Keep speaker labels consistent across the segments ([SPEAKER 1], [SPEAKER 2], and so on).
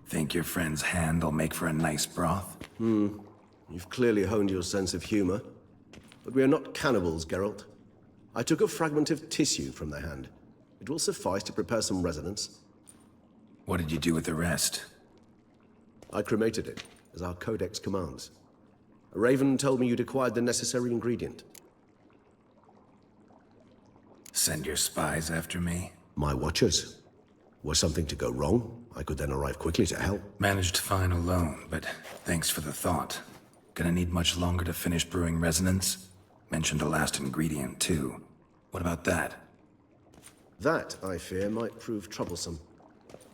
[SPEAKER 1] Think your friend's hand'll make for a nice broth?
[SPEAKER 2] You've clearly honed your sense of humor. But we are not cannibals, Geralt. I took a fragment of tissue from their hand. It will suffice to prepare some resonance.
[SPEAKER 1] What did you do with the rest?
[SPEAKER 2] I cremated it, as our codex commands. A raven told me you'd acquired the necessary ingredient.
[SPEAKER 1] Send your spies after me?
[SPEAKER 2] My watchers. Were something to go wrong, I could then arrive quickly to help.
[SPEAKER 1] Managed fine alone, but thanks for the thought. Gonna need much longer to finish brewing resonance? Mentioned a last ingredient, too. What about that?
[SPEAKER 2] That, I fear, might prove troublesome.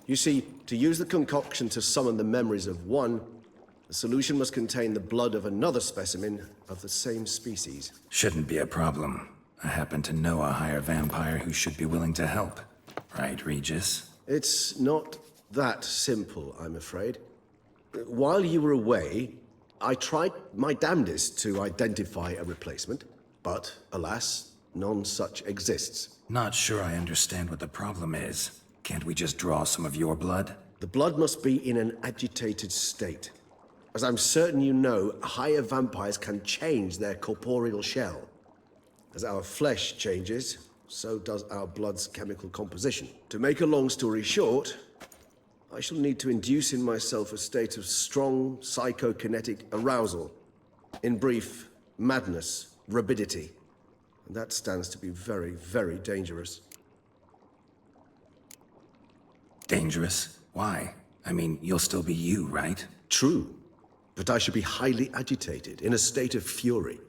[SPEAKER 2] You see, to use the concoction to summon the memories of one, the solution must contain the blood of another specimen of the same species.
[SPEAKER 1] Shouldn't be a problem. I happen to know a higher vampire who should be willing to help. Right, Regis?
[SPEAKER 2] It's not that simple, I'm afraid. While you were away, I tried my damnedest to identify a replacement, but alas, none such exists.
[SPEAKER 1] Not sure I understand what the problem is. Can't we just draw some of your blood?
[SPEAKER 2] The blood must be in an agitated state. As I'm certain you know, higher vampires can change their corporeal shell. As our flesh changes, so does our blood's chemical composition. To make a long story short, I shall need to induce in myself a state of strong psychokinetic arousal. In brief, madness, rabidity. And that stands to be very, very dangerous.
[SPEAKER 1] Dangerous? Why? I mean, you'll still be you, right?
[SPEAKER 2] True, but I should be highly agitated, in a state of fury.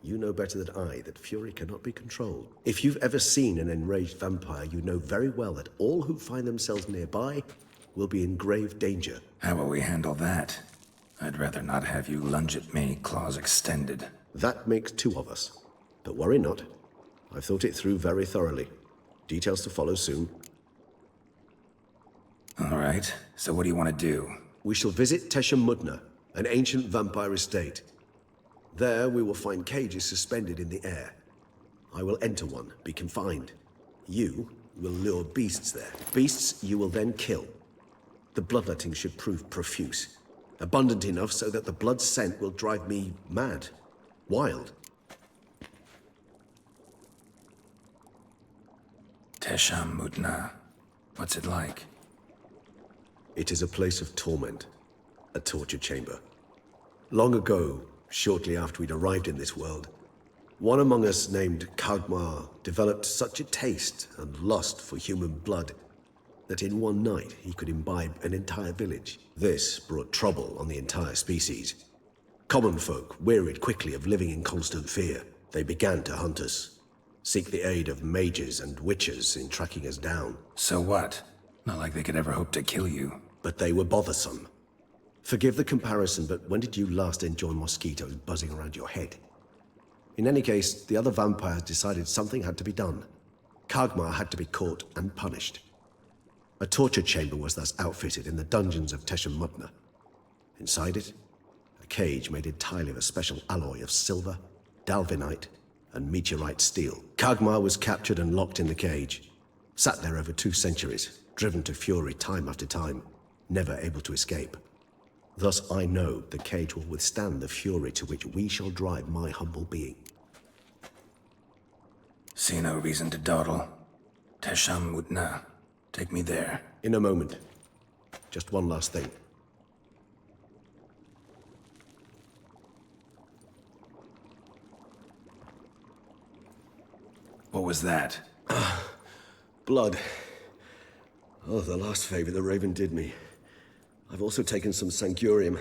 [SPEAKER 2] You know better than I that fury cannot be controlled. If you've ever seen an enraged vampire, you know very well that all who find themselves nearby will be in grave danger.
[SPEAKER 1] How will we handle that? I'd rather not have you lunge at me, claws extended.
[SPEAKER 2] That makes two of us. But worry not. I've thought it through very thoroughly. Details to follow soon.
[SPEAKER 1] All right, so what do you want to do?
[SPEAKER 2] We shall visit Teşemmüdnä, an ancient vampire estate. There we will find cages suspended in the air. I will enter one, be confined. You will lure beasts there. Beasts you will then kill. The bloodletting should prove profuse. Abundant enough so that the blood scent will drive me mad. Wild.
[SPEAKER 1] Teşemmüdnä. What's it like?
[SPEAKER 2] It is a place of torment. A torture chamber. Long ago, shortly after we'd arrived in this world, one among us named Kagmar developed such a taste and lust for human blood that in one night he could imbibe an entire village. This brought trouble on the entire species. Common folk wearied quickly of living in constant fear. They began to hunt us, seek the aid of mages and witches in tracking us down.
[SPEAKER 1] So what? Not like they could ever hope to kill you.
[SPEAKER 2] But they were bothersome. Forgive the comparison, but when did you last enjoy mosquitoes buzzing around your head? In any case, the other vampires decided something had to be done. Kagmar had to be caught and punished. A torture chamber was thus outfitted in the dungeons of Teşemmüdnä. Inside it, a cage made entirely of a special alloy of silver, dalvinite, and meteorite steel. Kagmar was captured and locked in the cage. Sat there over 2 centuries, driven to fury time after time, never able to escape. Thus I know the cage will withstand the fury to which we shall drive my humble being.
[SPEAKER 1] See no reason to dawdle. Teşemmüdnä. Take me there.
[SPEAKER 2] In a moment. Just one last thing.
[SPEAKER 1] What was that?
[SPEAKER 2] Blood. Oh, the last favor the Raven did me. I've also taken some Sangreal,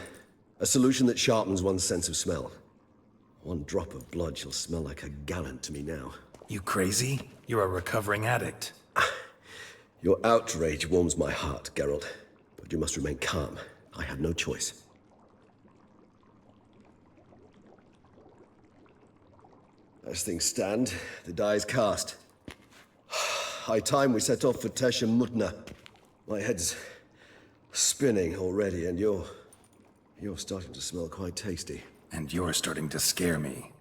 [SPEAKER 2] a solution that sharpens one's sense of smell. One drop of blood shall smell like a gallon to me now.
[SPEAKER 1] You crazy? You're a recovering addict.
[SPEAKER 2] Your outrage warms my heart, Geralt. But you must remain calm. I had no choice. As things stand, the die is cast. High time we set off for Teşemmüdnä. My head's spinning already, and you're starting to smell quite tasty.
[SPEAKER 1] And you're starting to scare me.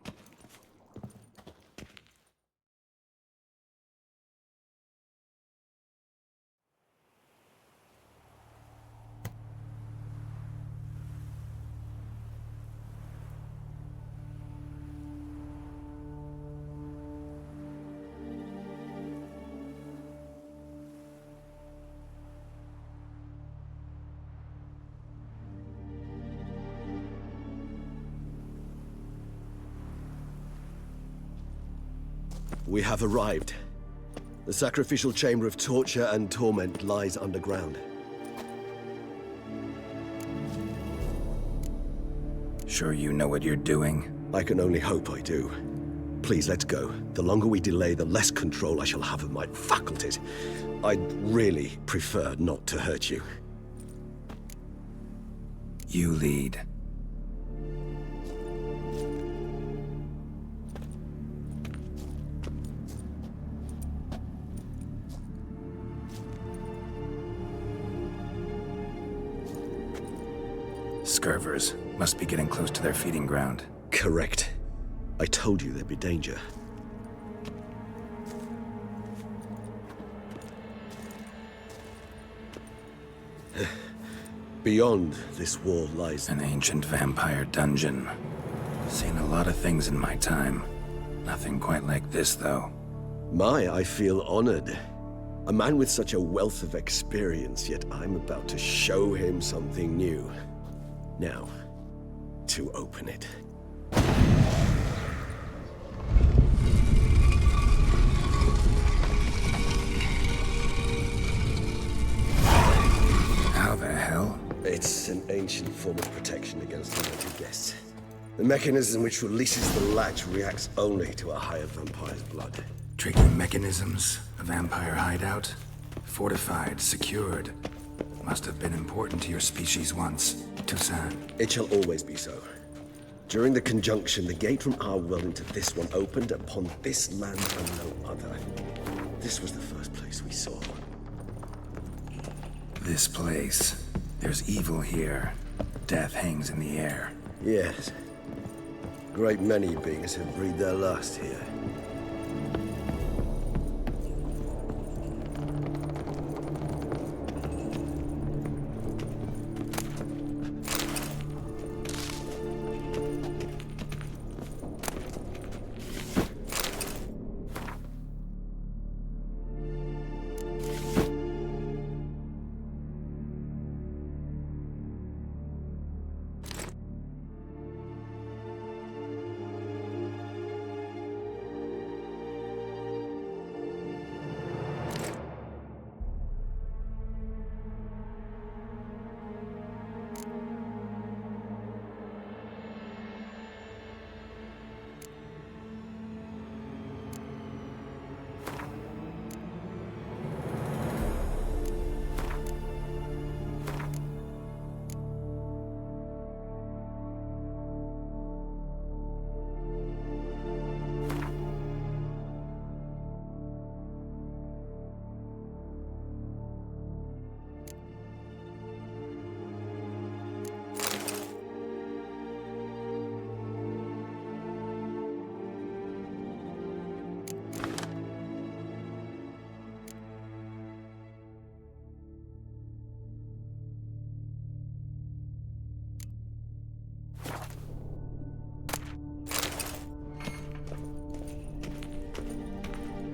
[SPEAKER 2] we have arrived. The sacrificial chamber of torture and torment lies underground.
[SPEAKER 1] Sure you know what you're doing?
[SPEAKER 2] I can only hope I do. Please, let's go. The longer we delay, the less control I shall have of my faculties. I'd really prefer not to hurt you.
[SPEAKER 1] You lead. Scurvers must be getting close to their feeding ground.
[SPEAKER 2] Correct. I told you there'd be danger. Beyond this wall lies
[SPEAKER 1] An ancient vampire dungeon. Seen a lot of things in my time. Nothing quite like this, though.
[SPEAKER 2] I feel honored. A man with such a wealth of experience, yet I'm about to show him something new. Now, to open it.
[SPEAKER 1] How the hell?
[SPEAKER 2] It's an ancient form of protection against unwanted guests. The mechanism which releases the latch reacts only to a higher vampire's blood.
[SPEAKER 1] Tricky mechanisms, a vampire hideout. Fortified, secured. Must have been important to your species once, Toussaint.
[SPEAKER 2] It shall always be so. During the conjunction, the gate from our world into this one opened upon this land and no other. This was the first place we saw.
[SPEAKER 1] This place. There's evil here. Death hangs in the air.
[SPEAKER 2] Yes. Great many beings have breathed their last here.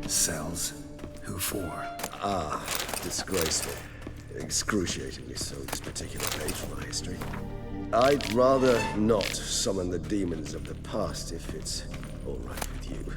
[SPEAKER 1] Cells? Who for?
[SPEAKER 2] Disgraceful. Excruciatingly so, this particular page from our history. I'd rather not summon the demons of the past if it's all right with you.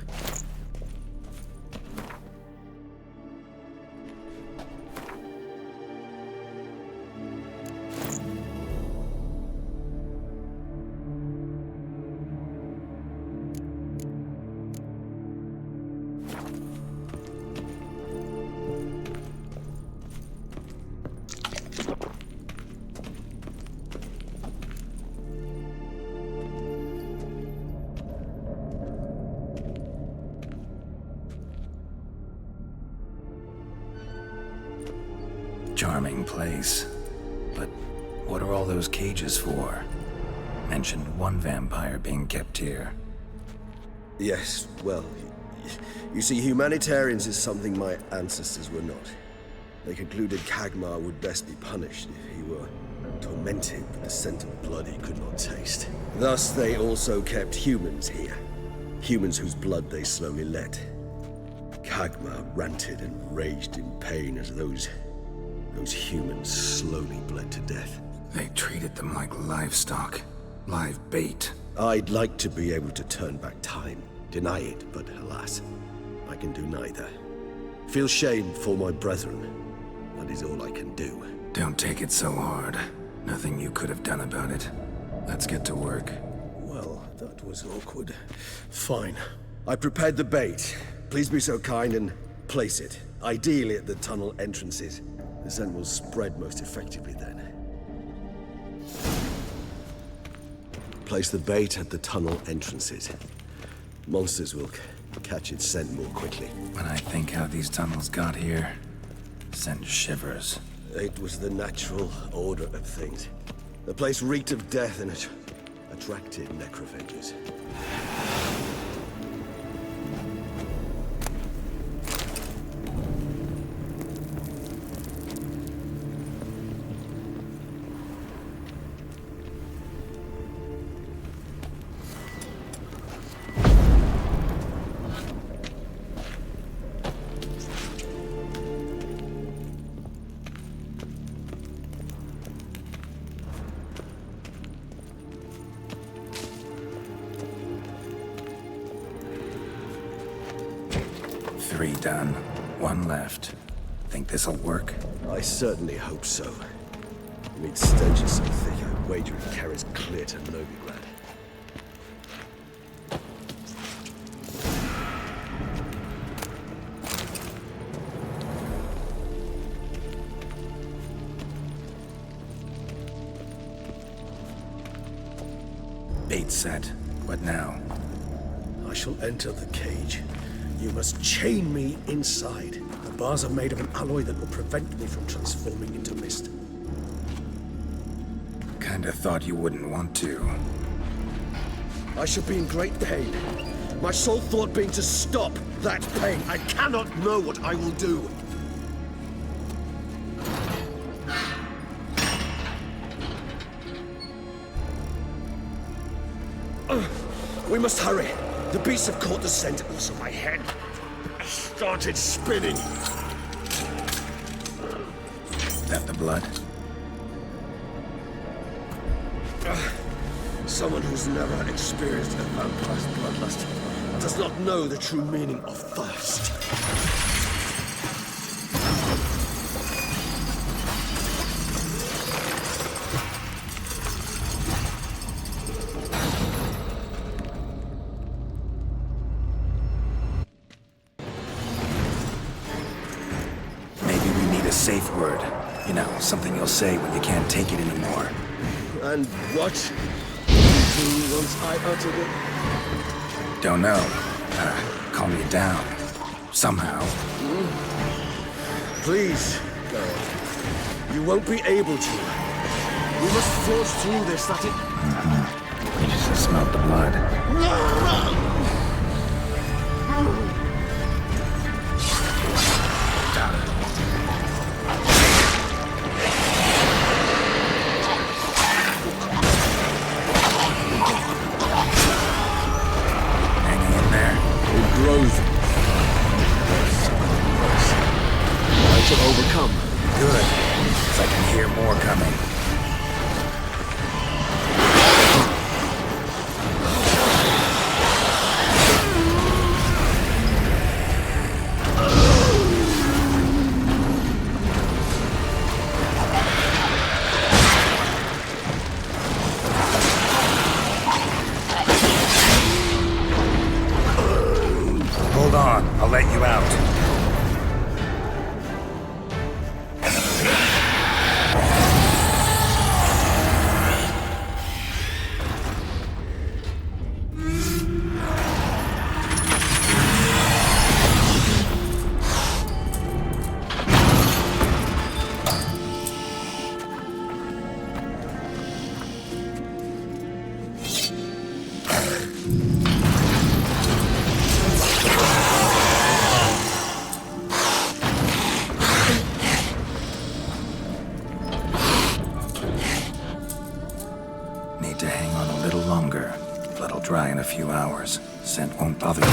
[SPEAKER 1] Charming place. But what are all those cages for? Mentioned one vampire being kept here.
[SPEAKER 2] Yes, well, you see, humanitarians is something my ancestors were not. They concluded Kagmar would best be punished if he were tormented with the scent of blood he could not taste. Thus, they also kept humans here. Humans whose blood they slowly let. Kagmar ranted and raged in pain as those humans slowly bled to death.
[SPEAKER 1] They treated them like livestock. Live bait.
[SPEAKER 2] I'd like to be able to turn back time, deny it, but alas, I can do neither. Feel shame for my brethren. That is all I can do.
[SPEAKER 1] Don't take it so hard. Nothing you could have done about it. Let's get to work.
[SPEAKER 2] Well, that was awkward. Fine. I prepared the bait. Please be so kind and place it. Ideally at the tunnel entrances. The scent will spread most effectively then. Place the bait at the tunnel entrances. Monsters will catch its scent more quickly.
[SPEAKER 1] When I think how these tunnels got here, send shivers.
[SPEAKER 2] It was the natural order of things. The place reeked of death and it attracted necrophages.
[SPEAKER 1] Three done. One left. Think this'll work?
[SPEAKER 2] I certainly hope so. Meat stench is so thick, I wager it carries clear to Novigrad.
[SPEAKER 1] Bait set. What now?
[SPEAKER 2] I shall enter the cage. You must chain me inside. The bars are made of an alloy that will prevent me from transforming into mist.
[SPEAKER 1] Kinda thought you wouldn't want to.
[SPEAKER 2] I shall be in great pain. My sole thought being to stop that pain. I cannot know what I will do. We must hurry. The beasts have caught the scent, also my head. I started spinning.
[SPEAKER 1] That the blood?
[SPEAKER 2] Someone who's never experienced a vampire's bloodlust does not know the true meaning of thirst.
[SPEAKER 1] Safe word. You know, something you'll say when you can't take it anymore.
[SPEAKER 2] And what did you do once I uttered it?
[SPEAKER 1] Don't know. Calm you down. Somehow.
[SPEAKER 2] Please, Geralt. You won't be able to. We must force through this, that it...
[SPEAKER 1] You just smelled the blood.
[SPEAKER 2] Overcome.
[SPEAKER 1] Good. 'Cause I can hear more coming. Hold on, I'll let you out. Dry in a few hours. Scent won't bother you.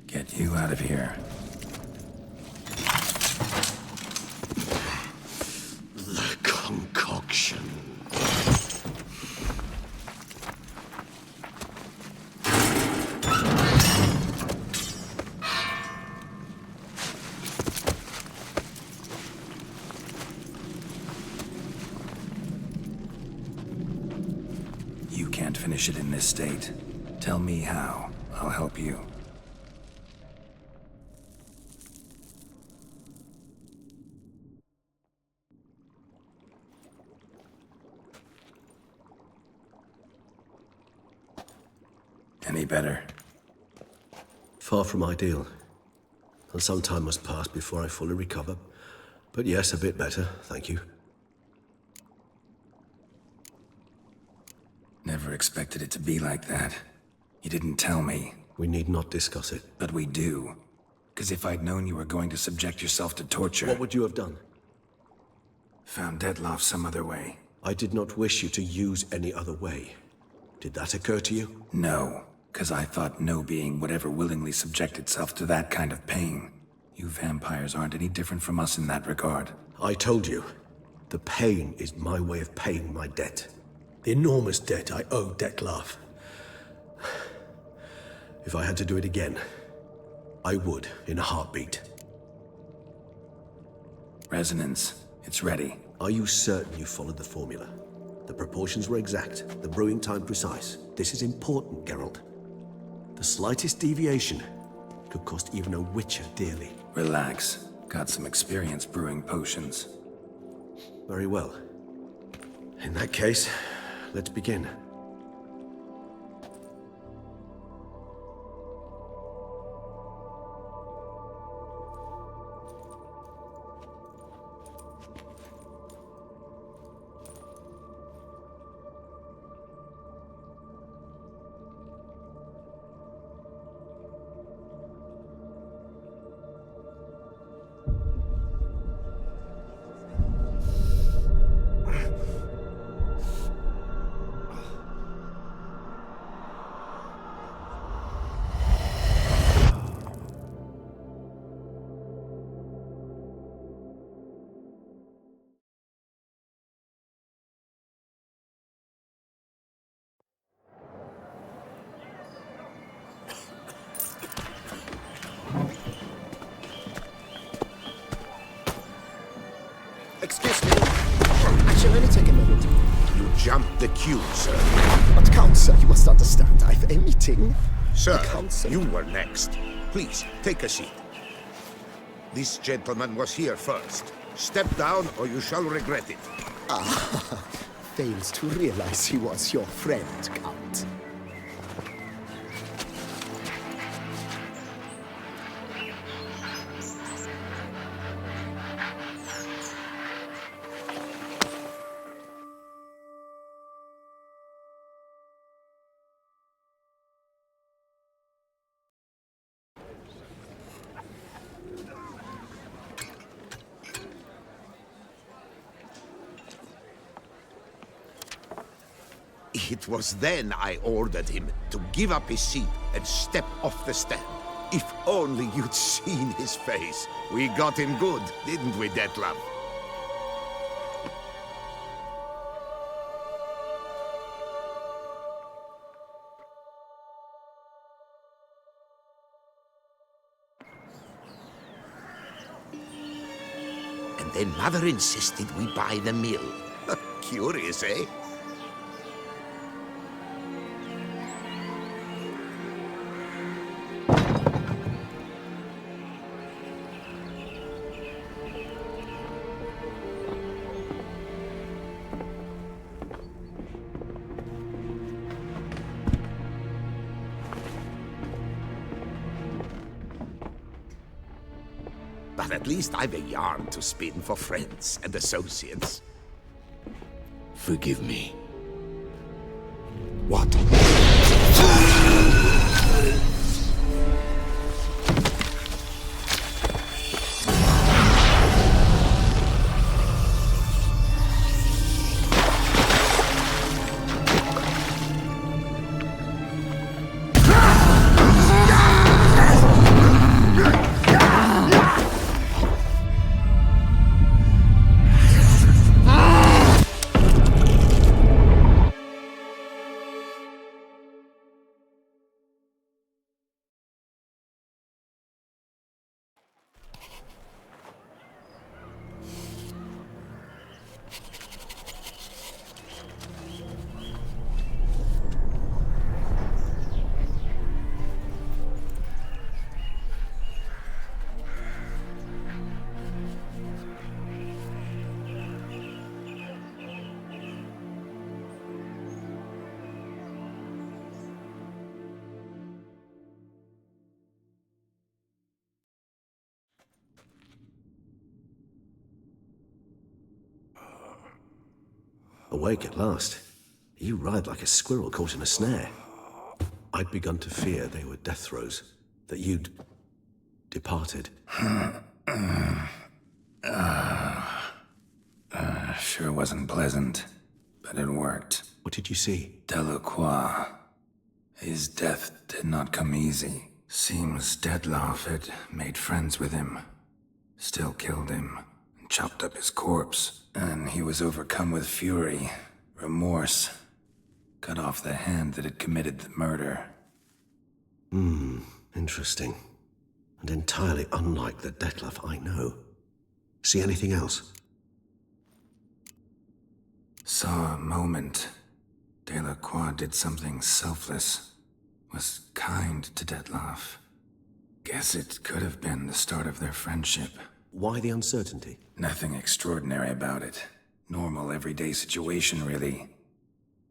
[SPEAKER 1] Get you out of here. you can't finish it in this state. Tell me how. I'll help you. Any better?
[SPEAKER 2] Far from ideal. And some time must pass before I fully recover. But yes, a bit better, thank you.
[SPEAKER 1] Never expected it to be like that. You didn't tell me.
[SPEAKER 2] We need not discuss it.
[SPEAKER 1] But we do. Because if I'd known you were going to subject yourself to torture...
[SPEAKER 2] What would you have done?
[SPEAKER 1] Found Dettlaff some other way.
[SPEAKER 2] I did not wish you to use any other way. Did that occur to you?
[SPEAKER 1] No, because I thought no being would ever willingly subject itself to that kind of pain. You vampires aren't any different from us in that regard.
[SPEAKER 2] I told you. The pain is my way of paying my debt. The enormous debt I owe Dettlaff. If I had to do it again, I would in a heartbeat.
[SPEAKER 1] Resonance. It's ready.
[SPEAKER 2] Are you certain you followed the formula? The proportions were exact, the brewing time precise. This is important, Geralt. The slightest deviation could cost even a witcher dearly.
[SPEAKER 1] Relax. Got some experience brewing potions.
[SPEAKER 2] Very well. In that case, let's begin.
[SPEAKER 3] Excuse me. I shall only take a moment.
[SPEAKER 4] You jumped the queue, sir.
[SPEAKER 3] But Count, sir, you must understand. I've a meeting.
[SPEAKER 4] Sir,
[SPEAKER 3] The council.
[SPEAKER 4] you were next. Please, take a seat. This gentleman was here first. Step down or you shall regret it.
[SPEAKER 3] Fails to realize he was your friend, Count.
[SPEAKER 4] It was then I ordered him to give up his seat and step off the stand. If only you'd seen his face. We got him good, didn't we, Dettlaff? And then Mother insisted we buy the mill. Curious, eh? But at least I've a yarn to spin for friends and associates.
[SPEAKER 5] Forgive me.
[SPEAKER 4] What?
[SPEAKER 2] Awake at last. You ride like a squirrel caught in a snare. I'd begun to fear they were death throes, that you'd departed.
[SPEAKER 1] Sure wasn't pleasant, but it worked.
[SPEAKER 2] What did you see?
[SPEAKER 1] Delacroix. His death did not come easy. Seems Dettlaff had made friends with him. Still killed him, and chopped up his corpse. And he was overcome with fury, remorse. Cut off the hand that had committed the murder.
[SPEAKER 2] Interesting. And entirely unlike the Dettlaff I know. See anything else?
[SPEAKER 1] Saw a moment. Delacroix did something selfless. Was kind to Dettlaff. Guess it could have been the start of their friendship.
[SPEAKER 2] Why the uncertainty?
[SPEAKER 1] Nothing extraordinary about it. Normal, everyday situation, really.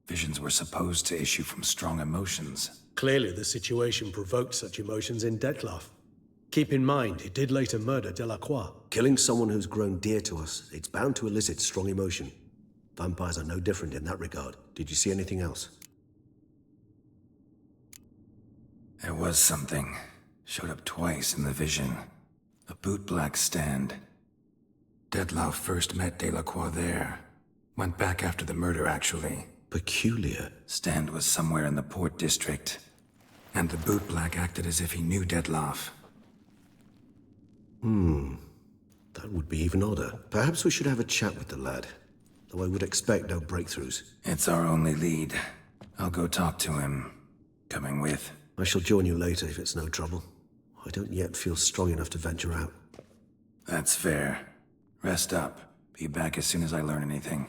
[SPEAKER 1] Visions were supposed to issue from strong emotions.
[SPEAKER 6] Clearly, the situation provoked such emotions in Dettlaff. Keep in mind, he did later murder Delacroix.
[SPEAKER 2] Killing someone who's grown dear to us, it's bound to elicit strong emotion. Vampires are no different in that regard. Did you see anything else?
[SPEAKER 1] There was something. Showed up twice in the vision. A bootblack stand. Dettlaff first met Delacroix there. Went back after the murder, actually.
[SPEAKER 2] Peculiar.
[SPEAKER 1] Stand was somewhere in the port district. And the bootblack acted as if he knew Dettlaff.
[SPEAKER 2] That would be even odder. Perhaps we should have a chat with the lad. Though I would expect no breakthroughs.
[SPEAKER 1] It's our only lead. I'll go talk to him. Coming with?
[SPEAKER 2] I shall join you later if it's no trouble. I don't yet feel strong enough to venture out.
[SPEAKER 1] That's fair. Rest up. Be back as soon as I learn anything.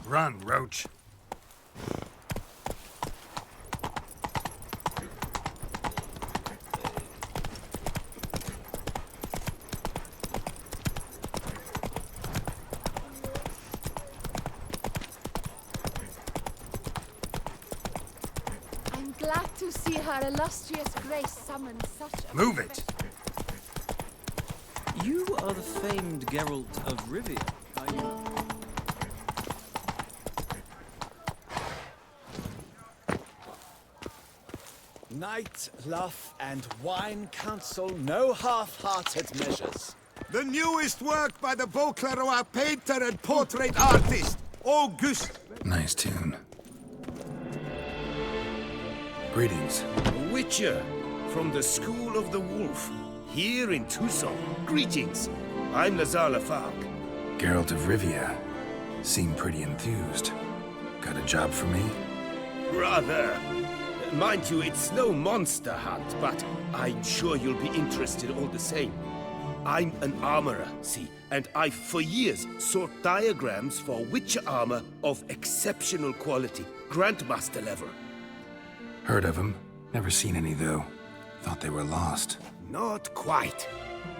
[SPEAKER 1] Run, Roach.
[SPEAKER 7] I'm glad to see her illustrious grace summon such a...
[SPEAKER 1] Move it!
[SPEAKER 8] You are the famed Geralt of Rivia, are you?
[SPEAKER 9] Night, love, and wine counsel no half-hearted measures.
[SPEAKER 4] The newest work by the Beauclerc painter and portrait artist, Auguste.
[SPEAKER 1] Nice tune. Greetings.
[SPEAKER 5] A Witcher from the School of the Wolf, here in Toussaint. Greetings. I'm Lazar Lafargue.
[SPEAKER 1] Geralt of Rivia. Seem pretty enthused. Got a job for me?
[SPEAKER 5] Rather. Mind you, it's no monster hunt, but I'm sure you'll be interested all the same. I'm an armorer, see, and I've for years sought diagrams for Witcher armor of exceptional quality, Grandmaster level.
[SPEAKER 1] Heard of them. Never seen any, though. Thought they were lost.
[SPEAKER 5] Not quite.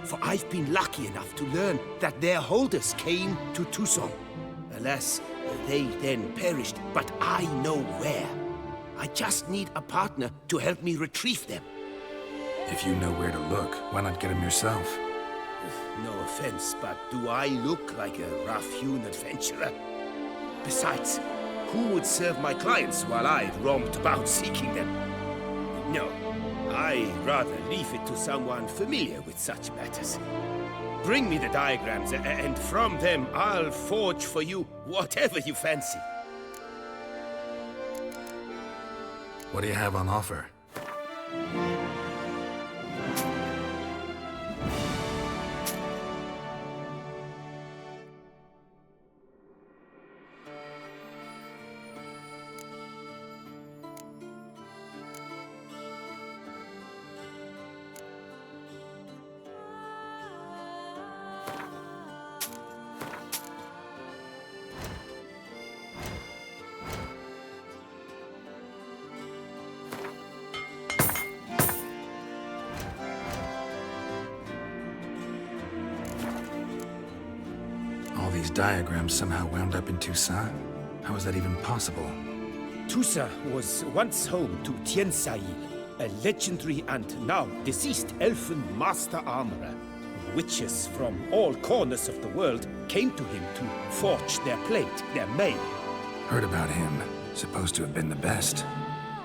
[SPEAKER 5] For I've been lucky enough to learn that their holders came to Toussaint. Alas, they then perished, but I know where. I just need a partner to help me retrieve them.
[SPEAKER 1] If you know where to look, why not get them yourself?
[SPEAKER 5] No offense, but do I look like a rough-hewn adventurer? Besides, who would serve my clients while I roamed about seeking them? No, I'd rather leave it to someone familiar with such matters. Bring me the diagrams, and from them I'll forge for you whatever you fancy.
[SPEAKER 1] What do you have on offer? These diagrams somehow wound up in Toussaint? How is that even possible?
[SPEAKER 5] Toussaint was once home to Toussaint, a legendary and now deceased elfin master armorer. Witches from all corners of the world came to him to forge their plate, their mail.
[SPEAKER 1] Heard about him. Supposed to have been the best.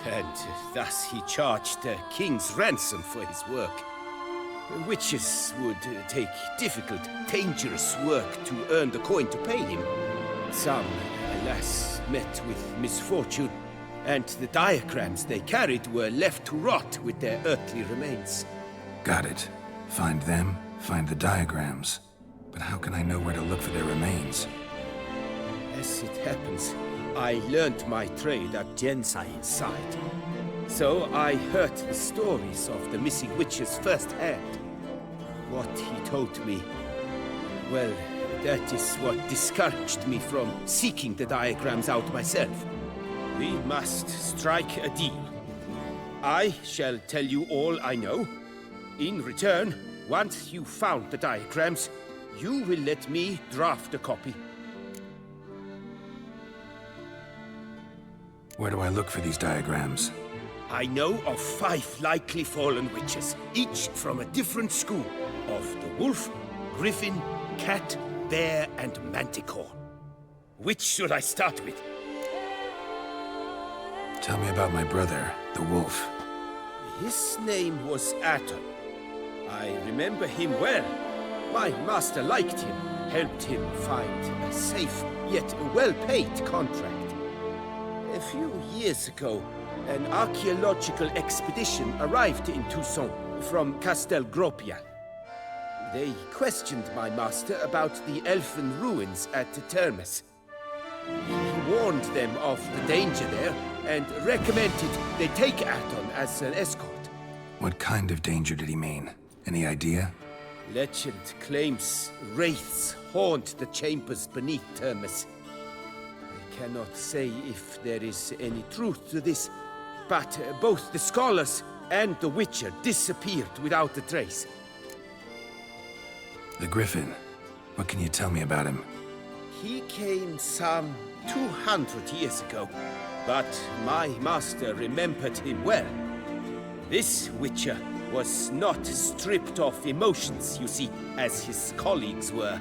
[SPEAKER 5] And thus he charged a king's ransom for his work. Witches would take difficult, dangerous work to earn the coin to pay him. Some, alas, met with misfortune, and the diagrams they carried were left to rot with their earthly remains.
[SPEAKER 1] Got it. Find them, find the diagrams. But how can I know where to look for their remains?
[SPEAKER 5] As it happens, I learned my trade at Toussaint's side. So I heard the stories of the missing witches firsthand. What he told me, well, that is what discouraged me from seeking the diagrams out myself. We must strike a deal. I shall tell you all I know. In return, once you found the diagrams, you will let me draft a copy.
[SPEAKER 1] Where do I look for these diagrams?
[SPEAKER 5] I know of 5 likely fallen witches, each from a different school of the wolf, griffin, cat, bear, and manticore. Which should I start with?
[SPEAKER 1] Tell me about my brother, the wolf.
[SPEAKER 5] His name was Aton. I remember him well. My master liked him, helped him find a safe, yet well-paid contract. A few years ago, an archaeological expedition arrived in Toussaint from Castel Gropia. They questioned my master about the elfin ruins at Termes. He warned them of the danger there and recommended they take Aton as an escort.
[SPEAKER 1] What kind of danger did he mean? Any idea?
[SPEAKER 5] Legend claims wraiths haunt the chambers beneath Termes. cannot say if there is any truth to this, but both the scholars and the Witcher disappeared without a trace.
[SPEAKER 1] The Griffin. What can you tell me about him?
[SPEAKER 5] He came some 200 years ago, but my master remembered him well. This Witcher was not stripped of emotions, you see, as his colleagues were.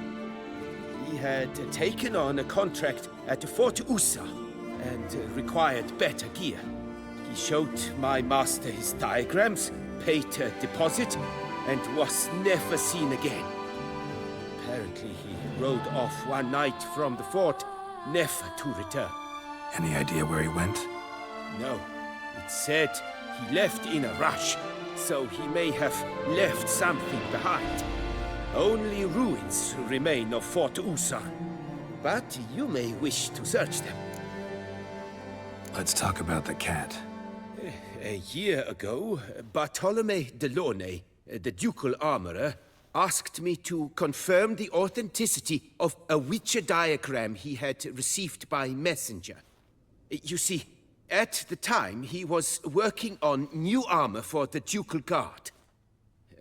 [SPEAKER 5] He had taken on a contract at Fort Toussaint and required better gear. He showed my master his diagrams, paid a deposit, and was never seen again. Apparently, he rode off one night from the fort, never to return.
[SPEAKER 1] Any idea where he went?
[SPEAKER 5] No. It said he left in a rush, so he may have left something behind. Only ruins remain of Fort Toussaint, but you may wish to search them.
[SPEAKER 1] Let's talk about the cat.
[SPEAKER 5] A year ago, Bartolome Delaunay, the ducal armorer, asked me to confirm the authenticity of a Witcher diagram he had received by messenger. You see, at the time he was working on new armor for the ducal guard.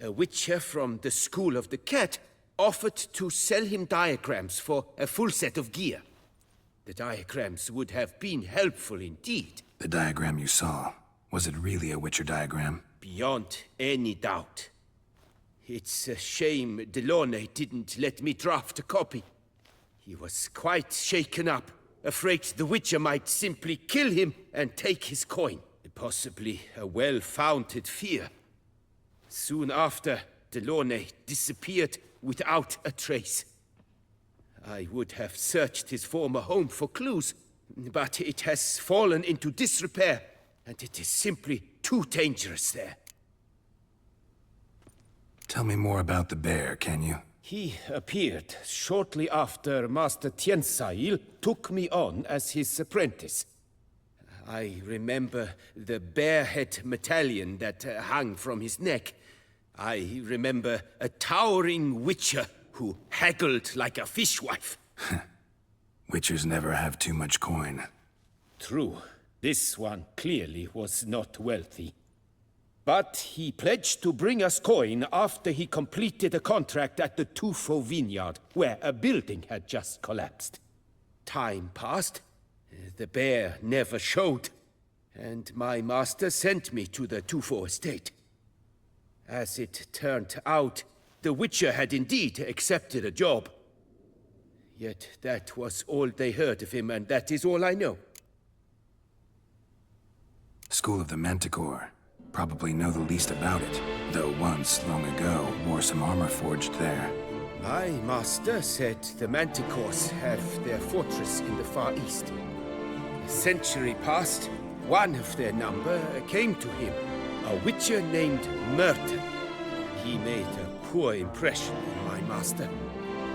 [SPEAKER 5] A Witcher from the School of the Cat offered to sell him diagrams for a full set of gear. The diagrams would have been helpful indeed.
[SPEAKER 1] The diagram you saw, was it really a Witcher diagram?
[SPEAKER 5] Beyond any doubt. It's a shame Delaunay didn't let me draft a copy. He was quite shaken up, afraid the Witcher might simply kill him and take his coin. Possibly a well-founded fear. Soon after, Delaunay disappeared without a trace. I would have searched his former home for clues, but it has fallen into disrepair, and it is simply too dangerous there.
[SPEAKER 1] Tell me more about the bear, can you?
[SPEAKER 5] He appeared shortly after Master Toussaint took me on as his apprentice. I remember the bear-head medallion that hung from his neck. I remember a towering Witcher who haggled like a fishwife.
[SPEAKER 1] Witchers never have too much coin.
[SPEAKER 5] True. This one clearly was not wealthy. But he pledged to bring us coin after he completed a contract at the Toussaint vineyard, where a building had just collapsed. Time passed. The bear never showed, and my master sent me to the Toussaint estate. As it turned out, the Witcher had indeed accepted a job. Yet that was all they heard of him, and that is all I know.
[SPEAKER 1] School of the Manticore. Probably know the least about it, though once, long ago, wore some armor forged there.
[SPEAKER 5] My master said the Manticores have their fortress in the Far East. A century passed, one of their number came to him, a Witcher named Merton. He made a poor impression on my master.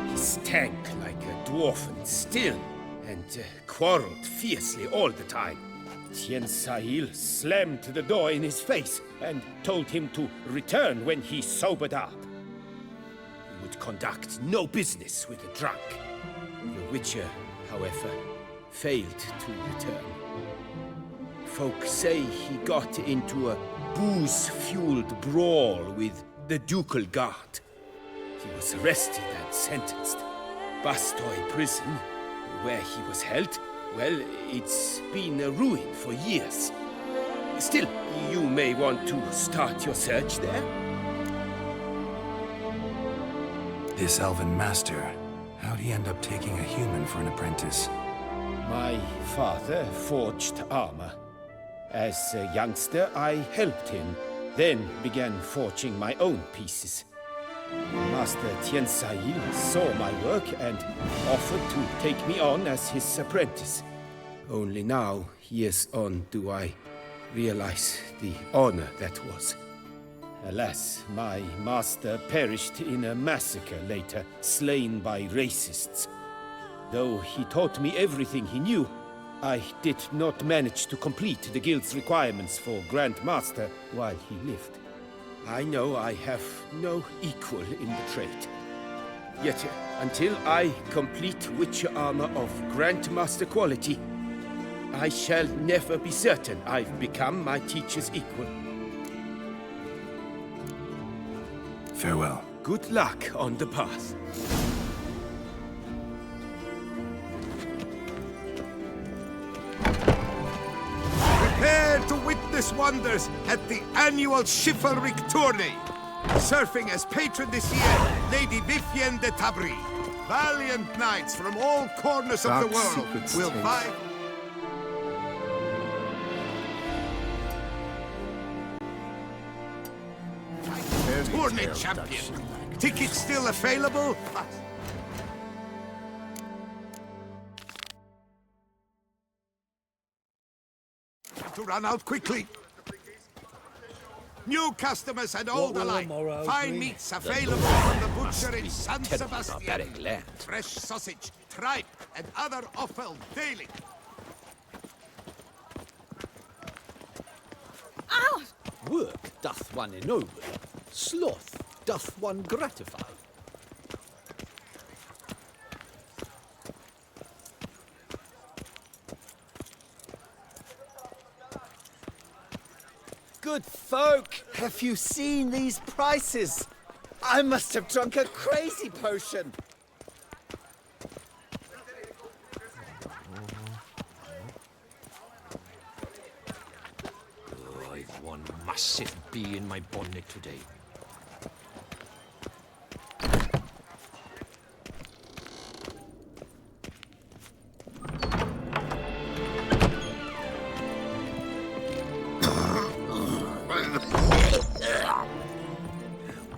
[SPEAKER 5] He stank like a dwarfen still, and quarreled fiercely all the time. Toussaint slammed the door in his face and told him to return when he sobered up. He would conduct no business with a drunk. The Witcher, however, failed to return. Folk say he got into a booze-fueled brawl with the ducal guard. He was arrested and sentenced. Bastoy prison, where he was held, well, it's been a ruin for years. Still, you may want to start your search there.
[SPEAKER 1] This elven master, how'd he end up taking a human for an apprentice?
[SPEAKER 5] My father forged armor. As a youngster, I helped him, then began forging my own pieces. Master Toussaint saw my work and offered to take me on as his apprentice. Only now, years on, do I realize the honor that was. Alas, my master perished in a massacre later, slain by racists. Though he taught me everything he knew, I did not manage to complete the guild's requirements for Grand Master while he lived. I know I have no equal in the trade. Yet, until I complete Witcher armor of Grandmaster quality, I shall never be certain I've become my teacher's equal.
[SPEAKER 1] Farewell.
[SPEAKER 5] Good luck on the path.
[SPEAKER 4] Prepare to witness wonders at the annual chivalric tourney. Surfing as patron this year, Lady Vivienne de Tabry. Valiant knights from all corners of the world will vie. Tourney champion. Tickets still available? To run out quickly. New customers and old alike. Fine meats available from the butcher in San Sebastian. Fresh sausage, tripe, and other offal daily.
[SPEAKER 9] Work doth one ennoble, sloth doth one gratify. Good folk, have you seen these prices? I must have drunk a crazy potion.
[SPEAKER 10] I've one massive bee in my bonnet today.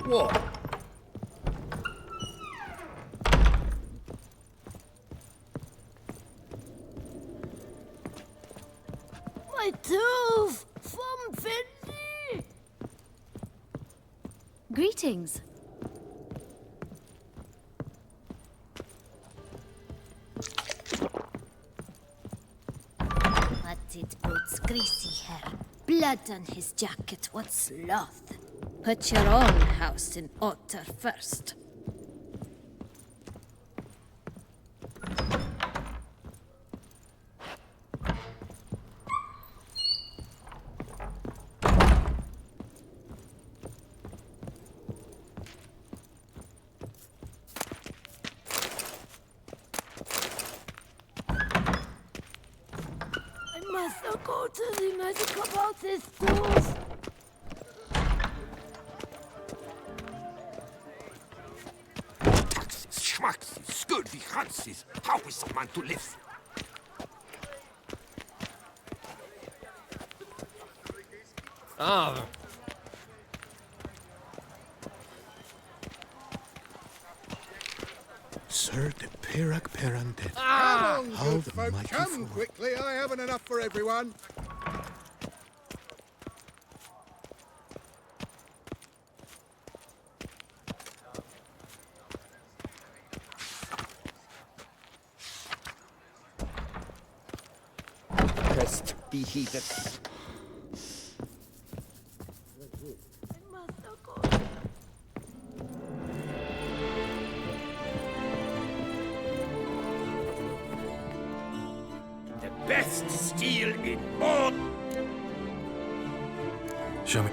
[SPEAKER 9] What?
[SPEAKER 7] My tooth! From Fendi! Greetings. What did Boots' greasy hair? Blood on his jacket, what sloth! Put your own house in order first. I must go to the magic about this tooth.
[SPEAKER 10] Schmacksis, scurvy Hansis, how is a man to live? Ah.
[SPEAKER 11] Sir de Pirac Perandet.
[SPEAKER 10] Ah!
[SPEAKER 11] Come on, good folk,
[SPEAKER 4] Come quickly, I haven't enough for everyone.
[SPEAKER 5] Rest be he that... The best steel in all...
[SPEAKER 1] Show me.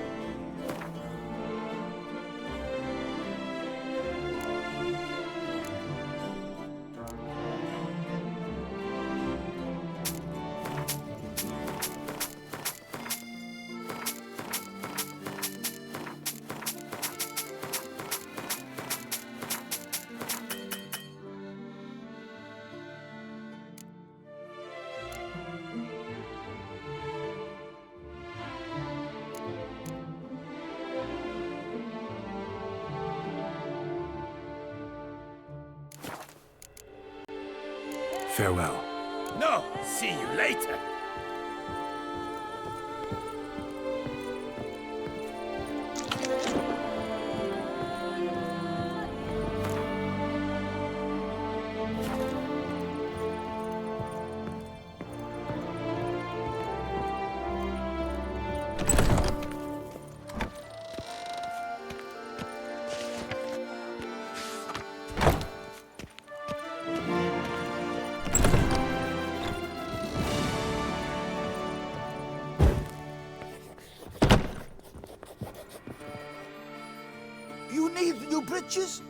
[SPEAKER 1] Farewell.
[SPEAKER 5] No, see you later.
[SPEAKER 9] Just...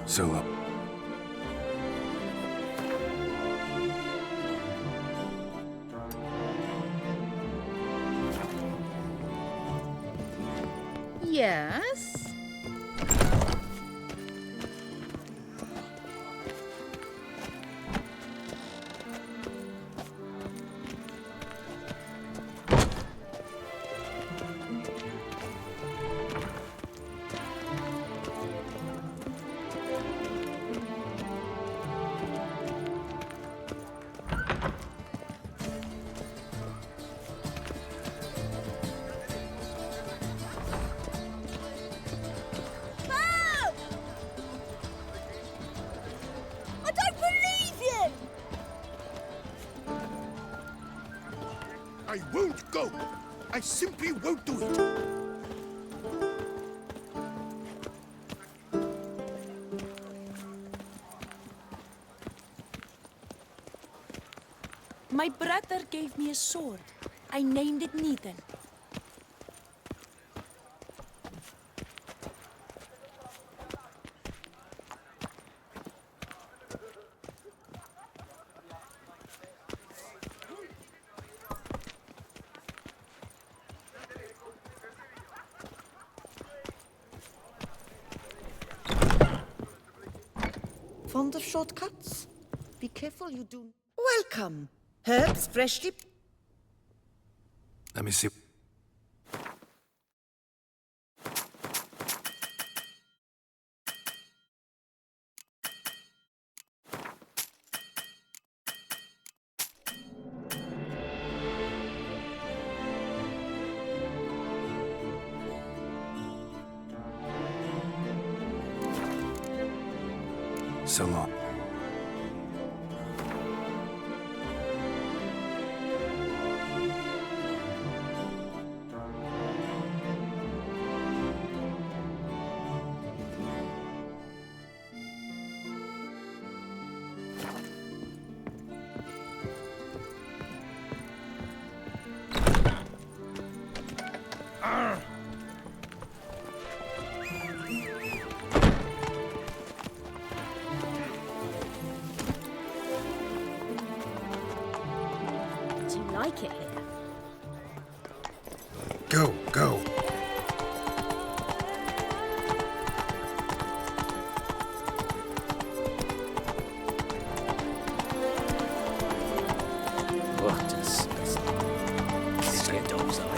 [SPEAKER 1] Solo.
[SPEAKER 7] Yes?
[SPEAKER 4] I won't go! I simply won't do it!
[SPEAKER 12] My brother gave me a sword. I named it Needle.
[SPEAKER 9] Fond of shortcuts? Be careful you do...
[SPEAKER 13] Welcome. Herbs freshly...
[SPEAKER 1] Let me see. So long.
[SPEAKER 7] Like it here.
[SPEAKER 1] Go, go.
[SPEAKER 5] What a specimen. Straight dogs out.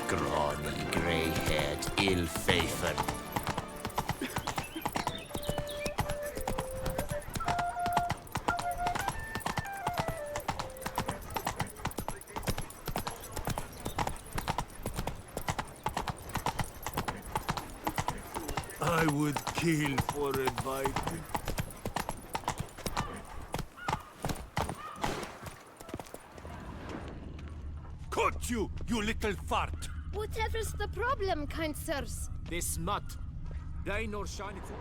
[SPEAKER 5] Scrawny, grey-haired, ill-favoured.
[SPEAKER 4] I would kill for advice. Cut!
[SPEAKER 10] want you, you little fart?
[SPEAKER 7] Whatever's the problem, kind sirs?
[SPEAKER 14] This smut. Rain or shine, it's...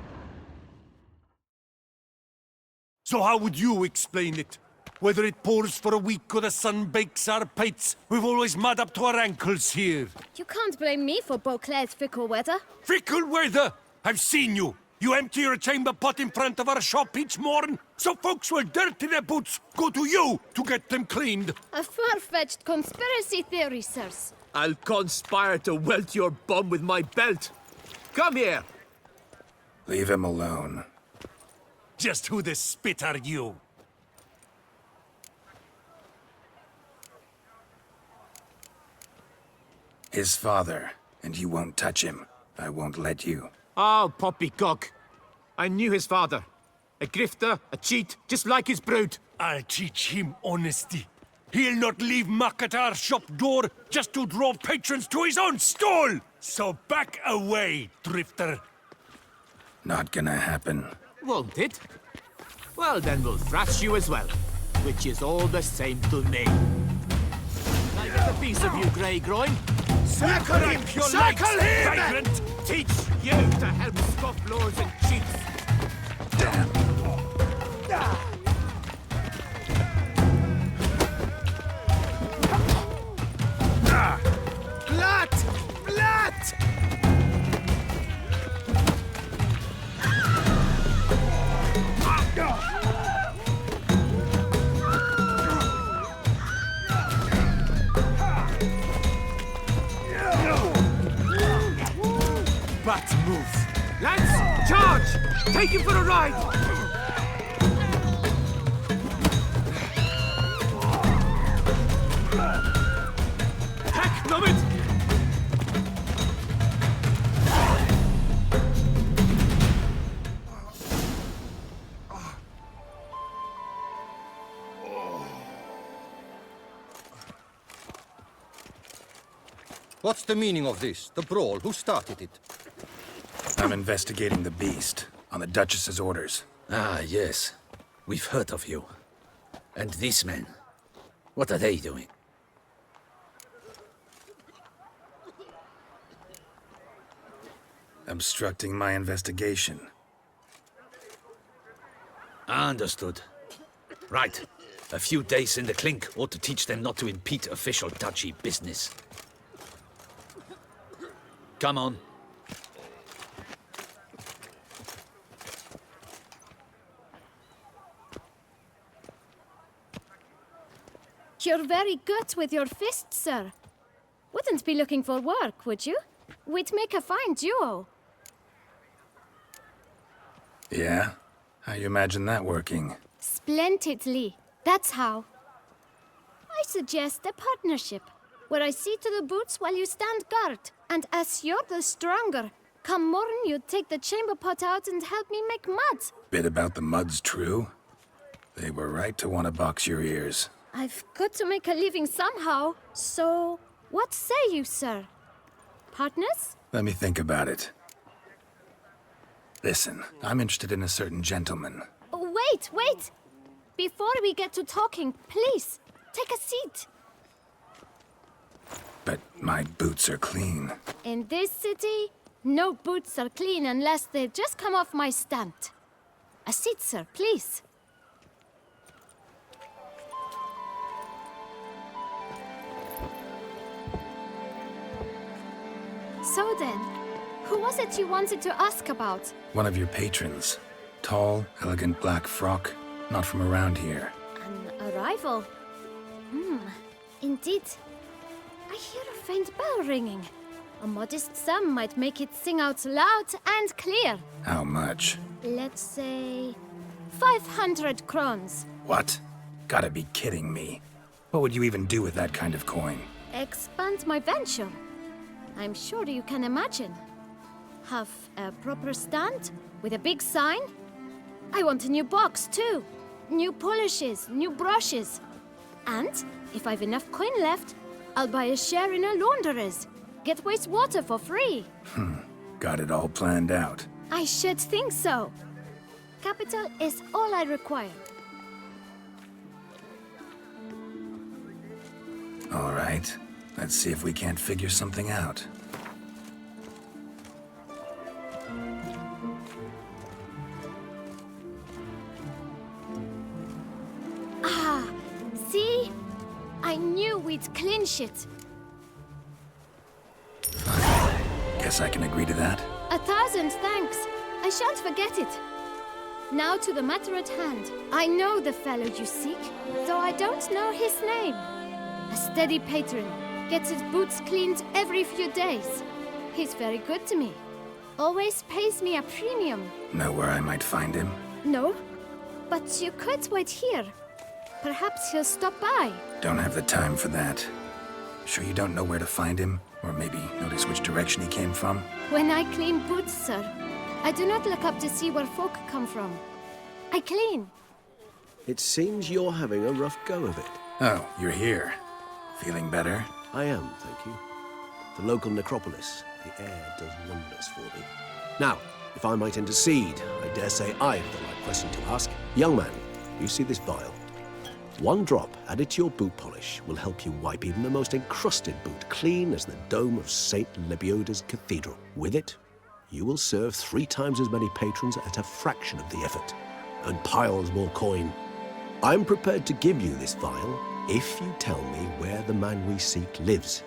[SPEAKER 10] So how would you explain it? Whether it pours for a week or the sun bakes our pates, we've always mud up to our ankles here.
[SPEAKER 7] You can't blame me for Beauclair's fickle weather.
[SPEAKER 10] Fickle weather! I've seen you. You empty your chamber pot in front of our shop each morn, so folks will dirty their boots, go to you to get them cleaned.
[SPEAKER 7] A far-fetched conspiracy theory, sirs.
[SPEAKER 14] I'll conspire to welt your bum with my belt. Come here.
[SPEAKER 1] Leave him alone.
[SPEAKER 10] Just who the spit are you?
[SPEAKER 1] His father, and you won't touch him. I won't let you.
[SPEAKER 14] Oh, poppycock. I knew his father. A grifter, a cheat, just like his brood.
[SPEAKER 10] I'll teach him honesty. He'll not leave muck at our shop door just to draw patrons to his own stall! So back away, drifter.
[SPEAKER 1] Not gonna happen.
[SPEAKER 14] Won't it? Well, then we'll thrash you as well, which is all the same to me. Can I get a piece of you, Grey Groin?
[SPEAKER 10] Circle him! Circle him!
[SPEAKER 14] Vagrant! Teach you to help scofflaws and cheats!
[SPEAKER 1] Damn.
[SPEAKER 9] Blood! Blood!
[SPEAKER 14] But move! Lance, charge! Take him for a ride! Attack, Nomad!
[SPEAKER 15] What's the meaning of this? The brawl? Who started it?
[SPEAKER 1] I'm investigating the beast, on the Duchess's orders.
[SPEAKER 16] Ah, yes. We've heard of you. And these men, what are they doing?
[SPEAKER 1] Obstructing my investigation.
[SPEAKER 16] Understood. Right. A few days in the clink ought to teach them not to impede official duchy business. Come on.
[SPEAKER 7] You're very good with your fists, sir. Wouldn't be looking for work, would you? We'd make a fine duo.
[SPEAKER 1] Yeah? How you imagine that working?
[SPEAKER 7] Splendidly. That's how. I suggest a partnership, where I see to the boots while you stand guard. And as you're the stronger, come morn you take the chamber pot out and help me make mud.
[SPEAKER 1] Bit about the mud's true? They were right to want to box your ears.
[SPEAKER 7] I've got to make a living somehow, so what say you, sir? Partners?
[SPEAKER 1] Let me think about it. Listen, I'm interested in a certain gentleman.
[SPEAKER 7] Wait, wait! Before we get to talking, please, take a seat.
[SPEAKER 1] But my boots are clean.
[SPEAKER 7] In this city, no boots are clean unless they just come off my stand. A seat, sir, please. So then, who was it you wanted to ask about?
[SPEAKER 1] One of your patrons. Tall, elegant black frock. Not from around here.
[SPEAKER 7] An arrival? Indeed. I hear a faint bell ringing. A modest sum might make it sing out loud and clear.
[SPEAKER 1] How much?
[SPEAKER 7] Let's say 500 crowns.
[SPEAKER 1] What? Gotta be kidding me. What would you even do with that kind of coin?
[SPEAKER 7] Expand my venture. I'm sure you can imagine. Have a proper stand with a big sign. I want a new box too. New polishes, new brushes. And if I've enough coin left, I'll buy a share in a launderer's. Get wastewater for free.
[SPEAKER 1] Got it all planned out.
[SPEAKER 7] I should think so. Capital is all I require.
[SPEAKER 1] All right. Let's see if we can't figure something out.
[SPEAKER 7] Ah, see? I knew we'd clinch it.
[SPEAKER 1] Fine. Guess I can agree to that.
[SPEAKER 7] 1,000 thanks. I shan't forget it. Now to the matter at hand. I know the fellow you seek, though I don't know his name. A steady patron. Gets his boots cleaned every few days. He's very good to me. Always pays me a premium.
[SPEAKER 1] Know where I might find him?
[SPEAKER 7] No, but you could wait here. Perhaps he'll stop by.
[SPEAKER 1] Don't have the time for that. Sure you don't know where to find him? Or maybe notice which direction he came from?
[SPEAKER 7] When I clean boots, sir, I do not look up to see where folk come from. I clean.
[SPEAKER 2] It seems you're having a rough go of it.
[SPEAKER 1] Oh, you're here. Feeling better?
[SPEAKER 2] I am, thank you. The local necropolis. The air does wonders for me. Now, if I might intercede, I dare say I have the right question to ask. Young man, you see this vial? One drop added to your boot polish will help you wipe even the most encrusted boot clean as the dome of St. Lebioda's Cathedral. With it, you will serve 3 times as many patrons at a fraction of the effort, and piles more coin. I'm prepared to give you this vial if you tell me where the man we seek lives.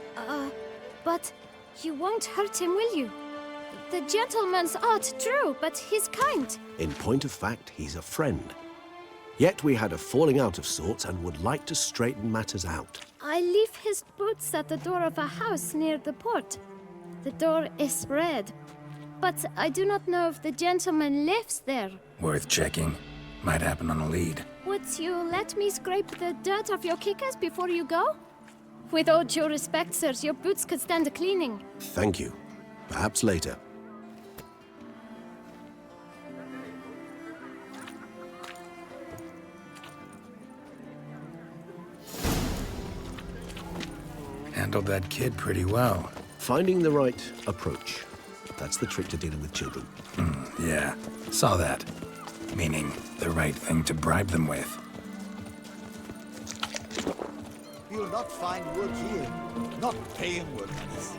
[SPEAKER 7] But you won't hurt him, will you? The gentleman's odd, true, but he's kind.
[SPEAKER 2] In point of fact, he's a friend. Yet we had a falling out of sorts and would like to straighten matters out.
[SPEAKER 7] I leave his boots at the door of a house near the port. The door is red, but I do not know if the gentleman lives there.
[SPEAKER 1] Worth checking. Might happen on a lead.
[SPEAKER 7] Would you let me scrape the dirt off your kickers before you go? With all due respect, sirs, your boots could stand a cleaning.
[SPEAKER 2] Thank you. Perhaps later.
[SPEAKER 1] Handled that kid pretty well.
[SPEAKER 2] Finding the right approach. That's the trick to dealing with children.
[SPEAKER 1] Yeah, saw that. Meaning, the right thing to bribe them with.
[SPEAKER 9] You'll not find work here. Not paying work, that is.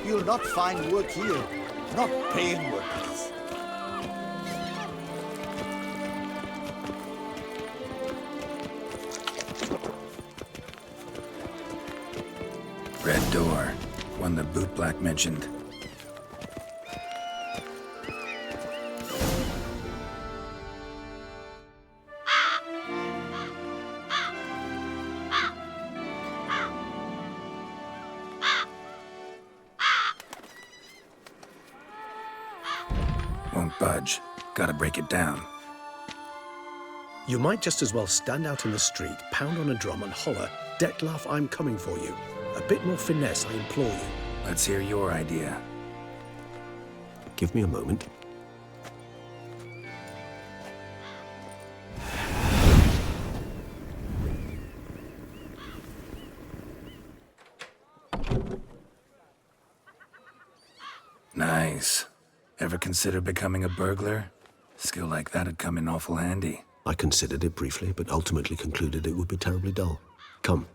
[SPEAKER 9] You'll not find work here. Not paying work, that is.
[SPEAKER 1] Red door. One the bootblack mentioned. Won't budge. Gotta break it down.
[SPEAKER 6] You might just as well stand out in the street, pound on a drum and holler, "Dettlaff, I'm coming for you." A bit more finesse, I implore you.
[SPEAKER 1] Let's hear your idea.
[SPEAKER 2] Give me a moment.
[SPEAKER 1] Nice. Ever consider becoming a burglar? Skill like that'd come in awful handy.
[SPEAKER 2] I considered it briefly, but ultimately concluded it would be terribly dull. Come.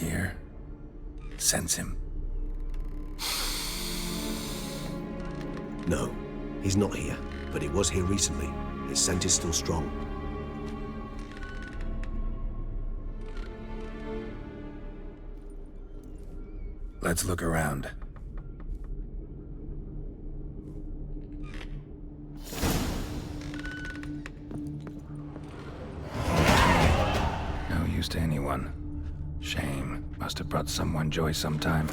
[SPEAKER 1] Here. Sense him.
[SPEAKER 2] No, he's not here, but he was here recently. His scent is still strong.
[SPEAKER 1] Let's look around. No use to anyone. Shame. Must have brought someone joy sometime.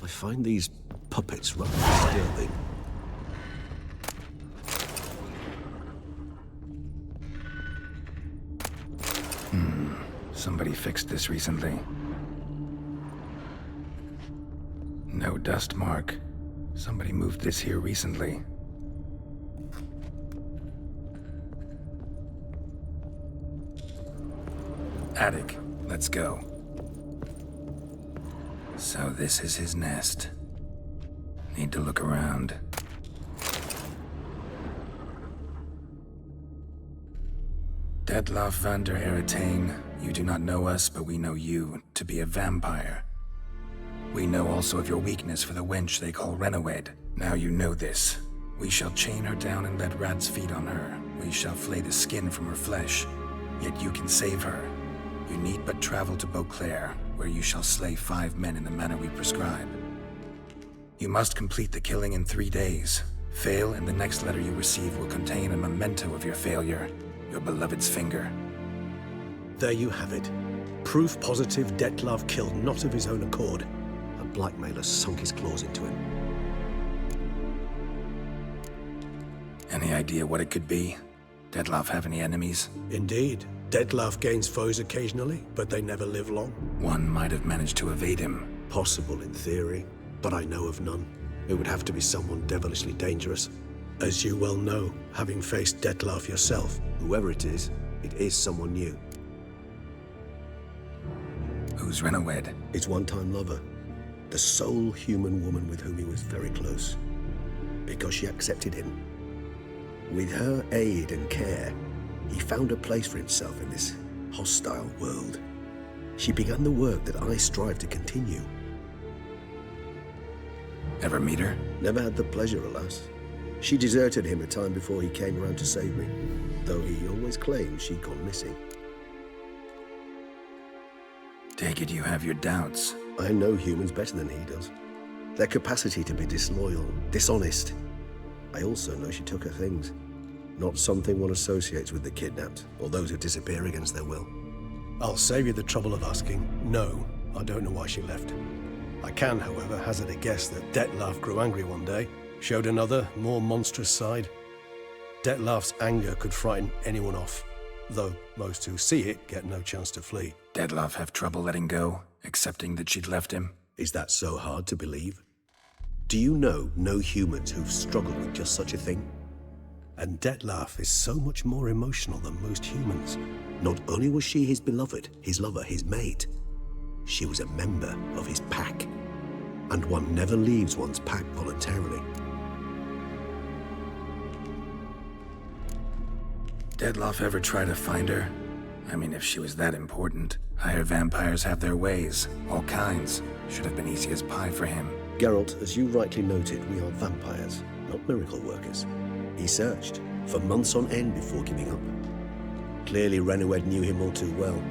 [SPEAKER 2] I find these puppets rather disturbing.
[SPEAKER 1] Somebody fixed this recently. No dust mark. Somebody moved this here recently. Attic. Let's go. So this is his nest. Need to look around. Dettlaff van der Herretain, you do not know us, but we know you to be a vampire. We know also of your weakness for the wench they call Renawed. Now you know this. We shall chain her down and let rats feed on her. We shall flay the skin from her flesh. Yet you can save her. You need but travel to Beauclair, where you shall slay 5 men in the manner we prescribe. You must complete the killing in 3 days. Fail, and the next letter you receive will contain a memento of your failure. Your beloved's finger.
[SPEAKER 6] There you have it. Proof positive Dettlaff killed not of his own accord.
[SPEAKER 2] A blackmailer sunk his claws into him.
[SPEAKER 1] Any idea what it could be? Dettlaff have any enemies?
[SPEAKER 6] Indeed. Dettlaff gains foes occasionally, but they never live long.
[SPEAKER 1] One might have managed to evade him.
[SPEAKER 2] Possible in theory, but I know of none. It would have to be someone devilishly dangerous.
[SPEAKER 6] As you well know, having faced Dettlaff yourself.
[SPEAKER 2] Whoever it is someone new.
[SPEAKER 1] Who's Renawed?
[SPEAKER 2] His one-time lover. The sole human woman with whom he was very close. Because she accepted him. With her aid and care, he found a place for himself in this hostile world. She began the work that I strive to continue.
[SPEAKER 1] Ever meet her?
[SPEAKER 2] Never had the pleasure, alas. She deserted him a time before he came around to save me, though he always claimed she'd gone missing.
[SPEAKER 1] Take it you have your doubts.
[SPEAKER 2] I know humans better than he does. Their capacity to be disloyal, dishonest. I also know she took her things. Not something one associates with the kidnapped, or those who disappear against their will.
[SPEAKER 6] I'll save you the trouble of asking. No, I don't know why she left. I can, however, hazard a guess that Dettlaff grew angry one day, showed another, more monstrous side. Dettlaff's anger could frighten anyone off, though most who see it get no chance to flee.
[SPEAKER 1] Dettlaff have trouble letting go, accepting that she'd left him?
[SPEAKER 2] Is that so hard to believe? Do you know no humans who've struggled with just such a thing?
[SPEAKER 6] And Dettlaff is so much more emotional than most humans.
[SPEAKER 2] Not only was she his beloved, his lover, his mate, she was a member of his pack. And one never leaves one's pack voluntarily.
[SPEAKER 1] Dettlaff ever try to find her? I mean, if she was that important. Higher vampires have their ways, all kinds. Should have been easy as pie for him.
[SPEAKER 2] Geralt, as you rightly noted, we are vampires, not miracle workers. He searched, for months on end before giving up. Clearly Renawed knew him all too well.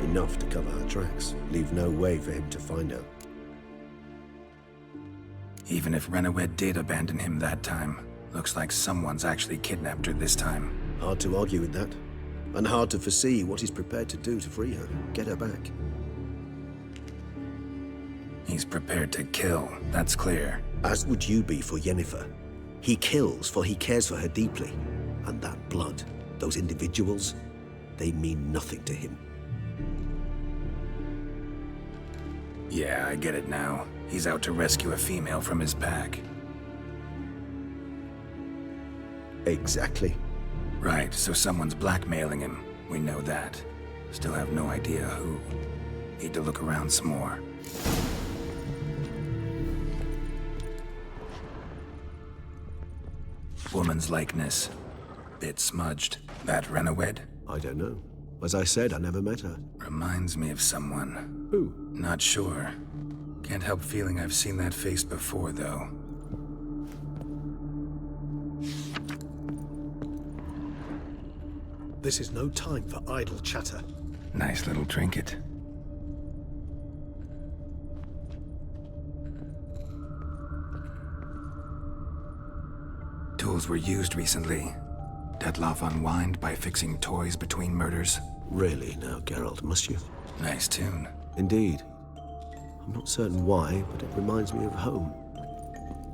[SPEAKER 2] Enough to cover her tracks, leave no way for him to find her.
[SPEAKER 1] Even if Renawed did abandon him that time, looks like someone's actually kidnapped her this time.
[SPEAKER 2] Hard to argue with that. And hard to foresee what he's prepared to do to free her, get her back.
[SPEAKER 1] He's prepared to kill, that's clear.
[SPEAKER 2] As would you be for Yennefer. He kills for he cares for her deeply. And that blood, those individuals, they mean nothing to him.
[SPEAKER 1] Yeah, I get it now. He's out to rescue a female from his pack.
[SPEAKER 2] Exactly.
[SPEAKER 1] Right, so someone's blackmailing him. We know that. Still have no idea who. Need to look around some more. Woman's likeness. Bit smudged. That Renawed?
[SPEAKER 2] I don't know. As I said, I never met her.
[SPEAKER 1] Reminds me of someone.
[SPEAKER 2] Who?
[SPEAKER 1] Not sure. Can't help feeling I've seen that face before, though.
[SPEAKER 6] This is no time for idle chatter.
[SPEAKER 1] Nice little trinket. Tools were used recently. Dettlaff unwind by fixing toys between murders.
[SPEAKER 2] Really now, Geralt, must you?
[SPEAKER 1] Nice tune.
[SPEAKER 2] Indeed. I'm not certain why, but it reminds me of home.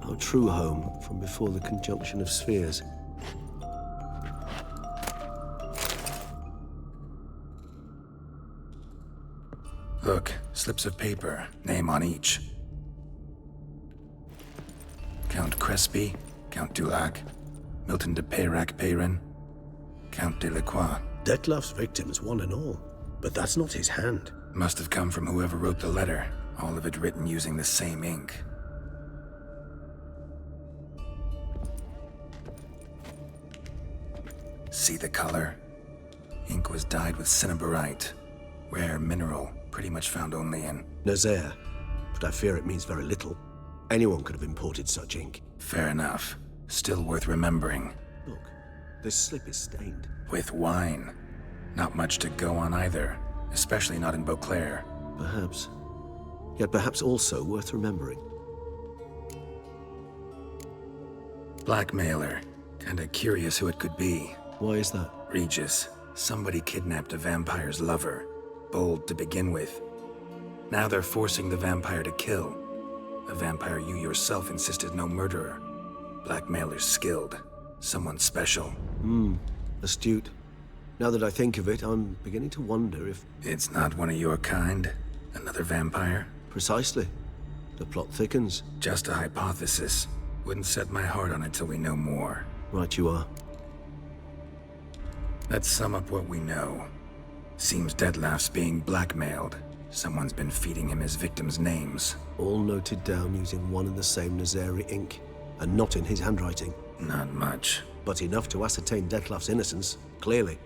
[SPEAKER 2] Our true home from before the conjunction of spheres.
[SPEAKER 1] Look, slips of paper, name on each. Count Crespi, Count Dulac, Milton de Peyrac-Peyrin, Count de Lacroix.
[SPEAKER 6] Dettlaff's victims, one and all. But that's not his hand.
[SPEAKER 1] Must have come from whoever wrote the letter, all of it written using the same ink. See the color? Ink was dyed with cinnabarite, rare mineral, pretty much found only in
[SPEAKER 2] Nazaire, but I fear it means very little. Anyone could have imported such ink.
[SPEAKER 1] Fair enough. Still worth remembering.
[SPEAKER 2] Look, this slip is stained.
[SPEAKER 1] With wine. Not much to go on either, especially not in Beauclair.
[SPEAKER 2] Perhaps. Yet perhaps also worth remembering.
[SPEAKER 1] Blackmailer. Kinda curious who it could be.
[SPEAKER 2] Why is that?
[SPEAKER 1] Regis. Somebody kidnapped a vampire's lover. Bold to begin with. Now they're forcing the vampire to kill. A vampire you yourself insisted no murderer. Blackmailer's skilled. Someone special.
[SPEAKER 2] Astute. Now that I think of it, I'm beginning to wonder if...
[SPEAKER 1] It's not one of your kind? Another vampire?
[SPEAKER 2] Precisely. The plot thickens.
[SPEAKER 1] Just a hypothesis. Wouldn't set my heart on it till we know more.
[SPEAKER 2] Right you are.
[SPEAKER 1] Let's sum up what we know. Seems Dettlaff's being blackmailed. Someone's been feeding him his victims' names.
[SPEAKER 2] All noted down using one and the same Nazari ink, and not in his handwriting.
[SPEAKER 1] Not much.
[SPEAKER 2] But enough to ascertain Dettlaff's innocence, clearly.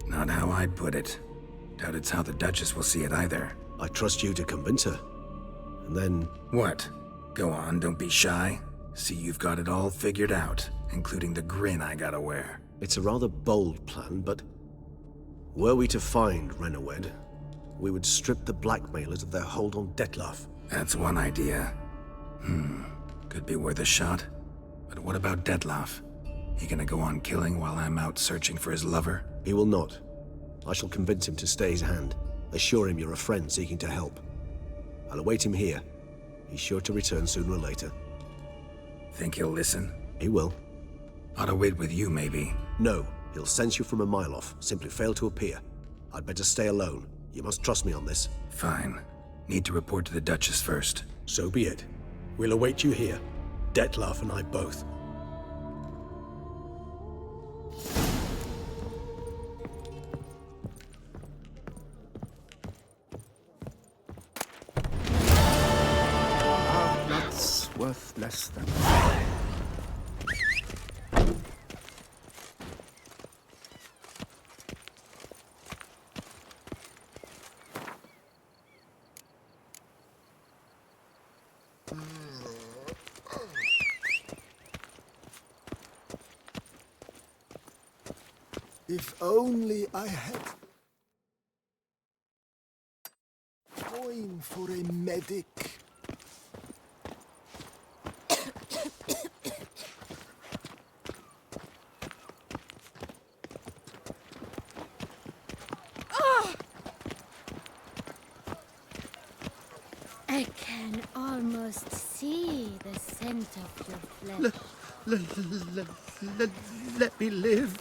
[SPEAKER 1] Not how I'd put it. Doubt it's how the Duchess will see it either.
[SPEAKER 2] I trust you to convince her. And then...
[SPEAKER 1] What? Go on, don't be shy. See you've got it all figured out, including the grin I gotta wear.
[SPEAKER 2] It's a rather bold plan, but... Were we to find Renawed, we would strip the blackmailers of their hold on Dettlaff.
[SPEAKER 1] That's one idea. Could be worth a shot. But what about Dettlaff? He gonna go on killing while I'm out searching for his lover?
[SPEAKER 2] He will not. I shall convince him to stay his hand. Assure him you're a friend seeking to help. I'll await him here. He's sure to return sooner or later.
[SPEAKER 1] Think he'll listen?
[SPEAKER 2] He will.
[SPEAKER 1] Ought to wait with you, maybe.
[SPEAKER 2] No, he'll sense you from a mile off. Simply fail to appear. I'd better stay alone. You must trust me on this.
[SPEAKER 1] Fine. Need to report to the Duchess first.
[SPEAKER 6] So be it. We'll await you here. Dettlaff and I both.
[SPEAKER 3] That's worth less than...
[SPEAKER 11] If only I had coin for a medic.
[SPEAKER 7] I can almost see the scent of your flesh.
[SPEAKER 3] Let me live.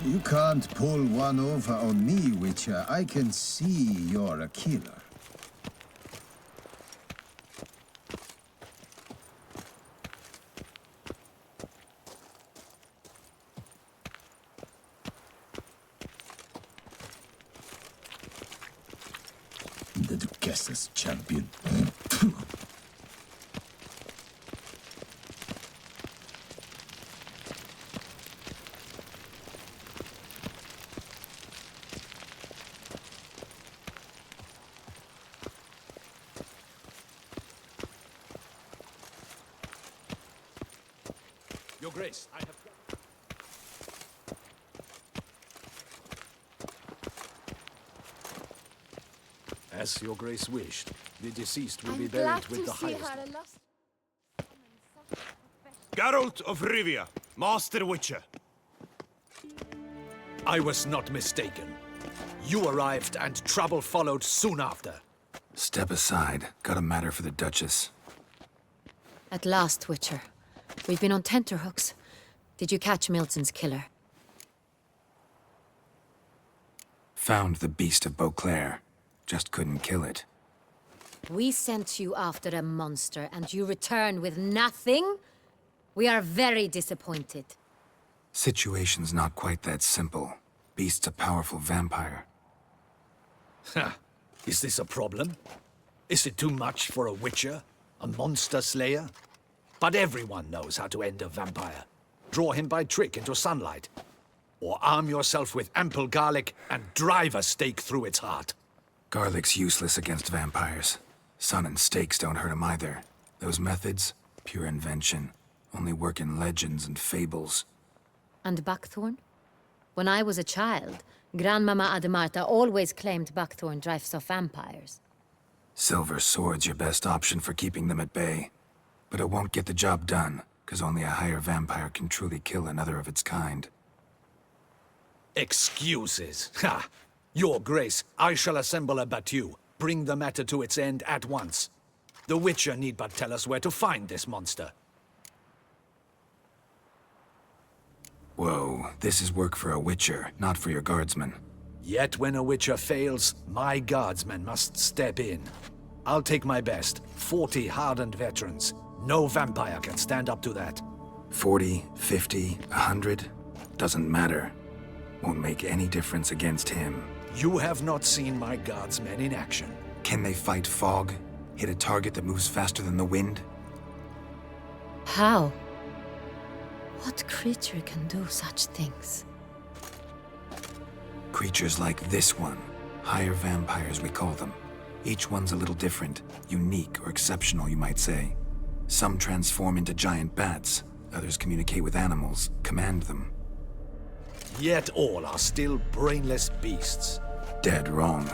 [SPEAKER 17] You can't pull one over on me, Witcher. I can see you're a killer. The Duchess's champion.
[SPEAKER 16] Your Grace, I have... As Your Grace wished, the deceased will be buried with the highest...
[SPEAKER 10] Geralt of Rivia, Master Witcher.
[SPEAKER 16] I was not mistaken. You arrived and trouble followed soon after.
[SPEAKER 1] Step aside. Got a matter for the Duchess.
[SPEAKER 18] At last, Witcher. We've been on tenterhooks. Did you catch Milton's killer?
[SPEAKER 1] Found the beast of Beauclair. Just couldn't kill it.
[SPEAKER 18] We sent you after a monster, and you return with nothing? We are very disappointed.
[SPEAKER 1] Situation's not quite that simple. Beast's a powerful vampire.
[SPEAKER 16] Ha! Is this a problem? Is it too much for a witcher? A monster slayer? But everyone knows how to end a vampire. Draw him by trick into sunlight. Or arm yourself with ample garlic and drive a stake through its heart.
[SPEAKER 1] Garlic's useless against vampires. Sun and stakes don't hurt him either. Those methods, pure invention. Only work in legends and fables.
[SPEAKER 18] And buckthorn? When I was a child, Grandmama Ademarta always claimed buckthorn drives off vampires.
[SPEAKER 1] Silver sword's your best option for keeping them at bay. But it won't get the job done, because only a higher vampire can truly kill another of its kind.
[SPEAKER 16] Excuses. Ha! Your Grace, I shall assemble a battue. Bring the matter to its end at once. The Witcher need but tell us where to find this monster.
[SPEAKER 1] Whoa, this is work for a Witcher, not for your guardsmen.
[SPEAKER 16] Yet when a Witcher fails, my guardsmen must step in. I'll take my best. 40 hardened veterans. No vampire can stand up to that.
[SPEAKER 1] 40, 50, 100? Doesn't matter. Won't make any difference against him.
[SPEAKER 16] You have not seen my guardsmen in action.
[SPEAKER 1] Can they fight fog? Hit a target that moves faster than the wind?
[SPEAKER 18] How? What creature can do such things?
[SPEAKER 1] Creatures like this one. Higher vampires, we call them. Each one's a little different. Unique or exceptional, you might say. Some transform into giant bats. Others communicate with animals, command them.
[SPEAKER 16] Yet all are still brainless beasts.
[SPEAKER 1] Dead wrong.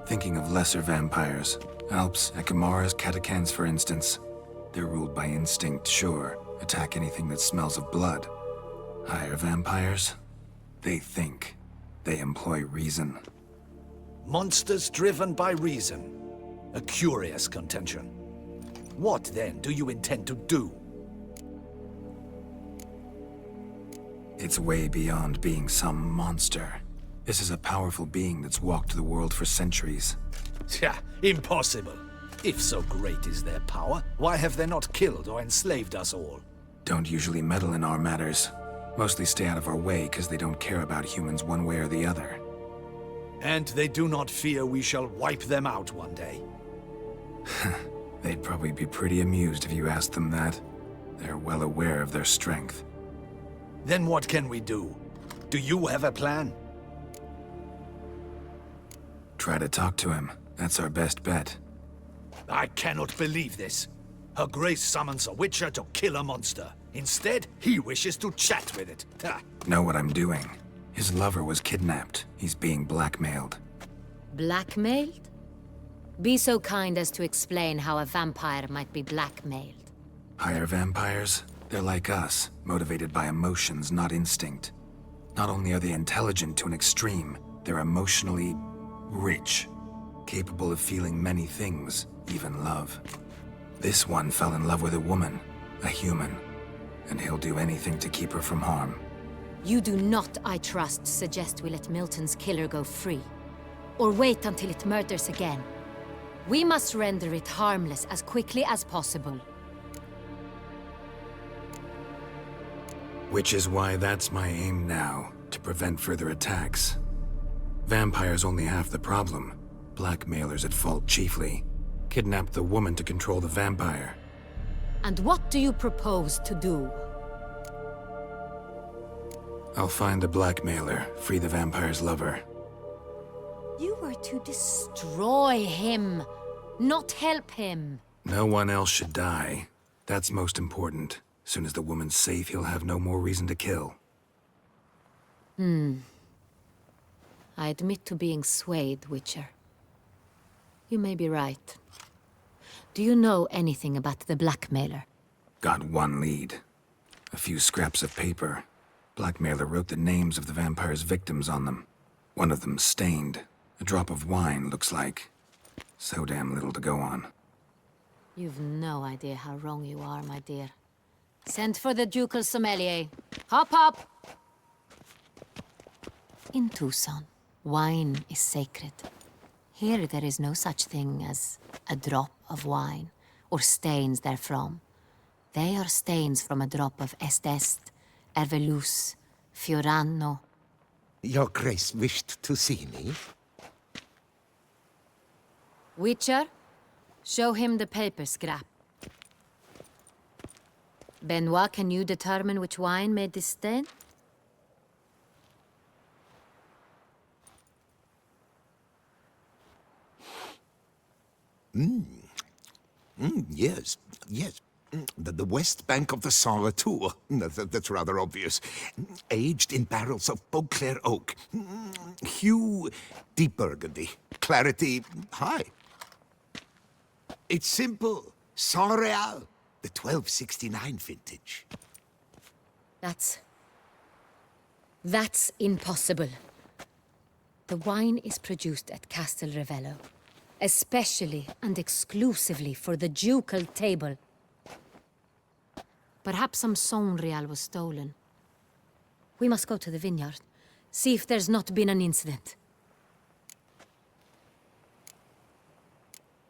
[SPEAKER 1] Thinking of lesser vampires. Alps, Ekamaras, Catacans, for instance. They're ruled by instinct, sure. Attack anything that smells of blood. Higher vampires? They think. They employ reason.
[SPEAKER 16] Monsters driven by reason. A curious contention. What, then, do you intend to do?
[SPEAKER 1] It's way beyond being some monster. This is a powerful being that's walked the world for centuries.
[SPEAKER 16] Tja, impossible. If so great is their power, why have they not killed or enslaved us all?
[SPEAKER 1] Don't usually meddle in our matters. Mostly stay out of our way because they don't care about humans one way or the other.
[SPEAKER 16] And they do not fear we shall wipe them out one day.
[SPEAKER 1] They'd probably be pretty amused if you asked them that. They're well aware of their strength.
[SPEAKER 16] Then what can we do? Do you have a plan?
[SPEAKER 1] Try to talk to him. That's our best bet.
[SPEAKER 16] I cannot believe this. Her Grace summons a Witcher to kill a monster. Instead, he wishes to chat with it. Ha.
[SPEAKER 1] Know what I'm doing. His lover was kidnapped. He's being blackmailed.
[SPEAKER 18] Blackmailed? Be so kind as to explain how a vampire might be blackmailed.
[SPEAKER 1] Higher vampires? They're like us, motivated by emotions, not instinct. Not only are they intelligent to an extreme, they're emotionally rich, capable of feeling many things, even love. This one fell in love with a woman, a human, and he'll do anything to keep her from harm.
[SPEAKER 18] You do not, I trust, suggest we let Milton's killer go free, or wait until it murders again. We must render it harmless as quickly as possible.
[SPEAKER 1] Which is why that's my aim now, to prevent further attacks. Vampires only half the problem. Blackmailers at fault chiefly. Kidnapped the woman to control the vampire.
[SPEAKER 18] And what do you propose to do?
[SPEAKER 1] I'll find the blackmailer, free the vampire's lover.
[SPEAKER 18] You were to destroy him, not help him.
[SPEAKER 1] No one else should die. That's most important. Soon as the woman's safe, he'll have no more reason to kill.
[SPEAKER 18] I admit to being swayed, Witcher. You may be right. Do you know anything about the blackmailer?
[SPEAKER 1] Got one lead. A few scraps of paper. Blackmailer wrote the names of the vampire's victims on them. One of them stained. A drop of wine, looks like. So damn little to go on.
[SPEAKER 18] You've no idea how wrong you are, my dear. Send for the ducal sommelier. Hop, hop! In Toussaint, wine is sacred. Here there is no such thing as a drop of wine, or stains therefrom. They are stains from a drop of Est, Ervelus, Fiorano.
[SPEAKER 19] Your Grace wished to see me?
[SPEAKER 18] Witcher, show him the paper scrap. Benoit, can you determine which wine made this stain?
[SPEAKER 19] Yes, yes. The west bank of the Sangreal. That's rather obvious. Aged in barrels of Beauclair oak. Hue, deep burgundy. Clarity, high. It's simple. Sangreal, the 1269 vintage.
[SPEAKER 18] That's impossible. The wine is produced at Castel Ravello, especially and exclusively for the ducal table. Perhaps some Sangreal was stolen. We must go to the vineyard, see if there's not been an incident.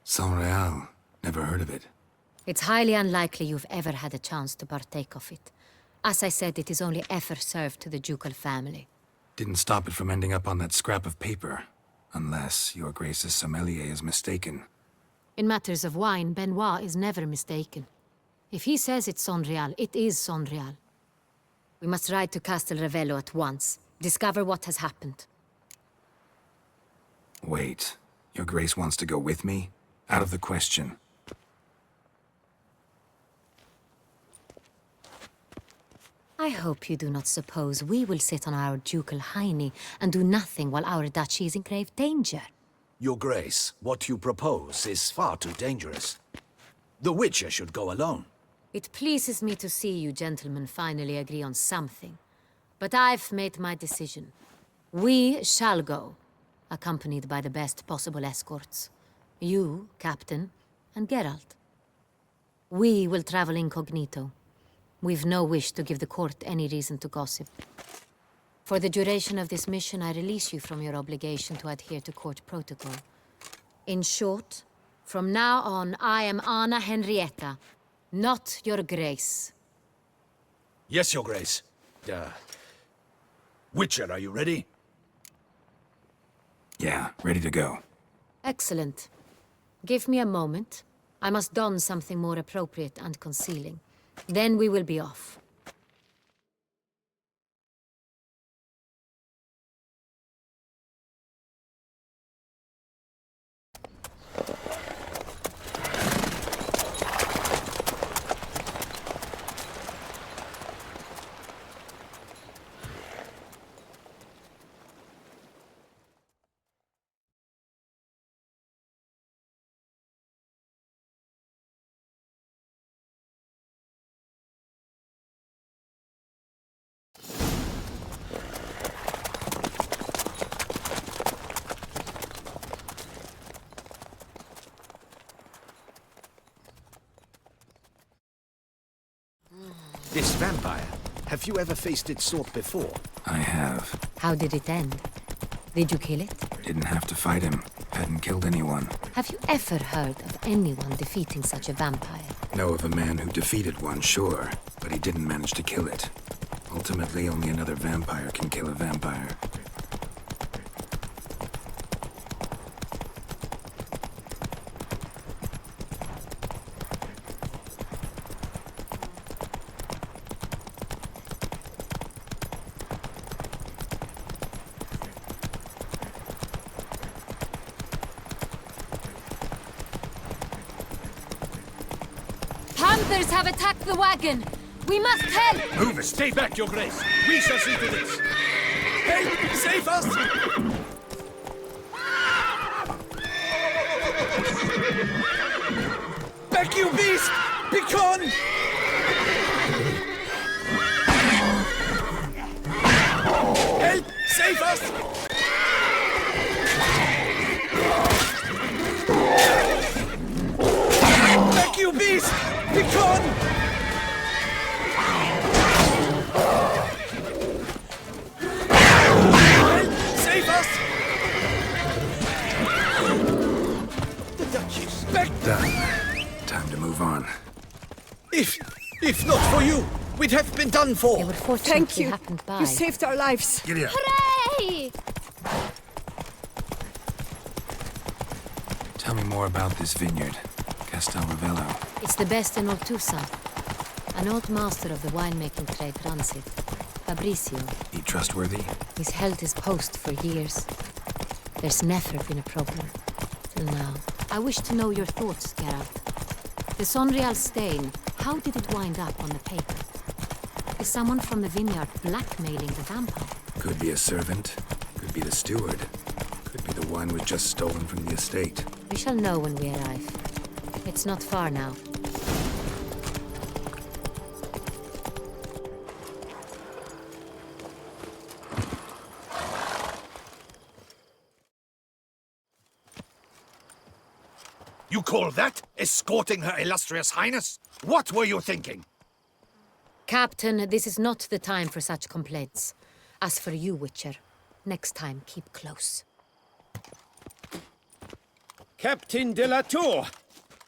[SPEAKER 1] Sangreal. Never heard of it.
[SPEAKER 18] It's highly unlikely you've ever had a chance to partake of it. As I said, it is only ever served to the ducal family.
[SPEAKER 1] Didn't stop it from ending up on that scrap of paper. Unless your Grace's sommelier is mistaken.
[SPEAKER 18] In matters of wine, Benoit is never mistaken. If he says it's Sangreal, it is Sangreal. We must ride to Castel Ravello at once. Discover what has happened.
[SPEAKER 1] Wait. Your Grace wants to go with me? Out of the question.
[SPEAKER 18] I hope you do not suppose we will sit on our ducal hiney and do nothing while our duchy is in grave danger.
[SPEAKER 16] Your Grace, what you propose is far too dangerous. The Witcher should go alone.
[SPEAKER 18] It pleases me to see you gentlemen finally agree on something. But I've made my decision. We shall go, accompanied by the best possible escorts. You, Captain, and Geralt. We will travel incognito. We've no wish to give the court any reason to gossip. For the duration of this mission, I release you from your obligation to adhere to court protocol. In short, from now on, I am Anna Henrietta, not your Grace.
[SPEAKER 16] Yes, Your Grace. Witcher, are you ready?
[SPEAKER 1] Yeah, ready to go.
[SPEAKER 18] Excellent. Give me a moment. I must don something more appropriate and concealing. Then we will be off.
[SPEAKER 16] This vampire, have you ever faced its sort before?
[SPEAKER 1] I have.
[SPEAKER 18] How did it end? Did you kill it?
[SPEAKER 1] Didn't have to fight him. Hadn't killed anyone.
[SPEAKER 18] Have you ever heard of anyone defeating such a vampire?
[SPEAKER 1] Know of a man who defeated one, sure, but he didn't manage to kill it. Ultimately, only another vampire can kill a vampire.
[SPEAKER 18] Panthers have attacked the wagon! We must help!
[SPEAKER 16] Move it! Stay back, Your Grace! We shall see to this!
[SPEAKER 9] Help! Save us! Back, you beast! Begone! Help! Save us! Back, you beast! Begone! Help! Save us! The Duchess! Back!
[SPEAKER 1] Done. Time to move on.
[SPEAKER 9] If not for you, we'd have been done for.
[SPEAKER 18] Thank you.
[SPEAKER 20] You saved our lives.
[SPEAKER 1] Giddy up.
[SPEAKER 7] Hooray!
[SPEAKER 1] Tell me more about this vineyard, Castel Ravello.
[SPEAKER 18] It's the best in all Toussaint. An old master of the winemaking trade runs it. Fabrizio.
[SPEAKER 1] He trustworthy?
[SPEAKER 18] He's held his post for years. There's never been a problem. Till now. I wish to know your thoughts, Geralt. The Sangreal stain, how did it wind up on the paper? Is someone from the vineyard blackmailing the vampire?
[SPEAKER 1] Could be a servant. Could be the steward. Could be the wine was just stolen from the estate.
[SPEAKER 18] We shall know when we arrive. It's not far now.
[SPEAKER 16] You call that escorting Her Illustrious Highness? What were you thinking?
[SPEAKER 18] Captain, this is not the time for such complaints. As for you, Witcher, next time keep close.
[SPEAKER 5] Captain de la Tour,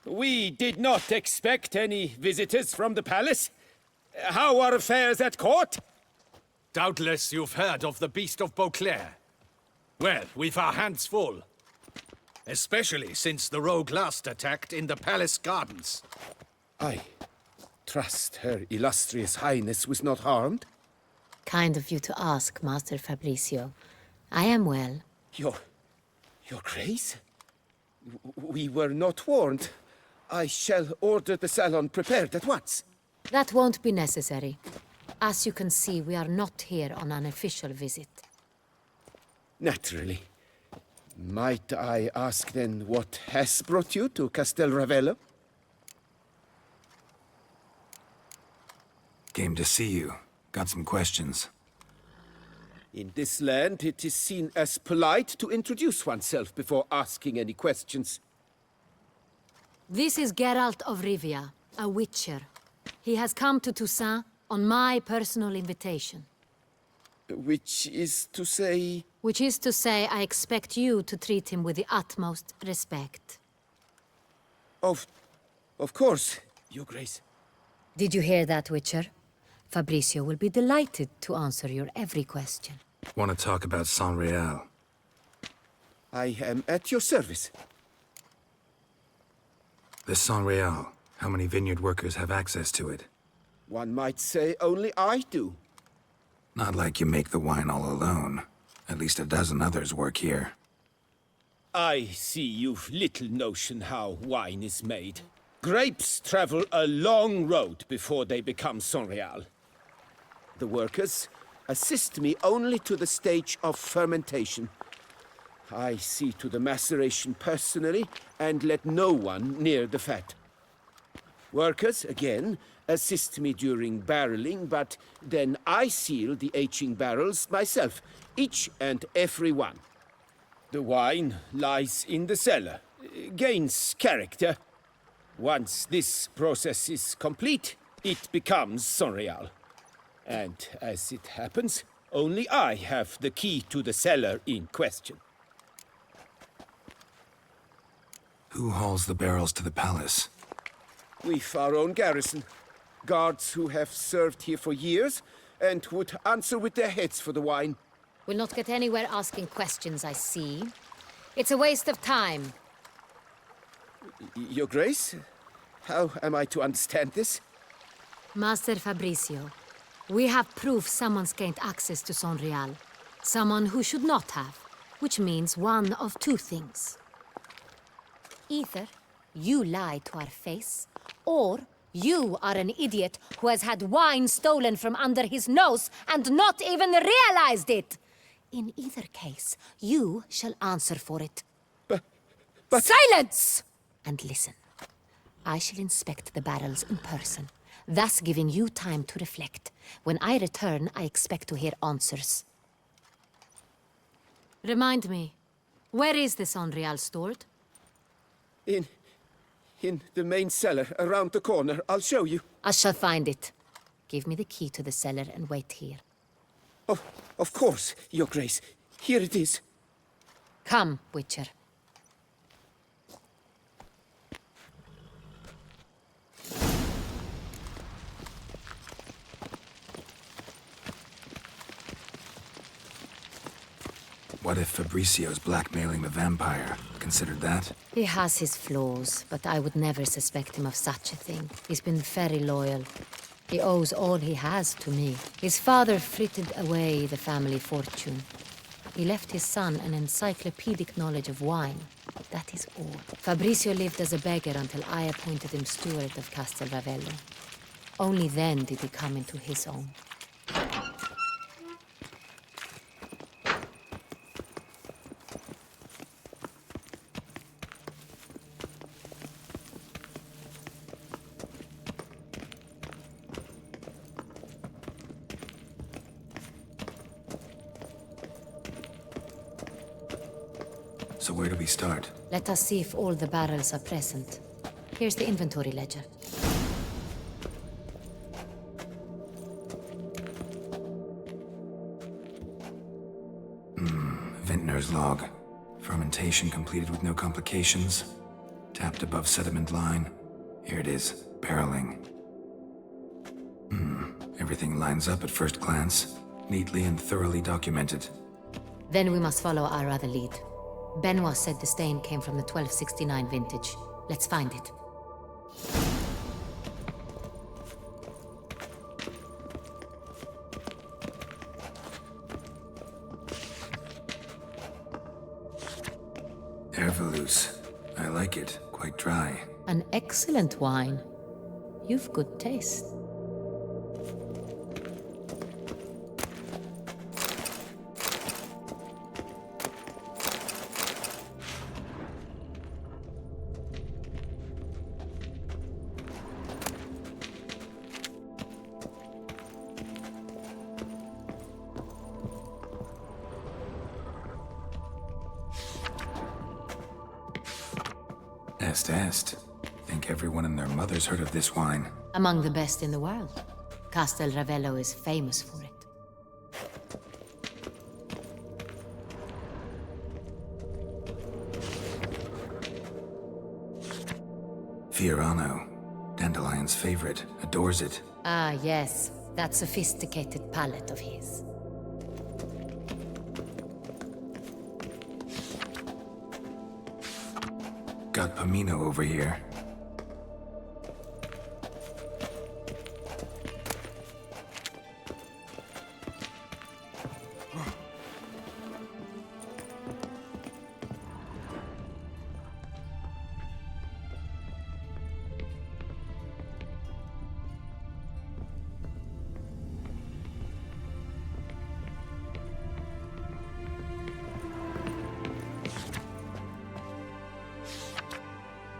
[SPEAKER 5] we did not expect any visitors from the palace. How are affairs at court?
[SPEAKER 16] Doubtless you've heard of the Beast of Beauclair. Well, we've our hands full. Especially since the rogue last attacked in the palace gardens.
[SPEAKER 5] I trust Her Illustrious Highness was not harmed?
[SPEAKER 18] Kind of you to ask, Master Fabrizio. I am well.
[SPEAKER 5] Your Grace? We were not warned. I shall order the salon prepared at once.
[SPEAKER 18] That won't be necessary. As you can see, we are not here on an official visit.
[SPEAKER 5] Naturally. Might I ask then what has brought you to Castel Ravello?
[SPEAKER 1] Came to see you. Got some questions.
[SPEAKER 5] In this land, it is seen as polite to introduce oneself before asking any questions.
[SPEAKER 18] This is Geralt of Rivia, a witcher. He has come to Toussaint on my personal invitation.
[SPEAKER 5] Which is to say...
[SPEAKER 18] Which is to say, I expect you to treat him with the utmost respect.
[SPEAKER 5] Of course, Your Grace.
[SPEAKER 18] Did you hear that, Witcher? Fabrizio will be delighted to answer your every question.
[SPEAKER 1] Want to talk about Sangreal?
[SPEAKER 5] I am at your service.
[SPEAKER 1] The Sangreal. How many vineyard workers have access to it?
[SPEAKER 5] One might say only I do.
[SPEAKER 1] Not like you make the wine all alone. At least a dozen others work here.
[SPEAKER 5] I see you've little notion how wine is made. Grapes travel a long road before they become Sangreal. The workers assist me only to the stage of fermentation. I see to the maceration personally and let no one near the fat. Workers, again, assist me during barreling, but then I seal the aging barrels myself, each and every one. The wine lies in the cellar, gains character. Once this process is complete, it becomes Sangreal. And as it happens, only I have the key to the cellar in question.
[SPEAKER 1] Who hauls the barrels to the palace?
[SPEAKER 5] We've our own garrison. Guards who have served here for years and would answer with their heads for the wine.
[SPEAKER 18] We'll not get anywhere asking questions, I see. It's a waste of time.
[SPEAKER 5] Your Grace? How am I to understand this?
[SPEAKER 18] Master Fabrizio, we have proof someone's gained access to Sangreal. Someone who should not have, which means one of two things. Either you lie to our face, or You are an idiot who has had wine stolen from under his nose and not even realized it! In either case, you shall answer for it.
[SPEAKER 5] But...
[SPEAKER 18] Silence! And listen. I shall inspect the barrels in person, thus giving you time to reflect. When I return, I expect to hear answers. Remind me, where is the Sangreal stored?
[SPEAKER 5] In the main cellar, around the corner. I'll show you.
[SPEAKER 18] I shall find it. Give me the key to the cellar and wait here.
[SPEAKER 5] Oh, of course, Your Grace. Here it is.
[SPEAKER 18] Come, Witcher.
[SPEAKER 1] What if Fabricio's blackmailing the vampire? Considered that?
[SPEAKER 18] He has his flaws, but I would never suspect him of such a thing. He's been very loyal. He owes all he has to me. His father frittered away the family fortune. He left his son an encyclopedic knowledge of wine. That is all. Fabricio lived as a beggar until I appointed him steward of Castel Ravello. Only then did he come into his own.
[SPEAKER 1] So where do we start?
[SPEAKER 18] Let us see if all the barrels are present. Here's the inventory ledger.
[SPEAKER 1] Vintner's log. Fermentation completed with no complications. Tapped above sediment line. Here it is. Barreling. Everything lines up at first glance. Neatly and thoroughly documented.
[SPEAKER 18] Then we must follow our other lead. Benoit said the stain came from the 1269 vintage. Let's find it.
[SPEAKER 1] Herveloos. I like it. Quite dry.
[SPEAKER 18] An excellent wine. You've good taste.
[SPEAKER 1] Est. Think everyone and their mother's heard of this wine.
[SPEAKER 18] Among the best in the world. Castel Ravello is famous for it.
[SPEAKER 1] Fiorano. Dandelion's favorite. Adores it.
[SPEAKER 18] Ah, yes. That sophisticated palate of his.
[SPEAKER 1] Got Pomino over here.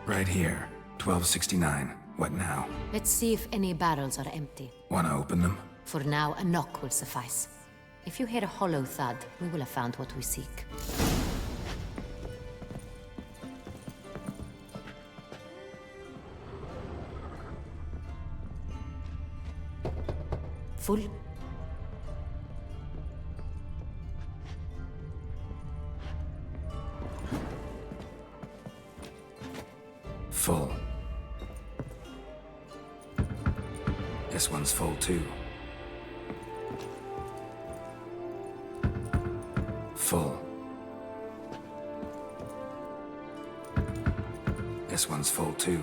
[SPEAKER 1] Right here. 1269. What now?
[SPEAKER 18] Let's see if any barrels are empty.
[SPEAKER 1] Wanna open them?
[SPEAKER 18] For now, a knock will suffice. If you hear a hollow thud, we will have found what we seek. Full.
[SPEAKER 1] Full. This one's full too. Full. This one's full too.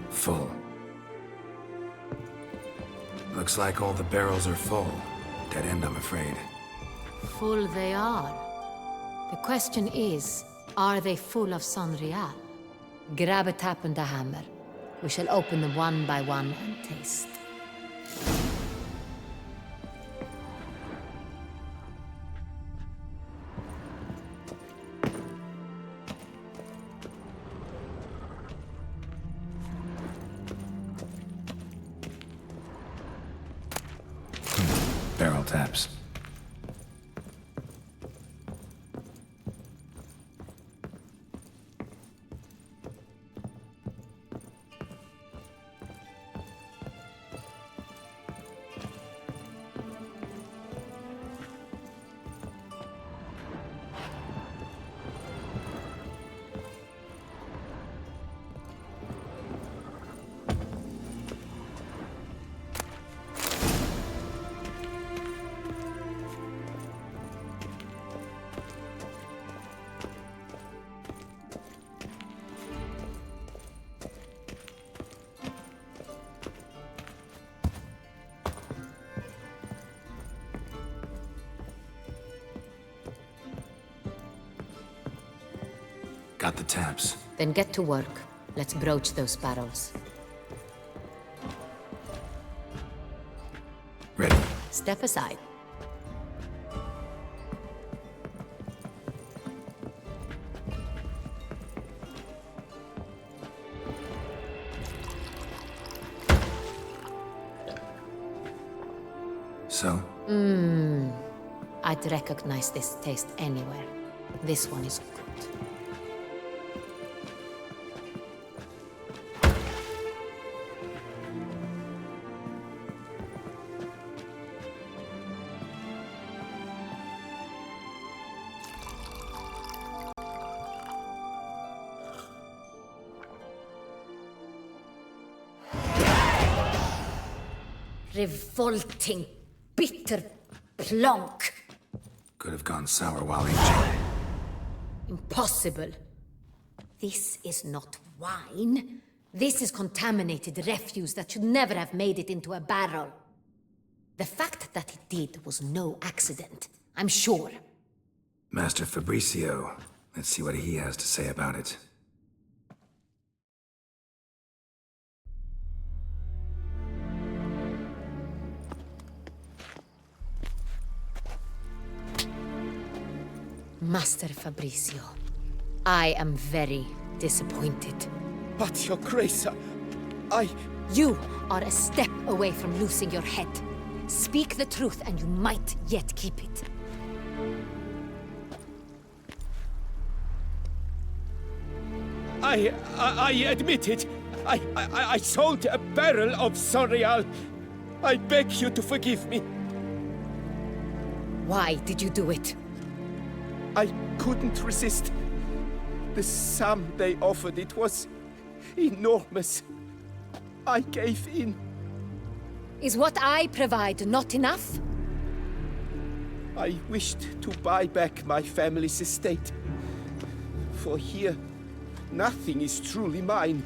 [SPEAKER 1] Full. Looks like all the barrels are full. Dead end, I'm afraid.
[SPEAKER 18] Full they are. The question is, Are they full of Sangreal? Grab a tap and a hammer. We shall open them one by one and taste.
[SPEAKER 1] Barrel taps. Got the taps.
[SPEAKER 18] Then get to work. Let's broach those barrels.
[SPEAKER 1] Ready.
[SPEAKER 18] Step aside.
[SPEAKER 1] So?
[SPEAKER 18] I'd recognize this taste anywhere. This one is good. Revolting, bitter plonk.
[SPEAKER 1] Could have gone sour while aging.
[SPEAKER 18] Impossible. This is not wine. This is contaminated refuse that should never have made it into a barrel. The fact that it did was no accident, I'm sure.
[SPEAKER 1] Master Fabricio. Let's see what he has to say about it.
[SPEAKER 18] Master Fabricio, I am very disappointed.
[SPEAKER 5] But, Your Grace, I...
[SPEAKER 18] You are a step away from losing your head. Speak the truth and you might yet keep it.
[SPEAKER 5] I admit it. I sold a barrel of Sangreal. I beg you to forgive me.
[SPEAKER 18] Why did you do it?
[SPEAKER 5] I couldn't resist. The sum they offered, it was enormous. I gave in.
[SPEAKER 18] Is what I provide not enough?
[SPEAKER 5] I wished to buy back my family's estate. For here, nothing is truly mine.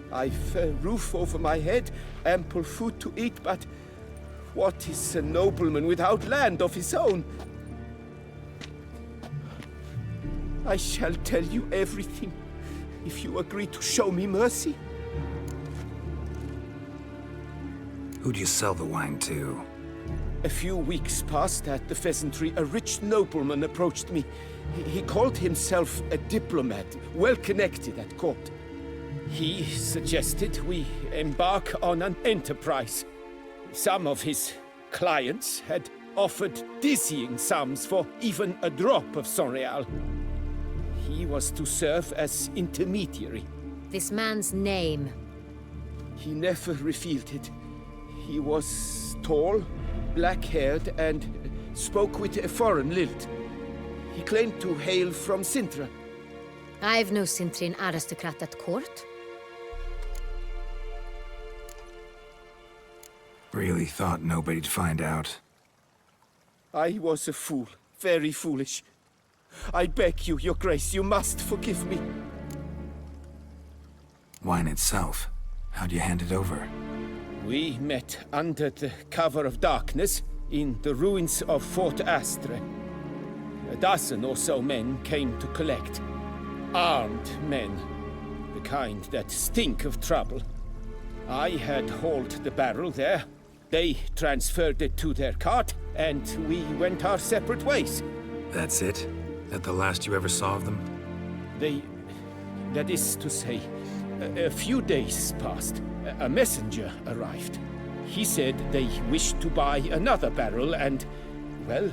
[SPEAKER 5] I've a roof over my head, ample food to eat, but what is a nobleman without land of his own? I shall tell you everything, if you agree to show me mercy.
[SPEAKER 1] Who'd you sell the wine to?
[SPEAKER 5] A few weeks past at the Pheasantry, a rich nobleman approached me. He called himself a diplomat, well connected at court. He suggested we embark on an enterprise. Some of his clients had offered dizzying sums for even a drop of Sangreal. He was to serve as intermediary.
[SPEAKER 18] This man's name?
[SPEAKER 5] He never revealed it. He was tall, black-haired, and spoke with a foreign lilt. He claimed to hail from Sintra.
[SPEAKER 18] I've no Sintrian aristocrat at court.
[SPEAKER 1] Really thought nobody'd find out.
[SPEAKER 5] I was a fool, very foolish. I beg you, Your Grace, you must forgive me.
[SPEAKER 1] Wine itself, how'd you hand it over?
[SPEAKER 5] We met under the cover of darkness in the ruins of Fort Astre. A dozen or so men came to collect. Armed men. The kind that stink of trouble. I had hauled the barrel there. They transferred it to their cart, and we went our separate ways.
[SPEAKER 1] That's it? That the last you ever saw of them?
[SPEAKER 5] That is to say, a few days passed. A messenger arrived. He said they wished to buy another barrel and, well,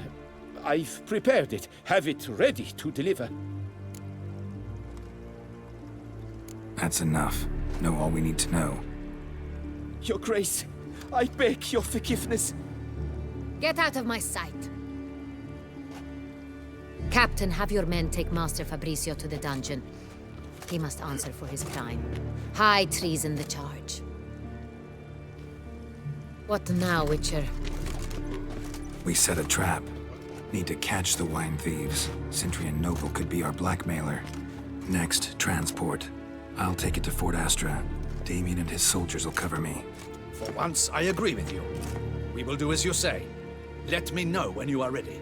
[SPEAKER 5] I've prepared it. Have it ready to deliver.
[SPEAKER 1] That's enough. Know all we need to know.
[SPEAKER 5] Your Grace, I beg your forgiveness.
[SPEAKER 18] Get out of my sight. Captain, have your men take Master Fabrizio to the dungeon. He must answer for his crime. High treason the charge. What now, Witcher?
[SPEAKER 1] We set a trap. Need to catch the wine thieves. Centurion Noble could be our blackmailer. Next, transport. I'll take it to Fort Astra. Damien and his soldiers will cover me.
[SPEAKER 16] For once, I agree with you. We will do as you say. Let me know when you are ready.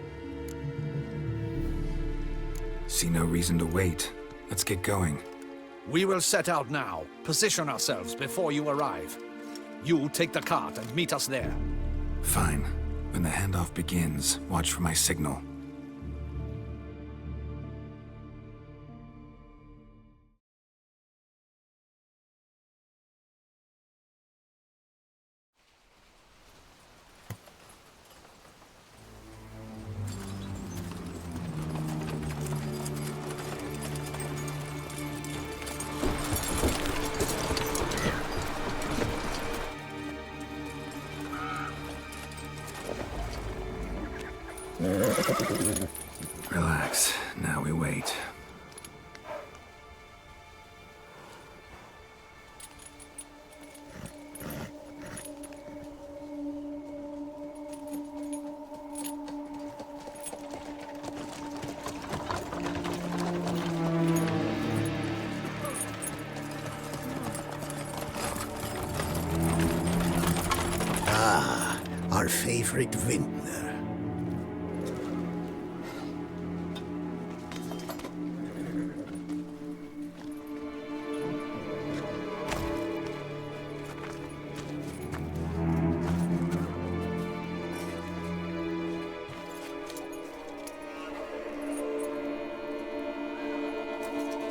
[SPEAKER 1] See no reason to wait. Let's get going.
[SPEAKER 16] We will set out now. Position ourselves before you arrive. You take the cart and meet us there.
[SPEAKER 1] Fine. When the handoff begins, watch for my signal. Relax. Now we wait.
[SPEAKER 2] Ah, our favorite vintner.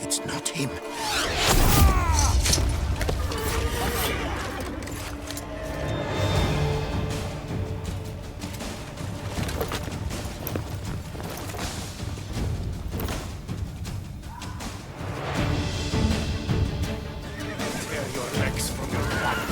[SPEAKER 19] It's not him.
[SPEAKER 10] Tear your legs from your body.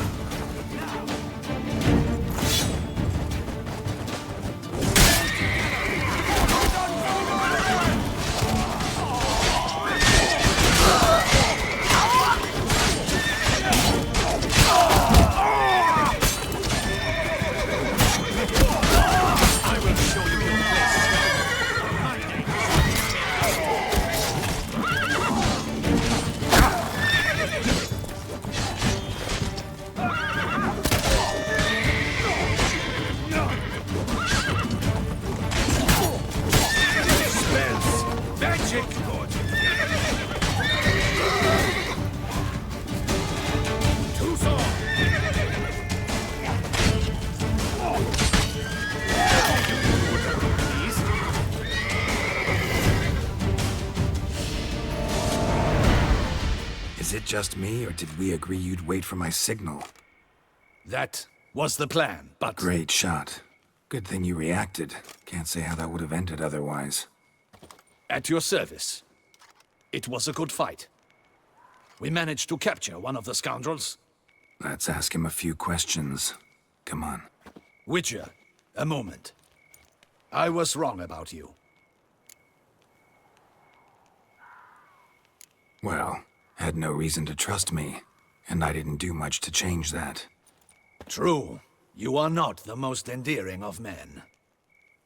[SPEAKER 1] Is it just me, or did we agree you'd wait for my signal?
[SPEAKER 16] That was the plan, but...
[SPEAKER 1] Great shot. Good thing you reacted. Can't say how that would have ended otherwise.
[SPEAKER 16] At your service. It was a good fight. We managed to capture one of the scoundrels.
[SPEAKER 1] Let's ask him a few questions. Come on.
[SPEAKER 16] Witcher, a moment. I was wrong about you.
[SPEAKER 1] Well, had no reason to trust me, and I didn't do much to change that.
[SPEAKER 16] True. You are not the most endearing of men.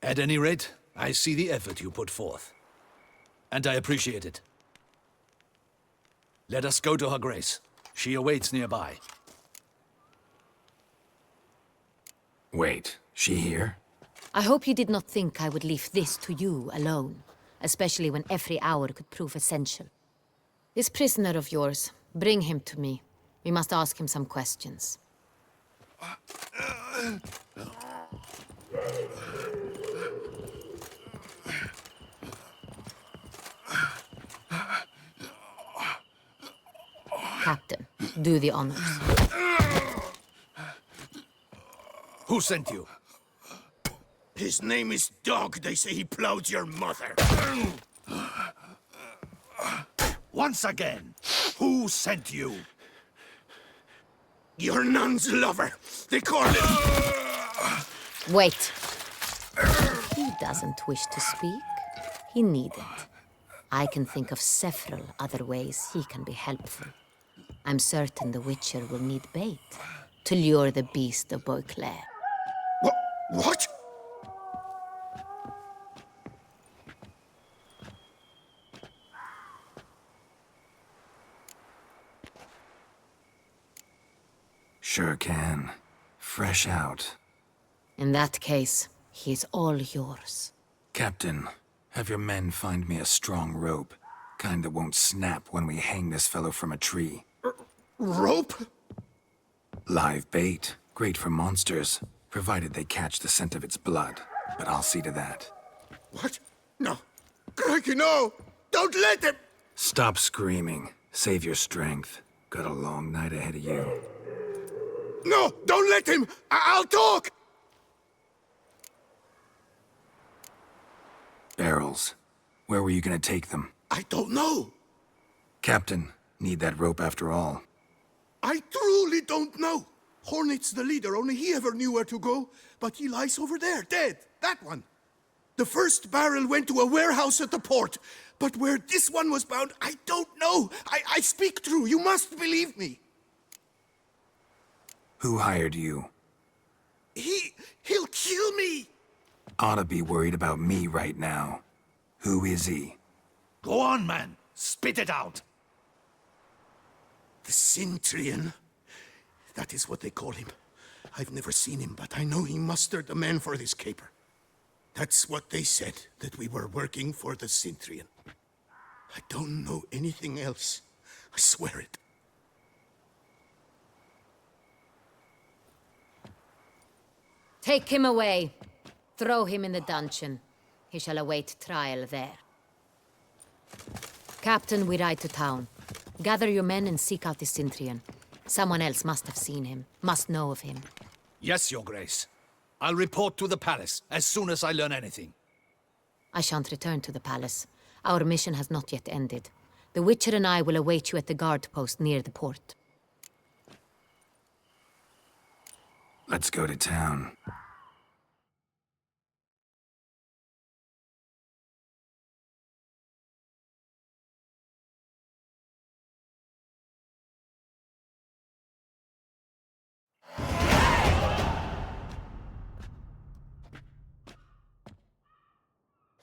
[SPEAKER 16] At any rate, I see the effort you put forth. And I appreciate it. Let us go to her grace. She awaits nearby.
[SPEAKER 1] Wait, she here?
[SPEAKER 18] I hope you did not think I would leave this to you alone, especially when every hour could prove essential. This prisoner of yours, bring him to me. We must ask him some questions. Captain, do the honors.
[SPEAKER 10] Who sent you?
[SPEAKER 5] His name is Dog. They say he plowed your mother.
[SPEAKER 10] Once again, who sent you?
[SPEAKER 5] Your nun's lover. They call him...
[SPEAKER 18] Wait. He doesn't wish to speak. He needn't. I can think of several other ways he can be helpful. I'm certain the Witcher will need bait to lure the beast of Beauclair.
[SPEAKER 5] What?
[SPEAKER 1] Sure can. Fresh out.
[SPEAKER 18] In that case, he's all yours.
[SPEAKER 1] Captain, have your men find me a strong rope. Kind that won't snap when we hang this fellow from a tree.
[SPEAKER 5] Rope?
[SPEAKER 1] Live bait. Great for monsters, provided they catch the scent of its blood. But I'll see to that.
[SPEAKER 5] What? No. Crikey, no! Don't let him!
[SPEAKER 1] Stop screaming. Save your strength. Got a long night ahead of you.
[SPEAKER 5] No! Don't let him! I'll talk!
[SPEAKER 1] Barrels. Where were you gonna take them?
[SPEAKER 5] I don't know.
[SPEAKER 1] Captain, need that rope after all.
[SPEAKER 5] I truly don't know. Hornet's the leader, only he ever knew where to go. But he lies over there, dead. That one. The first barrel went to a warehouse at the port. But where this one was bound, I don't know. I speak true. You must believe me.
[SPEAKER 1] Who hired you?
[SPEAKER 5] He'll kill me.
[SPEAKER 1] Ought to be worried about me right now. Who is he?
[SPEAKER 10] Go on, man. Spit it out.
[SPEAKER 5] The Cintrian. That is what they call him. I've never seen him, but I know he mustered the men for this caper. That's what they said, that we were working for the Cintrian. I don't know anything else. I swear it.
[SPEAKER 18] Take him away. Throw him in the dungeon. He shall await trial there. Captain, we ride to town. Gather your men and seek out the Cintrian. Someone else must have seen him, must know of him.
[SPEAKER 16] Yes, Your Grace. I'll report to the palace as soon as I learn anything.
[SPEAKER 18] I shan't return to the palace. Our mission has not yet ended. The Witcher and I will await you at the guard post near the port.
[SPEAKER 1] Let's go to town.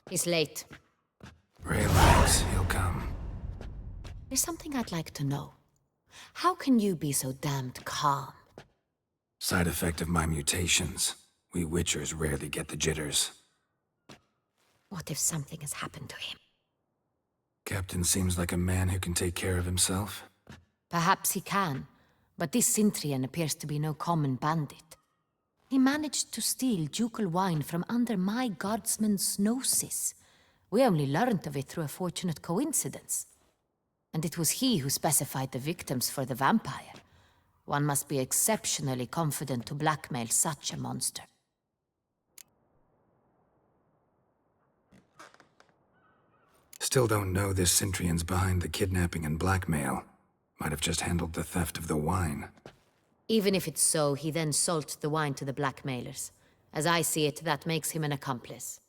[SPEAKER 18] He's late.
[SPEAKER 1] Relax, he'll come.
[SPEAKER 18] There's something I'd like to know. How can you be so damned calm?
[SPEAKER 1] Side effect of my mutations. We Witchers rarely get the jitters.
[SPEAKER 18] What if something has happened to him?
[SPEAKER 1] Captain seems like a man who can take care of himself.
[SPEAKER 18] Perhaps he can, but this Cintrian appears to be no common bandit. He managed to steal ducal wine from under my guardsman's noses. We only learned of it through a fortunate coincidence. And it was he who specified the victims for the vampire. One must be exceptionally confident to blackmail such a monster.
[SPEAKER 1] Still don't know this Cintrian's behind the kidnapping and blackmail. Might have just handled the theft of the wine.
[SPEAKER 18] Even if it's so, he then sold the wine to the blackmailers. As I see it, that makes him an accomplice.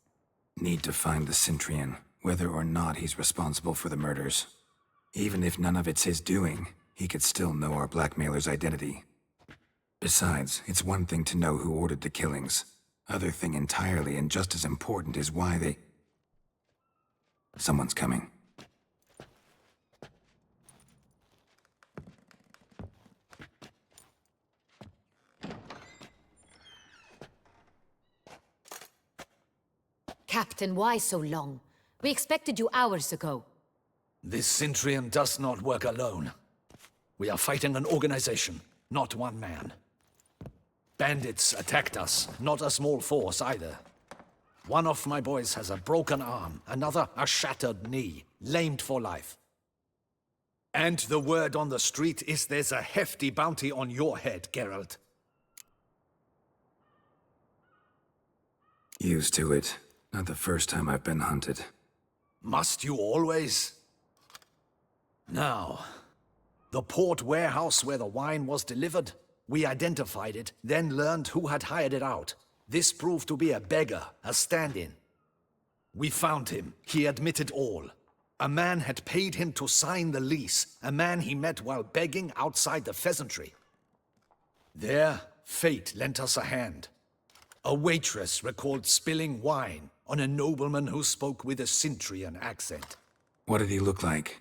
[SPEAKER 1] Need to find the Cintrian, whether or not he's responsible for the murders. Even if none of it's his doing, he could still know our blackmailer's identity. Besides, it's one thing to know who ordered the killings. Other thing entirely, and just as important, is why they... Someone's coming.
[SPEAKER 18] Captain, why so long? We expected you hours ago.
[SPEAKER 16] This Centurion does not work alone. We are fighting an organization, not one man. Bandits attacked us, not a small force either. One of my boys has a broken arm, another a shattered knee, lamed for life. And the word on the street is there's a hefty bounty on your head, Geralt.
[SPEAKER 1] Used to it. Not the first time I've been hunted.
[SPEAKER 16] Must you always? Now, the port warehouse where the wine was delivered, we identified it, then learned who had hired it out. This proved to be a beggar, a stand-in. We found him. He admitted all. A man had paid him to sign the lease, a man he met while begging outside the pheasantry. There, fate lent us a hand. A waitress recalled spilling wine on a nobleman who spoke with a Centurion accent.
[SPEAKER 1] What did he look like?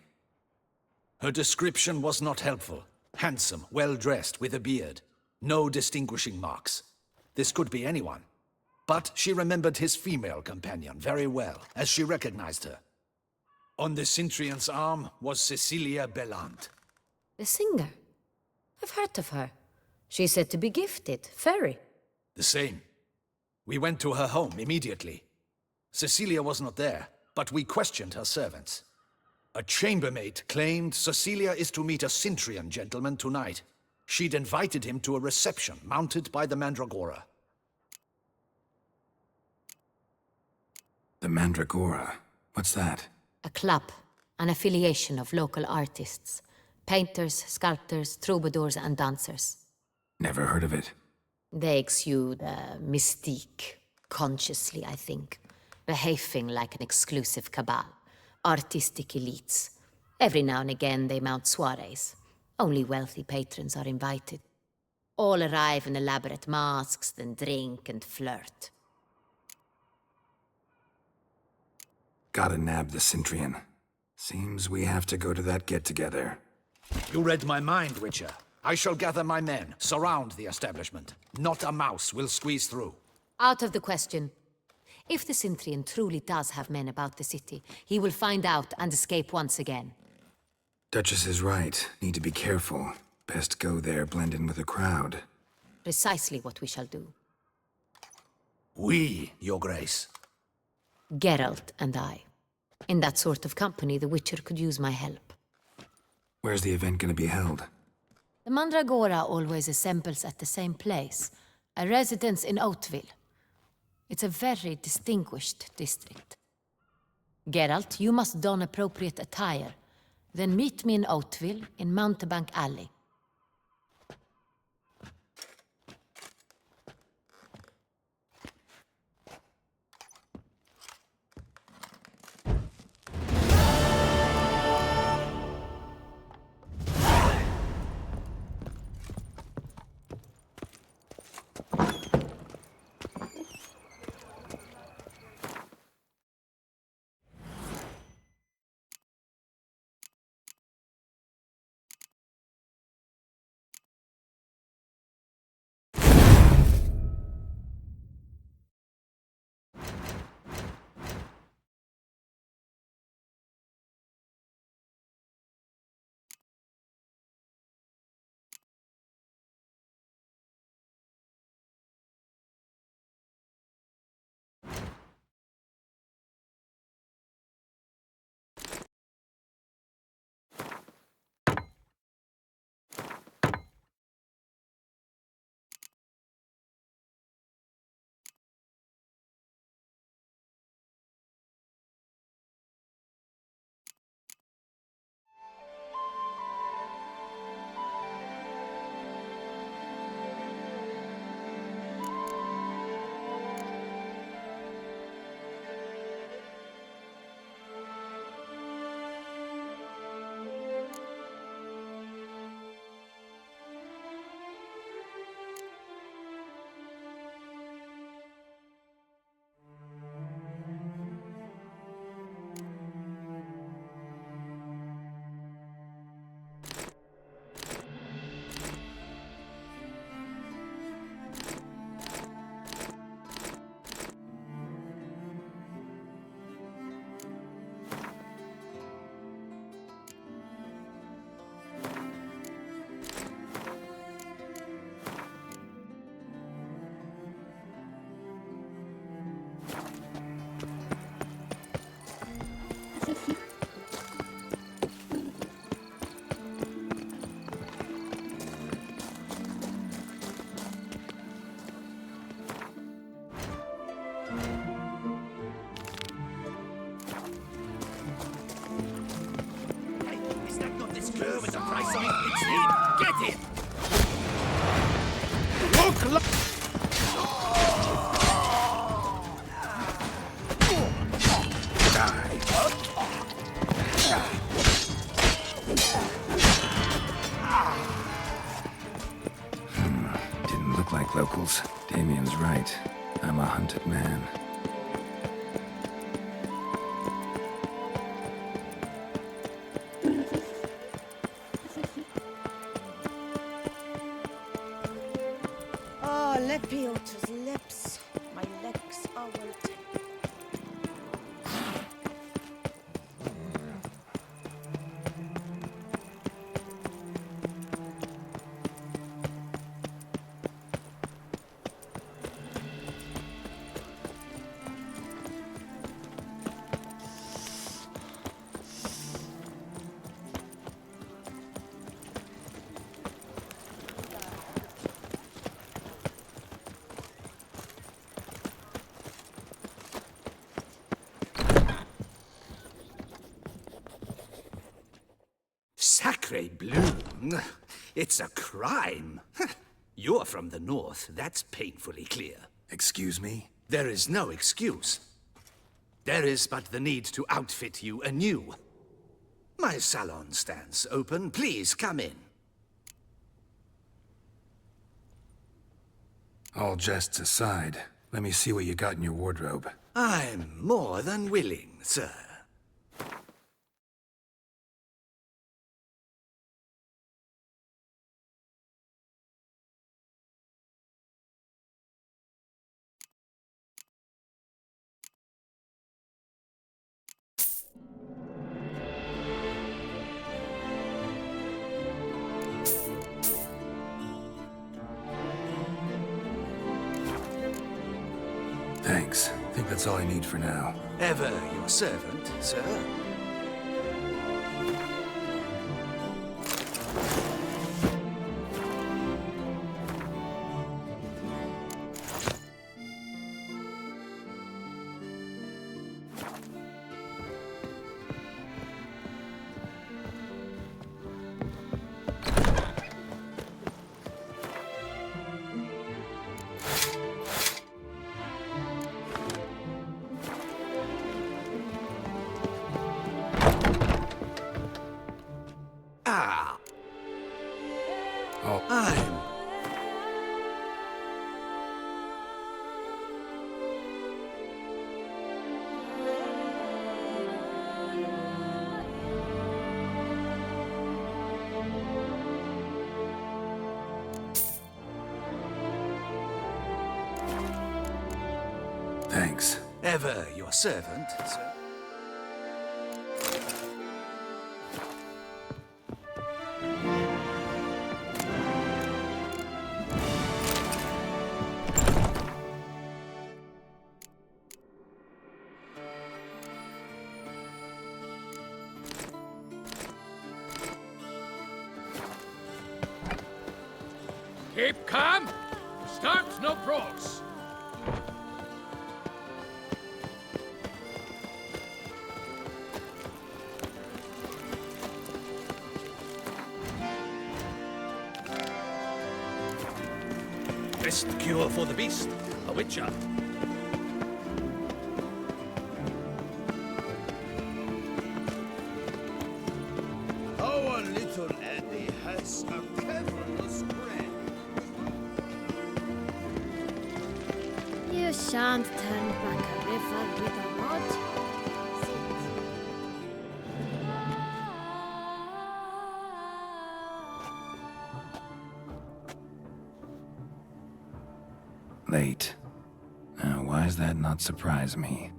[SPEAKER 16] Her description was not helpful. Handsome, well-dressed, with a beard. No distinguishing marks. This could be anyone. But she remembered his female companion very well, as she recognized her. On the Centurion's arm was Cecilia Bellant.
[SPEAKER 18] The singer? I've heard of her. She's said to be gifted, fairy.
[SPEAKER 16] The same. We went to her home immediately. Cecilia was not there, but we questioned her servants. A chambermaid claimed Cecilia is to meet a Centurion gentleman tonight. She'd invited him to a reception mounted by the Mandragora.
[SPEAKER 1] The Mandragora? What's that?
[SPEAKER 18] A club, an affiliation of local artists. Painters, sculptors, troubadours and dancers.
[SPEAKER 1] Never heard of it.
[SPEAKER 18] They exude mystique, consciously, I think. Behaving like an exclusive cabal. Artistic elites. Every now and again they mount soirees. Only wealthy patrons are invited. All arrive in elaborate masks, then drink and flirt.
[SPEAKER 1] Gotta nab the Centurion. Seems we have to go to that get-together.
[SPEAKER 16] You read my mind, Witcher. I shall gather my men, surround the establishment. Not a mouse will squeeze through.
[SPEAKER 18] Out of the question. If the Centurion truly does have men about the city, he will find out and escape once again.
[SPEAKER 1] Duchess is right. Need to be careful. Best go there, blend in with the crowd.
[SPEAKER 18] Precisely what we shall do.
[SPEAKER 16] We, Your Grace.
[SPEAKER 18] Geralt and I. In that sort of company, the Witcher could use my help.
[SPEAKER 1] Where's the event gonna be held?
[SPEAKER 18] The Mandragora always assembles at the same place, a residence in Oatville. It's a very distinguished district. Geralt, you must don appropriate attire. Then meet me in Oatville, in Mountebank Alley.
[SPEAKER 14] him! Get him!
[SPEAKER 10] Look like...
[SPEAKER 1] Didn't look like locals. Damien's right. I'm a hunted man.
[SPEAKER 13] Oh, Lepiota's lips. My legs are wilting.
[SPEAKER 14] Sacre bleu! It's a crime. You're from the north, that's painfully clear.
[SPEAKER 1] Excuse me?
[SPEAKER 14] There is no excuse. There is but the need to outfit you anew. My salon stands open. Please come in.
[SPEAKER 1] All jests aside, let me see what you got in your wardrobe.
[SPEAKER 14] I'm more than willing, sir.
[SPEAKER 1] Thanks. I think that's all I need for now.
[SPEAKER 14] Ever your servant, sir.
[SPEAKER 1] Thanks.
[SPEAKER 14] Ever your servant, sir.
[SPEAKER 10] Keep calm. Start no pros.
[SPEAKER 16] Best cure for the beast, a witcher.
[SPEAKER 5] Our little Annie has a cavernous brain.
[SPEAKER 7] You shan't turn back a river with a rod.
[SPEAKER 1] Late. Now, why does that not surprise me?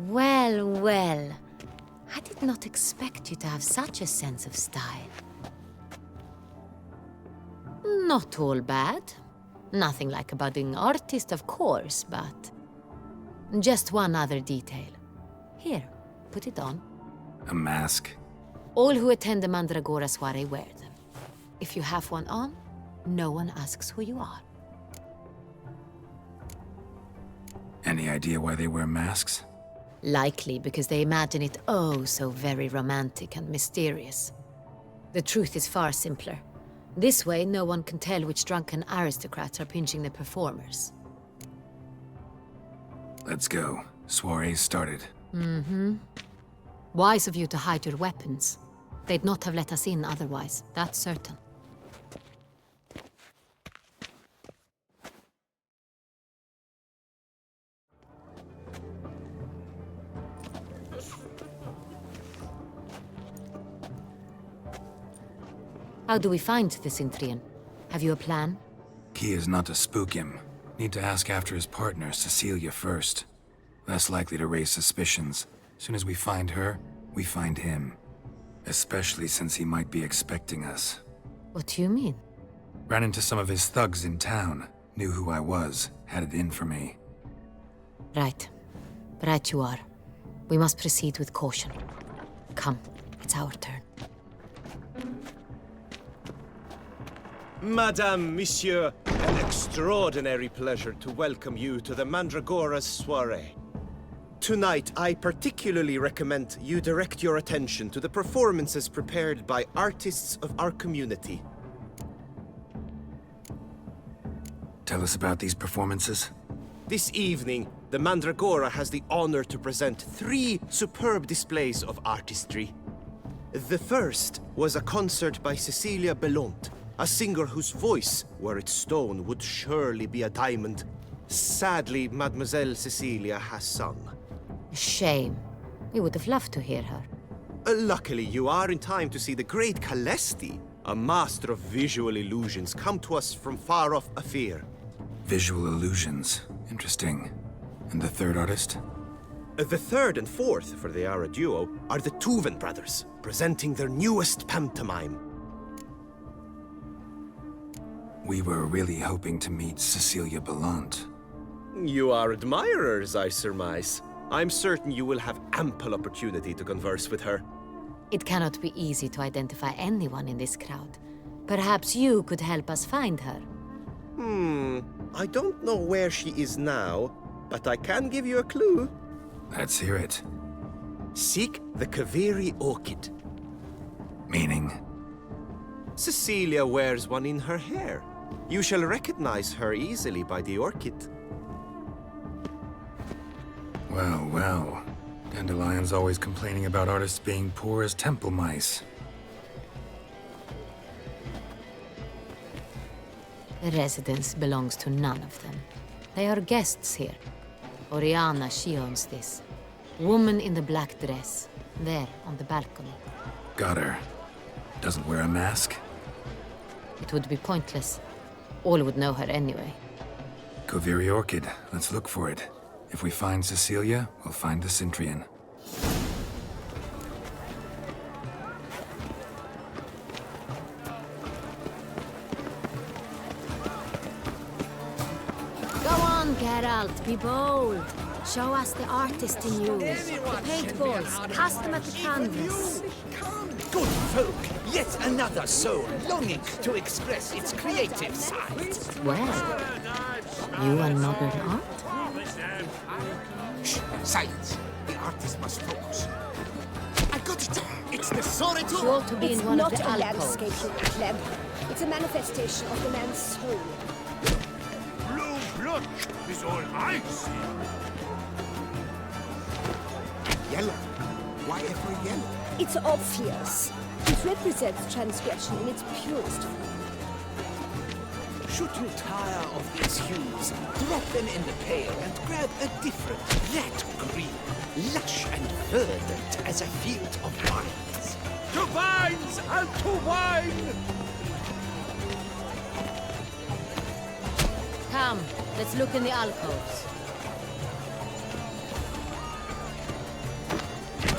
[SPEAKER 18] Well, well. I did not expect you to have such a sense of style. Not all bad. Nothing like a budding artist, of course, but... just one other detail. Here, put it on.
[SPEAKER 1] A mask?
[SPEAKER 18] All who attend the Mandragora soiree wear them. If you have one on, no one asks who you are.
[SPEAKER 1] Any idea why they wear masks?
[SPEAKER 18] Likely because they imagine it oh so very romantic and mysterious. The truth is far simpler. This way, no one can tell which drunken aristocrats are pinching the performers.
[SPEAKER 1] Let's go. Soiree's started.
[SPEAKER 18] Mm-hmm. Wise of you to hide your weapons. They'd not have let us in otherwise, that's certain. How do we find the Cintrian? Have you a plan?
[SPEAKER 1] Key is not to spook him. Need to ask after his partner, Cecilia, first. Less likely to raise suspicions. Soon as we find her, we find him. Especially since he might be expecting us.
[SPEAKER 18] What do you mean?
[SPEAKER 1] Ran into some of his thugs in town. Knew who I was. Had it in for me.
[SPEAKER 18] Right. Right you are. We must proceed with caution. Come, it's our turn.
[SPEAKER 5] Madame, Monsieur, an extraordinary pleasure to welcome you to the Mandragora's soiree. Tonight, I particularly recommend you direct your attention to the performances prepared by artists of our community.
[SPEAKER 1] Tell us about these performances.
[SPEAKER 5] This evening, the Mandragora has the honor to present 3 superb displays of artistry. The first was a concert by Cecilia Belont, a singer whose voice, were it stone, would surely be a diamond. Sadly, Mademoiselle Cecilia has sung.
[SPEAKER 18] Shame. We would have loved to hear her.
[SPEAKER 5] Luckily, you are in time to see the great Calesti, a master of visual illusions, come to us from far off Afir.
[SPEAKER 1] Visual illusions. Interesting. And the third artist?
[SPEAKER 5] The third and fourth, for they are a duo, are the Tuven brothers, presenting their newest pantomime.
[SPEAKER 1] We were really hoping to meet Cecilia Belont.
[SPEAKER 5] You are admirers, I surmise. I'm certain you will have ample opportunity to converse with her.
[SPEAKER 18] It cannot be easy to identify anyone in this crowd. Perhaps you could help us find her.
[SPEAKER 5] I don't know where she is now, but I can give you a clue.
[SPEAKER 1] Let's hear it.
[SPEAKER 5] Seek the Kaveri orchid.
[SPEAKER 1] Meaning?
[SPEAKER 5] Cecilia wears one in her hair. You shall recognize her easily by the orchid.
[SPEAKER 1] Well, well. Dandelion's always complaining about artists being poor as temple mice.
[SPEAKER 18] The residence belongs to none of them. They are guests here. Oriana, she owns this. Woman in the black dress. There, on the balcony.
[SPEAKER 1] Got her. Doesn't wear a mask?
[SPEAKER 18] It would be pointless. All would know her anyway.
[SPEAKER 1] Kaveri Orchid. Let's look for it. If we find Cecilia, we'll find the Cintrian.
[SPEAKER 18] Go on, Geralt, be bold. Show us the artist in you. The paint balls, cast them at the canvas.
[SPEAKER 14] Good folk, yet another soul longing to express its creative side.
[SPEAKER 18] Well, you are modern art?
[SPEAKER 19] Shh! Silence! The artist must focus.
[SPEAKER 3] I got it! It's the Soritor!
[SPEAKER 18] You ought to be in one of the
[SPEAKER 20] It's not a
[SPEAKER 18] alcoves.
[SPEAKER 20] landscape, you pleb. It's a manifestation of the man's soul.
[SPEAKER 10] Blue blood is all I see.
[SPEAKER 19] Yellow. Why ever yellow?
[SPEAKER 20] It's obvious. It represents transgression in its purest form.
[SPEAKER 14] Should you tire of these hues, drop them in the pail and grab a different, that green, lush and verdant as a field of vines.
[SPEAKER 10] To vines and to wine!
[SPEAKER 18] Come, let's look in the alcoves.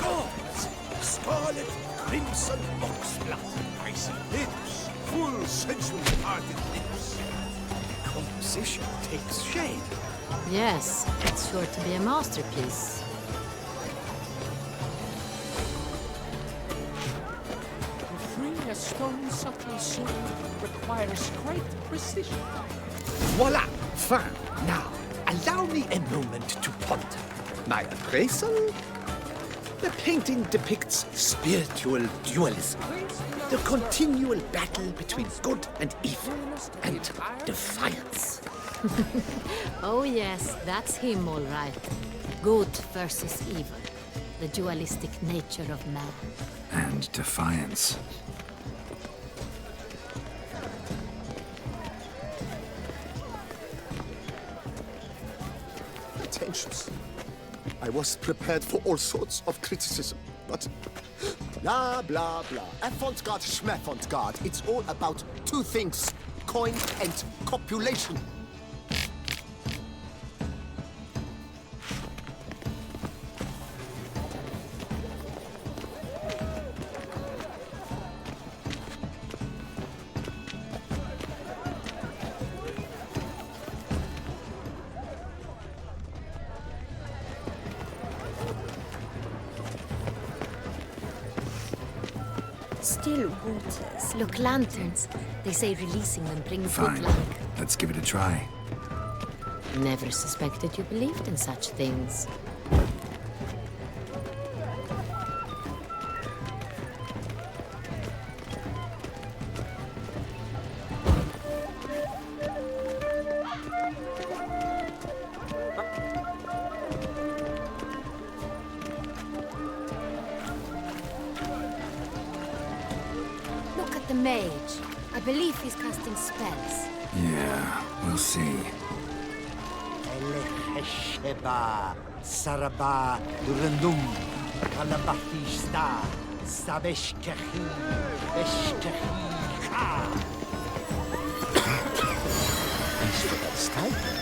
[SPEAKER 14] Gods! Scarlet, crimson oxblood, icy lips, full sensual parted lips.
[SPEAKER 16] composition takes shape.
[SPEAKER 18] Yes, it's sure to be a masterpiece.
[SPEAKER 14] To free a stone subtle sword requires great precision.
[SPEAKER 16] Voila! Fine. Now, allow me a moment to ponder. My appraisal? The painting depicts spiritual dualism. The continual battle between good and evil, and defiance.
[SPEAKER 18] Oh yes, that's him all right. Good versus evil. The dualistic nature of man.
[SPEAKER 1] And defiance.
[SPEAKER 3] Pretentious. I was prepared for all sorts of criticism, but blah, blah, blah. Avant-garde, schmavant-garde. It's all about two things, coin and copulation.
[SPEAKER 18] Still waters. Look, lanterns. They say releasing them brings
[SPEAKER 1] Fine.
[SPEAKER 18] good luck.
[SPEAKER 1] Let's give it a try.
[SPEAKER 18] Never suspected you believed in such things. Look at the mage. I believe he's casting spells.
[SPEAKER 1] Yeah, we'll see.
[SPEAKER 9] Sheba, Saraba, Durandum, Kalabahista, Sabeshkahi, Beshkahi,
[SPEAKER 19] As for that stipend,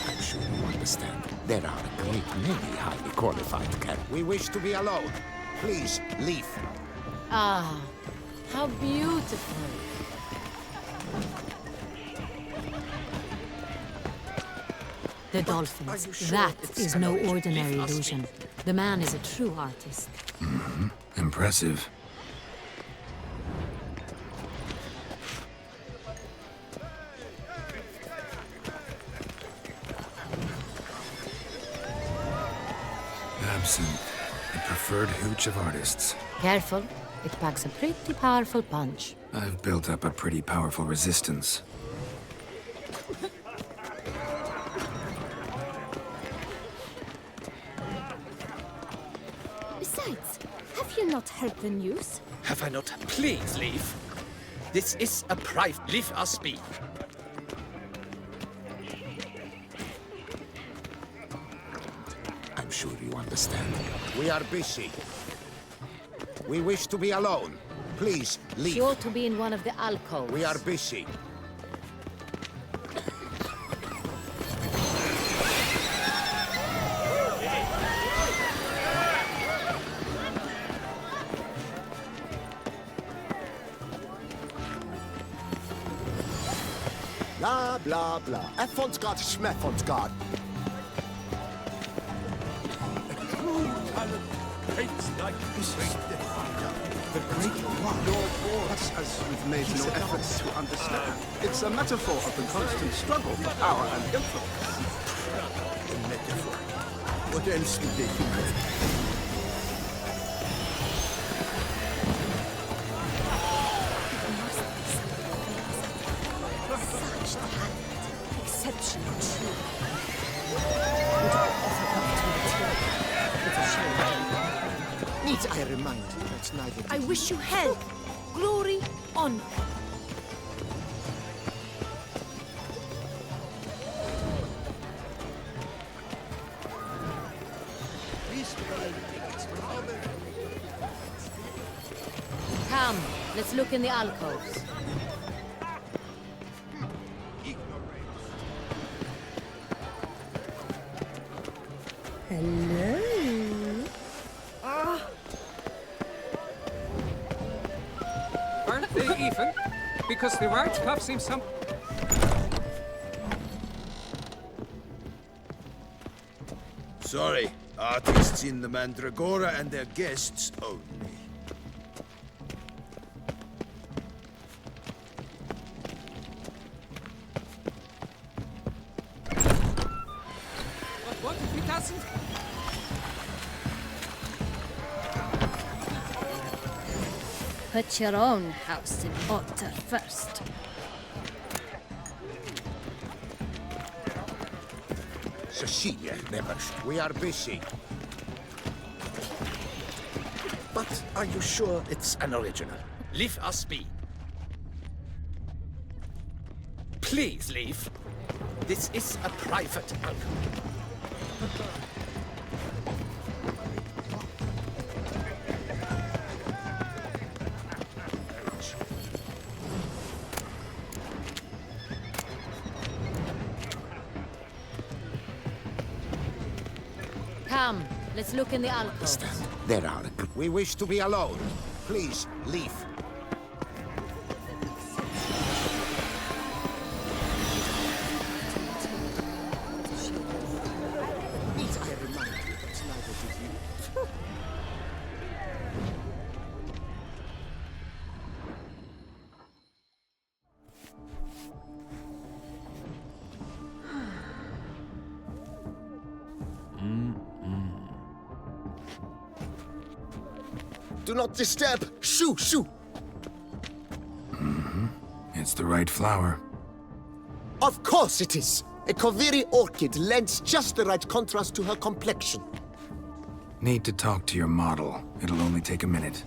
[SPEAKER 19] I'm sure you understand. There are a great many highly qualified candidates. We wish to be alone. Please, leave.
[SPEAKER 18] Ah, how beautiful. The dolphins. That is no ordinary illusion. The man is a true artist.
[SPEAKER 1] Mm-hmm. Impressive. Absinthe, the preferred hooch of artists.
[SPEAKER 18] Careful, it packs a pretty powerful punch.
[SPEAKER 1] I've built up a pretty powerful resistance.
[SPEAKER 7] Besides, have you not heard the news?
[SPEAKER 16] Have I not? Please leave. This is a private. Leave us speak.
[SPEAKER 19] I'm sure you understand. We are busy. We wish to be alone. Please, leave.
[SPEAKER 18] She ought to be in one of the alcoves.
[SPEAKER 19] We are busy.
[SPEAKER 3] blah, blah, blah. Avant-garde, schmavant-garde.
[SPEAKER 4] The Great One. That's as we've made no effort to understand. It's a metaphor of the constant struggle for power and influence. A metaphor. What else would they do?
[SPEAKER 20] Exceptional true. Would I offer up to the team? It's a shame.
[SPEAKER 3] Need I remind you that neither
[SPEAKER 12] I wish you health, glory, honor.
[SPEAKER 18] Come, let's look in the alcoves.
[SPEAKER 20] Hello?
[SPEAKER 21] Aren't they even? Because the right cuff seems some...
[SPEAKER 5] Sorry, artists in the Mandragora and their guests only.
[SPEAKER 8] What if he doesn't?
[SPEAKER 7] Put your own house in order first.
[SPEAKER 19] Cecilia, we are busy.
[SPEAKER 16] But are you sure it's an original? Leave us be. Please leave. This is a private album.
[SPEAKER 18] Come, let's look in the alcove.
[SPEAKER 19] There are. We wish to be alone. Please, leave.
[SPEAKER 3] Need I remind you that neither did you? Do not disturb! Shoo! Shoo!
[SPEAKER 1] It's the right flower.
[SPEAKER 3] Of course it is! A Koviri orchid lends just the right contrast to her complexion.
[SPEAKER 1] Need to talk to your model. It'll only take a minute.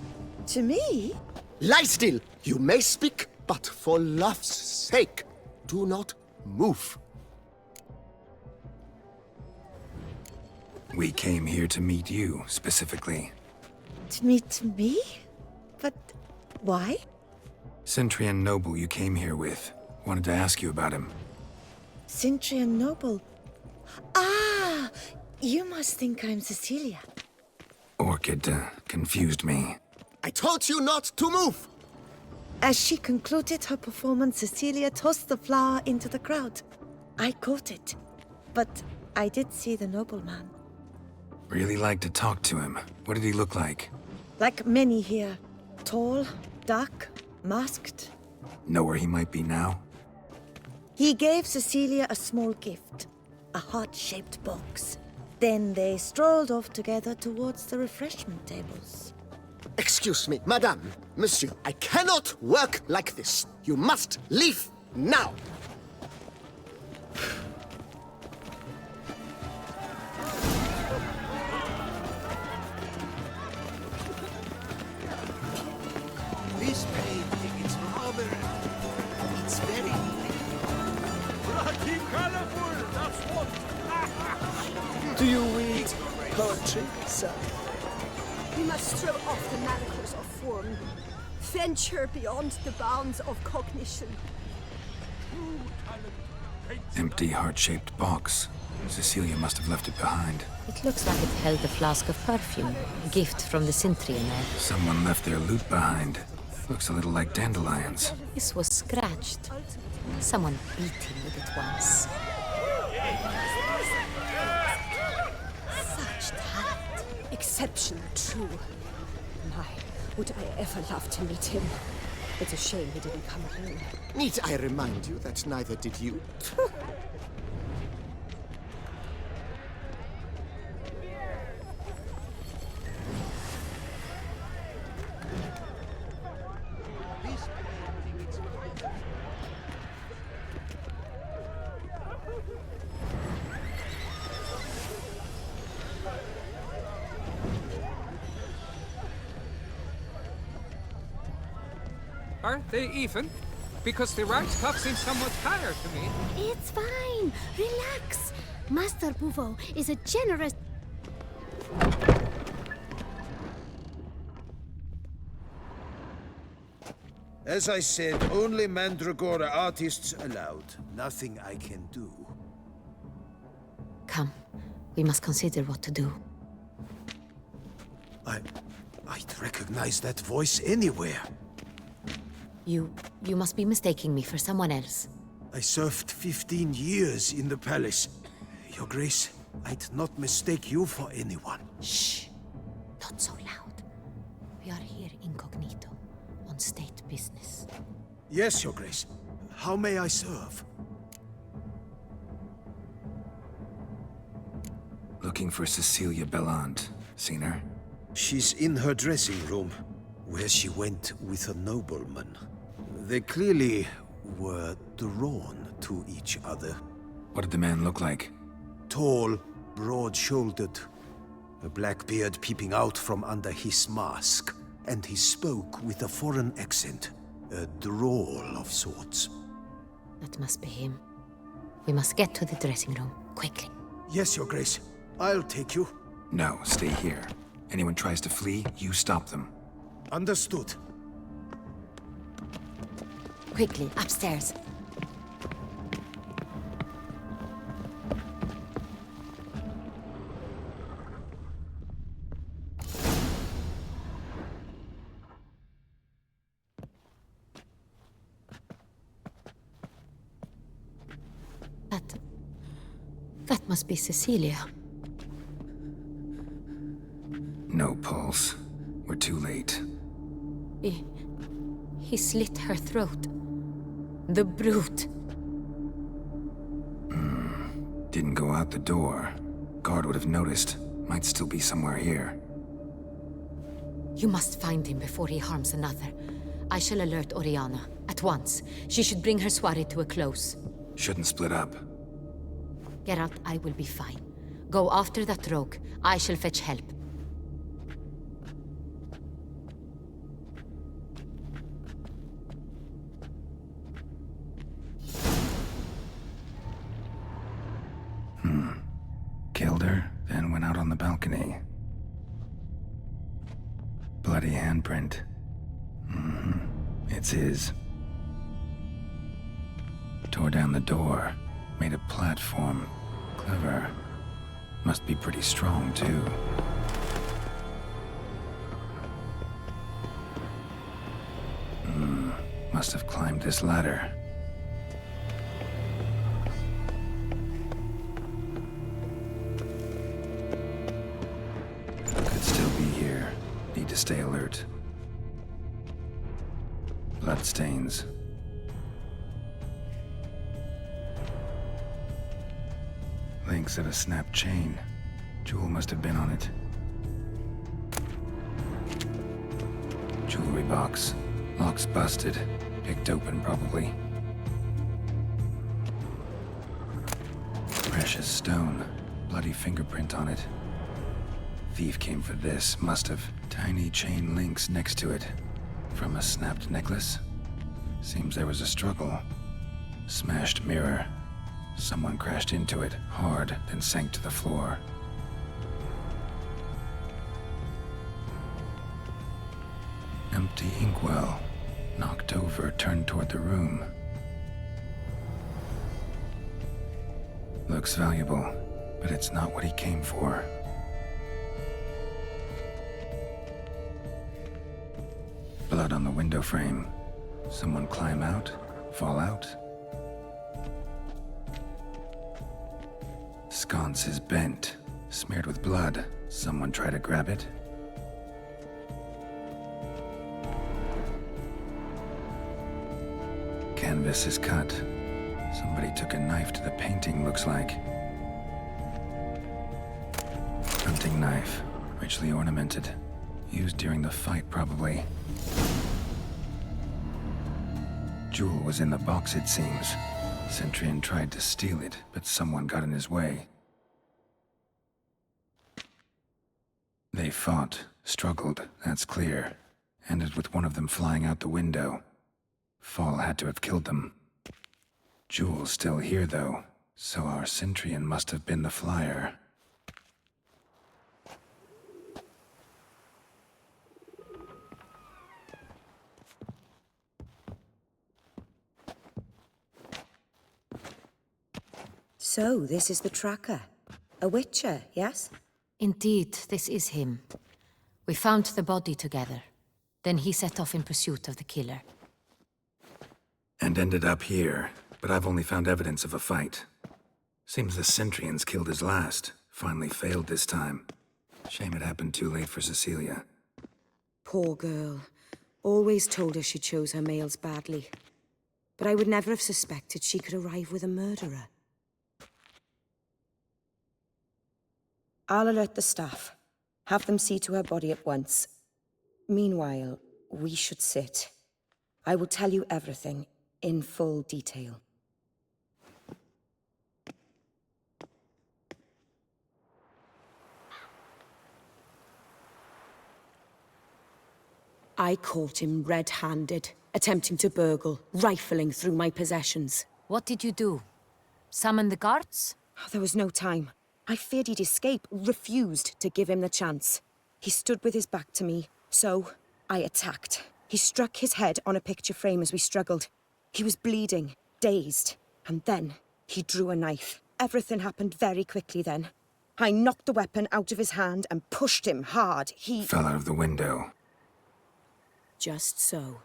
[SPEAKER 13] To me?
[SPEAKER 3] Lie still! You may speak, but for love's sake, do not move.
[SPEAKER 1] We came here to meet you, specifically.
[SPEAKER 13] To meet me? But why?
[SPEAKER 1] Centrian noble you came here with. Wanted to ask you about him.
[SPEAKER 13] Centrian noble. Ah! You must think I'm Cecilia.
[SPEAKER 1] Orchid confused me.
[SPEAKER 3] I told you not to move!
[SPEAKER 13] As she concluded her performance, Cecilia tossed the flower into the crowd. I caught it, but I did see the nobleman.
[SPEAKER 1] Really like to talk to him. What did he look like?
[SPEAKER 13] Like many here. Tall, dark, masked.
[SPEAKER 1] Know where he might be now?
[SPEAKER 13] He gave Cecilia a small gift, a heart-shaped box. Then they strolled off together towards the refreshment tables.
[SPEAKER 3] Excuse me, madame, monsieur, I cannot work like this. You must leave now.
[SPEAKER 14] This painting, it's rather... It's very...
[SPEAKER 10] Bloody colorful, that's what!
[SPEAKER 9] Do you read poetry, sir?
[SPEAKER 21] We must throw off the manacles of form. Venture beyond the bounds of cognition.
[SPEAKER 1] Empty heart-shaped box. Cecilia must have left it behind.
[SPEAKER 18] It looks like it held a flask of perfume, a gift from the Centrian heir.
[SPEAKER 1] Someone left their loot behind. Looks a little like dandelions.
[SPEAKER 18] This was scratched. Someone beat him with it once.
[SPEAKER 21] Such talent. Exceptional, true. My, would I ever love to meet him. It's a shame he didn't come alone.
[SPEAKER 3] Need I remind you that neither did you?
[SPEAKER 8] Aren't they even? Because the right cuff seems somewhat higher to me.
[SPEAKER 7] It's fine. Relax. Master Bouveau is a generous...
[SPEAKER 5] As I said, only Mandragora artists allowed. Nothing I can do.
[SPEAKER 18] Come, we must consider what to do.
[SPEAKER 5] I'd recognize that voice anywhere.
[SPEAKER 18] You must be mistaking me for someone else.
[SPEAKER 5] I served 15 years in the palace. Your Grace,
[SPEAKER 15] I'd not mistake you for anyone.
[SPEAKER 18] Shh! Not so loud. We are here incognito, on state business.
[SPEAKER 15] Yes, Your Grace. How may I serve?
[SPEAKER 1] Looking for Cecilia Bellant. Seen her?
[SPEAKER 15] She's in her dressing room, where she went with a nobleman. They clearly were drawn to each other.
[SPEAKER 1] What did the man look like?
[SPEAKER 15] Tall, broad-shouldered, a black beard peeping out from under his mask, and he spoke with a foreign accent, a drawl of sorts.
[SPEAKER 18] That must be him. We must get to the dressing room, quickly.
[SPEAKER 15] Yes, Your Grace. I'll take you.
[SPEAKER 1] No, stay here. Anyone tries to flee, you stop them.
[SPEAKER 15] Understood.
[SPEAKER 18] Quickly, upstairs. That must be Cecilia.
[SPEAKER 1] No pulse. We're too late.
[SPEAKER 18] He slit her throat. The brute.
[SPEAKER 1] Didn't go out the door. Guard would have noticed. Might still be somewhere here.
[SPEAKER 18] You must find him before he harms another. I shall alert Oriana. At once. She should bring her soirée to a close.
[SPEAKER 1] Shouldn't split up.
[SPEAKER 18] Geralt, I will be fine. Go after that rogue. I shall fetch help.
[SPEAKER 1] Killed her, then went out on the balcony. Bloody handprint. It's his. Tore down the door. Made a platform. Clever. Must be pretty strong, too. Must have climbed this ladder. Could still be here. Need to stay alert. Bloodstains. Links of a snapped chain. Jewel must have been on it. Jewelry box. Lock's busted. Picked open, probably. Precious stone. Bloody fingerprint on it. Thief came for this. Must have. Tiny chain links next to it. From a snapped necklace? Seems there was a struggle. Smashed mirror. Someone crashed into it, hard, then sank to the floor. Empty inkwell. Knocked over, turned toward the room. Looks valuable, but it's not what he came for. Blood on the window frame. Someone climb out? Fall out? Sconce is bent, smeared with blood. Someone try to grab it? Canvas is cut. Somebody took a knife to the painting, looks like. Hunting knife, richly ornamented. Used during the fight, probably. Jewel was in the box, it seems. Centurion tried to steal it, but someone got in his way. They fought, struggled, that's clear. Ended with one of them flying out the window. Fall had to have killed them. Jewel's still here, though, so our Centurion must have been the flyer.
[SPEAKER 13] So, this is the tracker. A witcher, yes?
[SPEAKER 18] Indeed, this is him. We found the body together. Then he set off in pursuit of the killer.
[SPEAKER 1] And ended up here, but I've only found evidence of a fight. Seems the Centurions killed his last. Finally failed this time. Shame it happened too late for Cecilia.
[SPEAKER 20] Poor girl. Always told her she chose her males badly. But I would never have suspected she could arrive with a murderer. I'll alert the staff. Have them see to her body at once. Meanwhile, we should sit. I will tell you everything, in full detail. I caught him red-handed, attempting to burgle, rifling through my possessions.
[SPEAKER 18] What did you do? Summon the guards?
[SPEAKER 20] There was no time. I feared he'd escape, refused to give him the chance. He stood with his back to me, so I attacked. He struck his head on a picture frame as we struggled. He was bleeding, dazed, and then he drew a knife. Everything happened very quickly then. I knocked the weapon out of his hand and pushed him hard. He
[SPEAKER 1] fell out of the window.
[SPEAKER 20] Just so.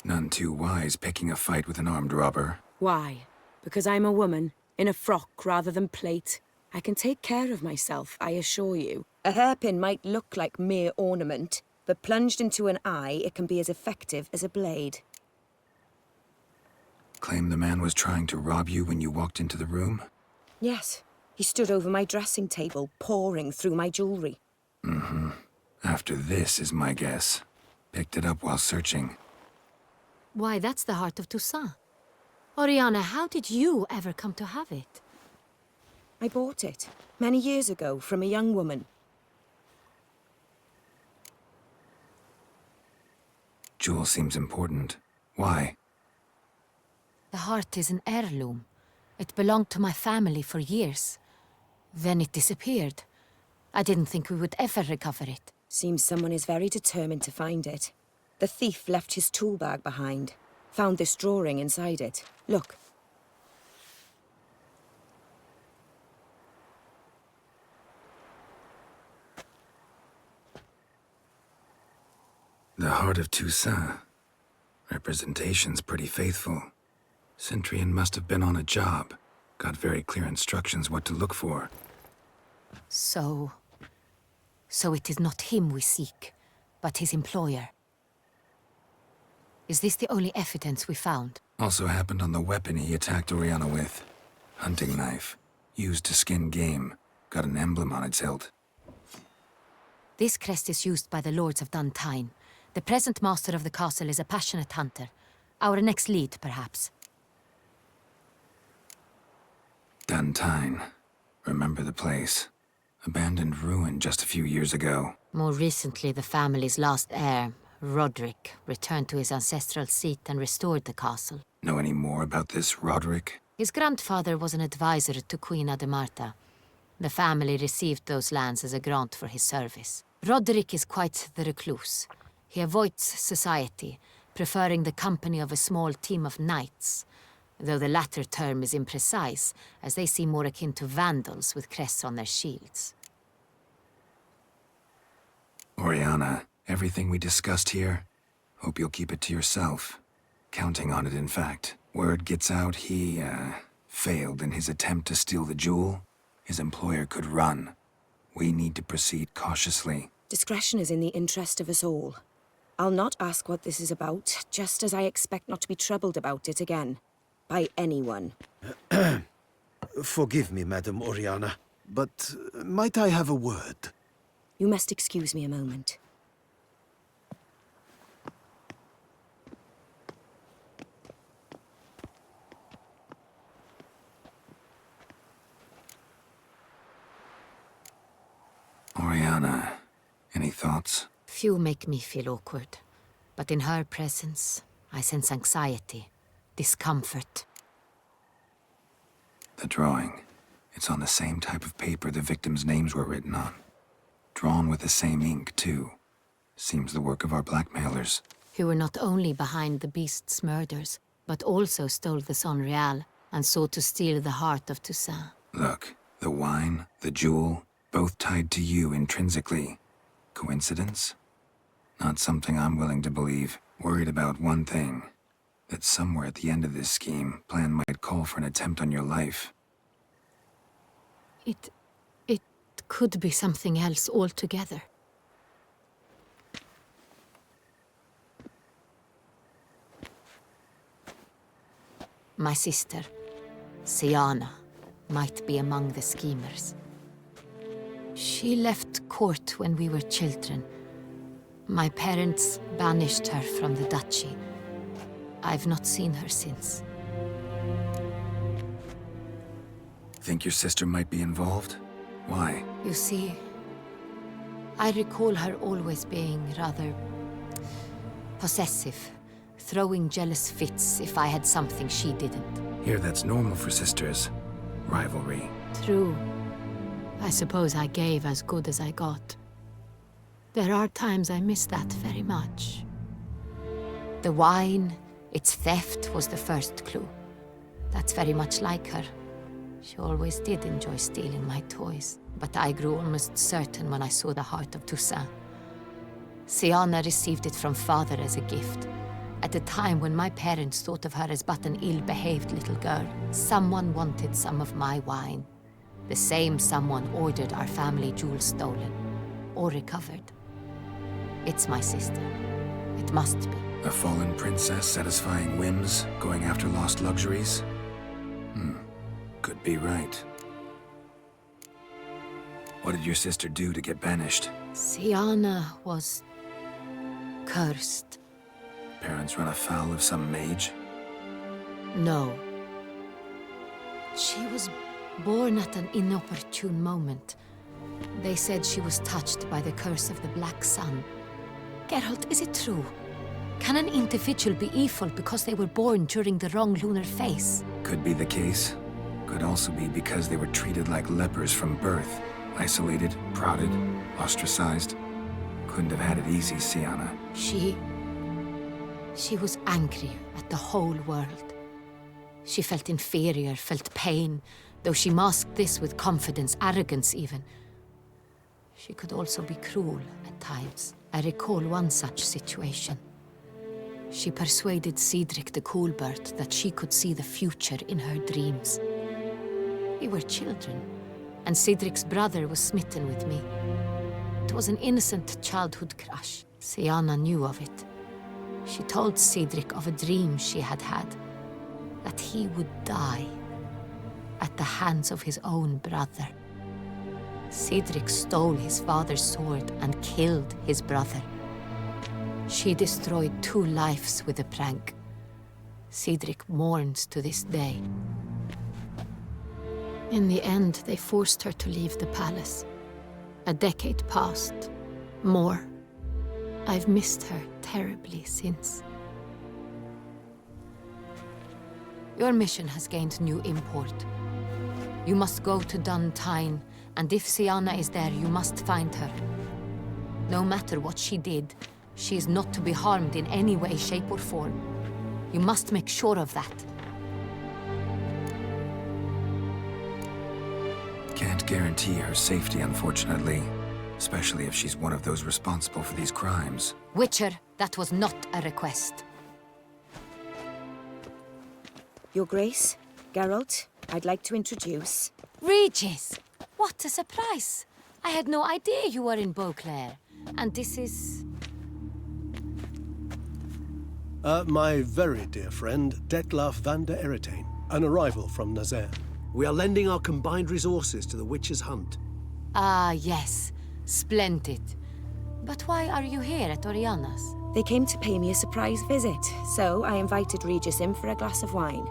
[SPEAKER 1] None too wise picking a fight with an armed robber.
[SPEAKER 20] Why? Because I'm a woman, in a frock rather than plate. I can take care of myself, I assure you. A hairpin might look like mere ornament, but plunged into an eye, it can be as effective as a blade.
[SPEAKER 1] Claim the man was trying to rob you when you walked into the room?
[SPEAKER 20] Yes. He stood over my dressing table, pouring through my jewelry.
[SPEAKER 1] Mm-hmm. After this is my guess. Picked it up while searching.
[SPEAKER 18] Why, that's the heart of Toussaint. Oriana, how did you ever come to have it?
[SPEAKER 20] I bought it, many years ago, from a young woman.
[SPEAKER 1] Jewel seems important. Why?
[SPEAKER 18] The heart is an heirloom. It belonged to my family for years. Then it disappeared. I didn't think we would ever recover it.
[SPEAKER 20] Seems someone is very determined to find it. The thief left his tool bag behind. Found this drawing inside it. Look.
[SPEAKER 1] The heart of Toussaint. Representation's pretty faithful. Centurion must have been on a job. Got very clear instructions what to look for.
[SPEAKER 18] So it is not him we seek, but his employer. Is this the only evidence we found?
[SPEAKER 1] Also happened on the weapon he attacked Oriana with. Hunting knife. Used to skin game. Got an emblem on its hilt.
[SPEAKER 18] This crest is used by the lords of Duntine. The present master of the castle is a passionate hunter. Our next lead, perhaps.
[SPEAKER 1] Duntine. Remember the place. Abandoned ruin just a few years ago.
[SPEAKER 18] More recently, the family's last heir, Roderick, returned to his ancestral seat and restored the castle.
[SPEAKER 1] Know any more about this Roderick?
[SPEAKER 18] His grandfather was an advisor to Queen Ademarta. The family received those lands as a grant for his service. Roderick is quite the recluse. He avoids society, preferring the company of a small team of knights, though the latter term is imprecise, as they seem more akin to vandals with crests on their shields.
[SPEAKER 1] Oriana, everything we discussed here, hope you'll keep it to yourself. Counting on it, in fact. Word gets out he, failed in his attempt to steal the jewel. His employer could run. We need to proceed cautiously.
[SPEAKER 20] Discretion is in the interest of us all. I'll not ask what this is about, just as I expect not to be troubled about it again. By anyone.
[SPEAKER 15] Forgive me, Madam Oriana, but might I have a word?
[SPEAKER 20] You must excuse me a moment.
[SPEAKER 1] Oriana, any thoughts?
[SPEAKER 18] Few make me feel awkward, but in her presence, I sense anxiety, discomfort.
[SPEAKER 1] The drawing. It's on the same type of paper the victims' names were written on. Drawn with the same ink, too. Seems the work of our blackmailers.
[SPEAKER 18] Who were not only behind the beast's murders, but also stole the Sangreal and sought to steal the heart of Toussaint.
[SPEAKER 1] Look, the wine, the jewel, both tied to you intrinsically. Coincidence? Not something I'm willing to believe. Worried about one thing. That somewhere at the end of this scheme, plan might call for an attempt on your life.
[SPEAKER 18] It could be something else altogether. My sister, Siana, might be among the schemers. She left court when we were children. My parents banished her from the duchy. I've not seen her since.
[SPEAKER 1] Think your sister might be involved? Why?
[SPEAKER 18] You see, I recall her always being rather possessive, throwing jealous fits if I had something she didn't.
[SPEAKER 1] Here, that's normal for sisters. Rivalry.
[SPEAKER 18] True. I suppose I gave as good as I got. There are times I miss that very much. The wine, its theft was the first clue. That's very much like her. She always did enjoy stealing my toys, but I grew almost certain when I saw the heart of Toussaint. Siana received it from father as a gift. At a time when my parents thought of her as but an ill-behaved little girl, someone wanted some of my wine. The same someone ordered our family jewels stolen, or recovered. It's my sister. It must be.
[SPEAKER 1] A fallen princess satisfying whims, going after lost luxuries? Could be right. What did your sister do to get banished?
[SPEAKER 18] Siana was cursed.
[SPEAKER 1] Parents run afoul of some mage?
[SPEAKER 18] No. She was born at an inopportune moment. They said she was touched by the curse of the Black Sun. Geralt, is it true? Can an individual be evil because they were born during the wrong lunar phase?
[SPEAKER 1] Could be the case. Could also be because they were treated like lepers from birth. Isolated, prodded, ostracized. Couldn't have had it easy, Siana.
[SPEAKER 18] She was angry at the whole world. She felt inferior, felt pain, though she masked this with confidence, arrogance even. She could also be cruel at times. I recall one such situation. She persuaded Cedric the Coolbird that she could see the future in her dreams. We were children, and Cedric's brother was smitten with me. It was an innocent childhood crush. Siana knew of it. She told Cedric of a dream she had had, that he would die at the hands of his own brother. Cedric stole his father's sword and killed his brother. She destroyed 2 lives with a prank. Cedric mourns to this day. In the end, they forced her to leave the palace. A decade passed. More. I've missed her terribly since. Your mission has gained new import. You must go to Duntine, and if Siana is there, you must find her. No matter what she did, she is not to be harmed in any way, shape, or form. You must make sure of that.
[SPEAKER 1] Can't guarantee her safety, unfortunately. Especially if she's one of those responsible for these crimes.
[SPEAKER 18] Witcher, that was not a request.
[SPEAKER 20] Your Grace, Geralt, I'd like to introduce...
[SPEAKER 18] Regis! What a surprise! I had no idea you were in Beauclair. And this is...
[SPEAKER 2] My very dear friend, Dettlaff van der Eretain, an arrival from Nazaire. We are lending our combined resources to the Witcher's hunt.
[SPEAKER 18] Ah, yes. Splendid. But why are you here at Oriana's?
[SPEAKER 20] They came to pay me a surprise visit, so I invited Regis in for a glass of wine.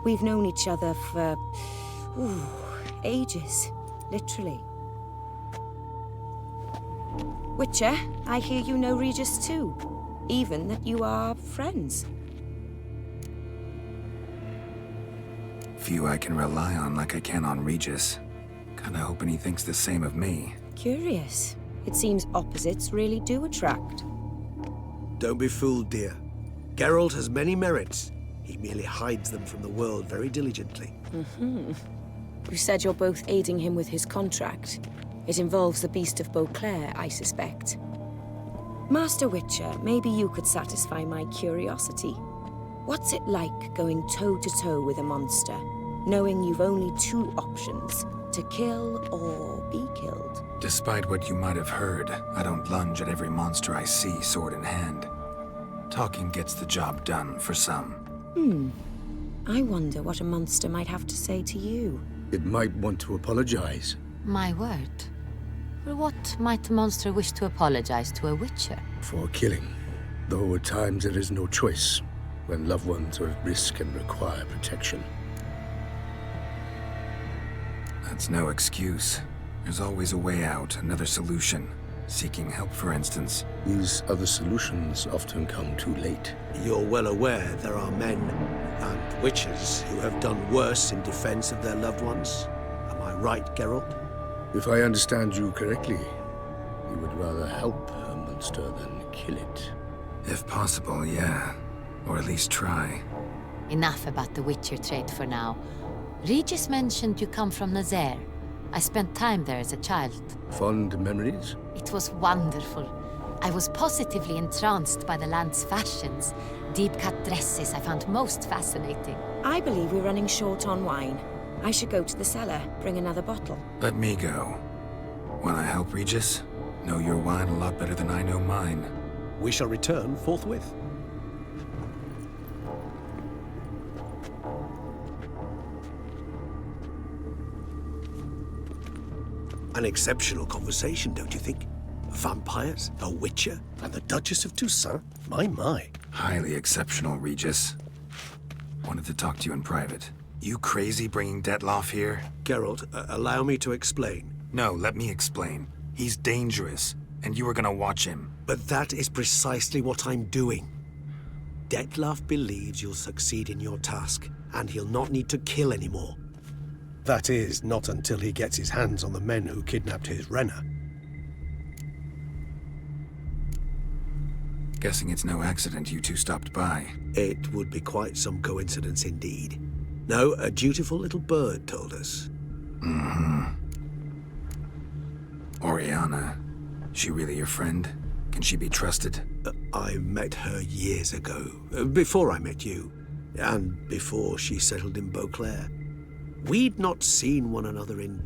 [SPEAKER 20] We've known each other for... ages. Literally. Witcher, I hear you know Regis too. Even that you are friends.
[SPEAKER 1] Few I can rely on like I can on Regis. Kinda hoping he thinks the same of me.
[SPEAKER 20] Curious. It seems opposites really do attract.
[SPEAKER 2] Don't be fooled, dear. Geralt has many merits. He merely hides them from the world very diligently.
[SPEAKER 20] You said you're both aiding him with his contract. It involves the Beast of Beauclair, I suspect. Master Witcher, maybe you could satisfy my curiosity. What's it like going toe-to-toe with a monster, knowing you've only two options, to kill or be killed?
[SPEAKER 1] Despite what you might have heard, I don't lunge at every monster I see sword in hand. Talking gets the job done for some.
[SPEAKER 20] I wonder what a monster might have to say to you.
[SPEAKER 10] It might want to apologize.
[SPEAKER 18] My word. For what might a monster wish to apologize to a witcher?
[SPEAKER 10] For killing. Though at times there is no choice, when loved ones are at risk and require protection.
[SPEAKER 1] That's no excuse. There's always a way out, another solution. Seeking help, for instance.
[SPEAKER 10] These other solutions often come too late.
[SPEAKER 2] You're well aware there are men and witches who have done worse in defense of their loved ones. Am I right, Geralt?
[SPEAKER 10] If I understand you correctly, you would rather help a monster than kill it.
[SPEAKER 1] If possible, yeah. Or at least try.
[SPEAKER 18] Enough about the witcher trade for now. Regis mentioned you come from Nazaire. I spent time there as a child.
[SPEAKER 10] Fond memories?
[SPEAKER 18] It was wonderful. I was positively entranced by the land's fashions. Deep-cut dresses I found most fascinating.
[SPEAKER 20] I believe we're running short on wine. I should go to the cellar, bring another bottle.
[SPEAKER 1] Let me go. Wanna help, Regis? Know your wine a lot better than I know mine.
[SPEAKER 2] We shall return forthwith. An exceptional conversation, don't you think? Vampires, a witcher, and the Duchess of Toussaint? My.
[SPEAKER 1] Highly exceptional, Regis. Wanted to talk to you in private. You crazy bringing Dettlaff here?
[SPEAKER 2] Geralt, allow me to explain.
[SPEAKER 1] No, let me explain. He's dangerous, and you were gonna watch him.
[SPEAKER 2] But that is precisely what I'm doing. Dettlaff believes you'll succeed in your task, and he'll not need to kill anymore. That is, not until he gets his hands on the men who kidnapped his Renner.
[SPEAKER 1] Guessing it's no accident you two stopped by.
[SPEAKER 2] It would be quite some coincidence indeed. No, a dutiful little bird told us.
[SPEAKER 1] Oriana. She really your friend? Can she be trusted?
[SPEAKER 2] I met her years ago, before I met you, and before she settled in Beauclair. We'd not seen one another in...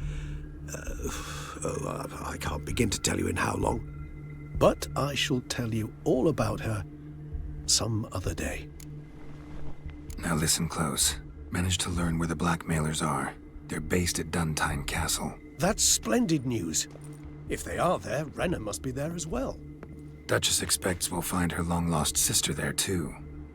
[SPEAKER 2] I can't begin to tell you in how long. But I shall tell you all about her some other day.
[SPEAKER 1] Now listen close. Managed to learn where the blackmailers are. They're based at Duntine Castle.
[SPEAKER 2] That's splendid news. If they are there, Renner must be there as well.
[SPEAKER 1] Duchess expects we'll find her long-lost sister there, too.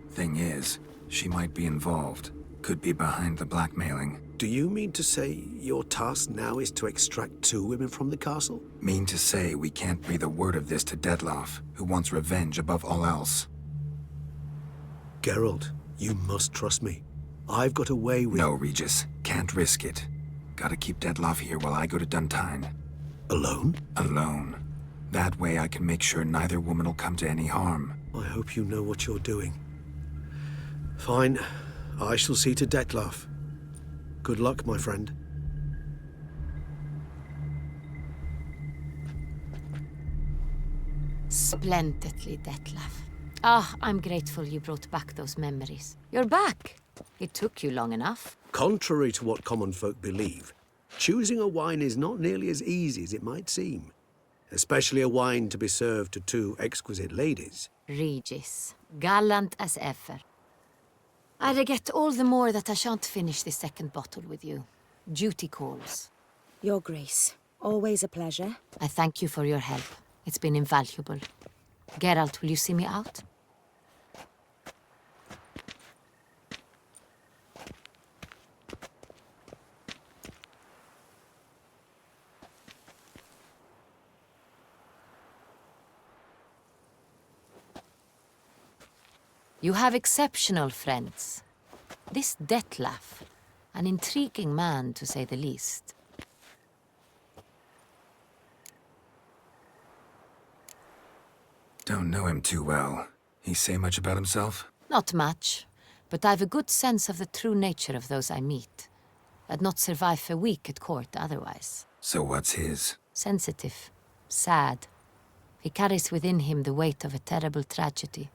[SPEAKER 1] Thing is, she might be involved. Could be behind the blackmailing.
[SPEAKER 2] Do you mean to say your task now is to extract 2 women from the castle?
[SPEAKER 1] Mean to say we can't breathe a word of this to Dettlaff, who wants revenge above all else.
[SPEAKER 2] Geralt, you must trust me. I've got a way with...
[SPEAKER 1] No, Regis. Can't risk it. Gotta keep Dettlaff here while I go to Duntine.
[SPEAKER 2] Alone?
[SPEAKER 1] Alone. That way I can make sure neither woman will come to any harm.
[SPEAKER 2] I hope you know what you're doing. Fine. I shall see to Dettlaff. Good luck, my friend.
[SPEAKER 18] Splendidly, Dettlaff. I'm grateful you brought back those memories. You're back. It took you long enough.
[SPEAKER 2] Contrary to what common folk believe, choosing a wine is not nearly as easy as it might seem. Especially a wine to be served to 2 exquisite ladies.
[SPEAKER 18] Regis, gallant as ever. I regret all the more that I shan't finish this second bottle with you. Duty calls.
[SPEAKER 20] Your Grace, always a pleasure.
[SPEAKER 18] I thank you for your help. It's been invaluable. Geralt, will you see me out? You have exceptional friends. This Dettlaff, an intriguing man to say the least.
[SPEAKER 1] Don't know him too well. He say much about himself?
[SPEAKER 18] Not much, but I've a good sense of the true nature of those I meet. I'd not survive a week at court otherwise.
[SPEAKER 1] So what's his?
[SPEAKER 18] Sensitive, sad. He carries within him the weight of a terrible tragedy.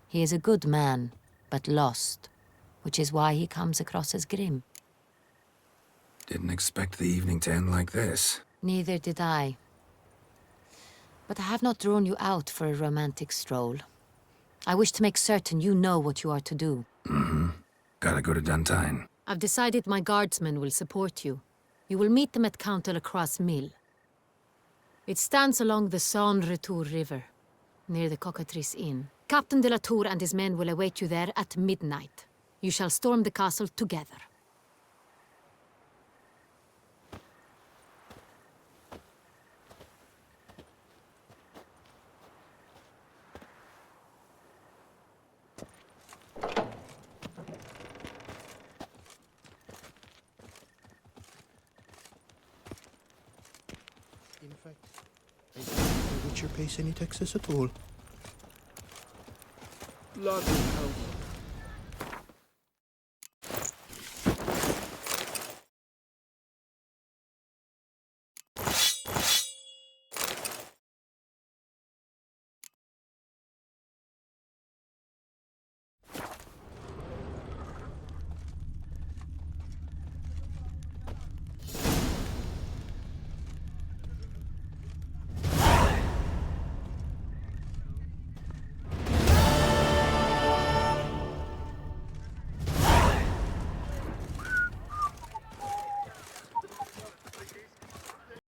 [SPEAKER 18] He is a good man, but lost, which is why he comes across as grim.
[SPEAKER 1] Didn't expect the evening to end like this.
[SPEAKER 18] Neither did I. But I have not drawn you out for a romantic stroll. I wish to make certain you know what you are to do.
[SPEAKER 1] Mm-hmm. Gotta go to Duntine.
[SPEAKER 18] I've decided my guardsmen will support you. You will meet them at Count Delacroix' mill. It stands along the Saône-Retour River, near the Cockatrice Inn. Captain de la Tour and his men will await you there at midnight. You shall storm the castle together.
[SPEAKER 6] In fact, I don't think the Witcher pays any taxes at all.
[SPEAKER 5] Bloody hell.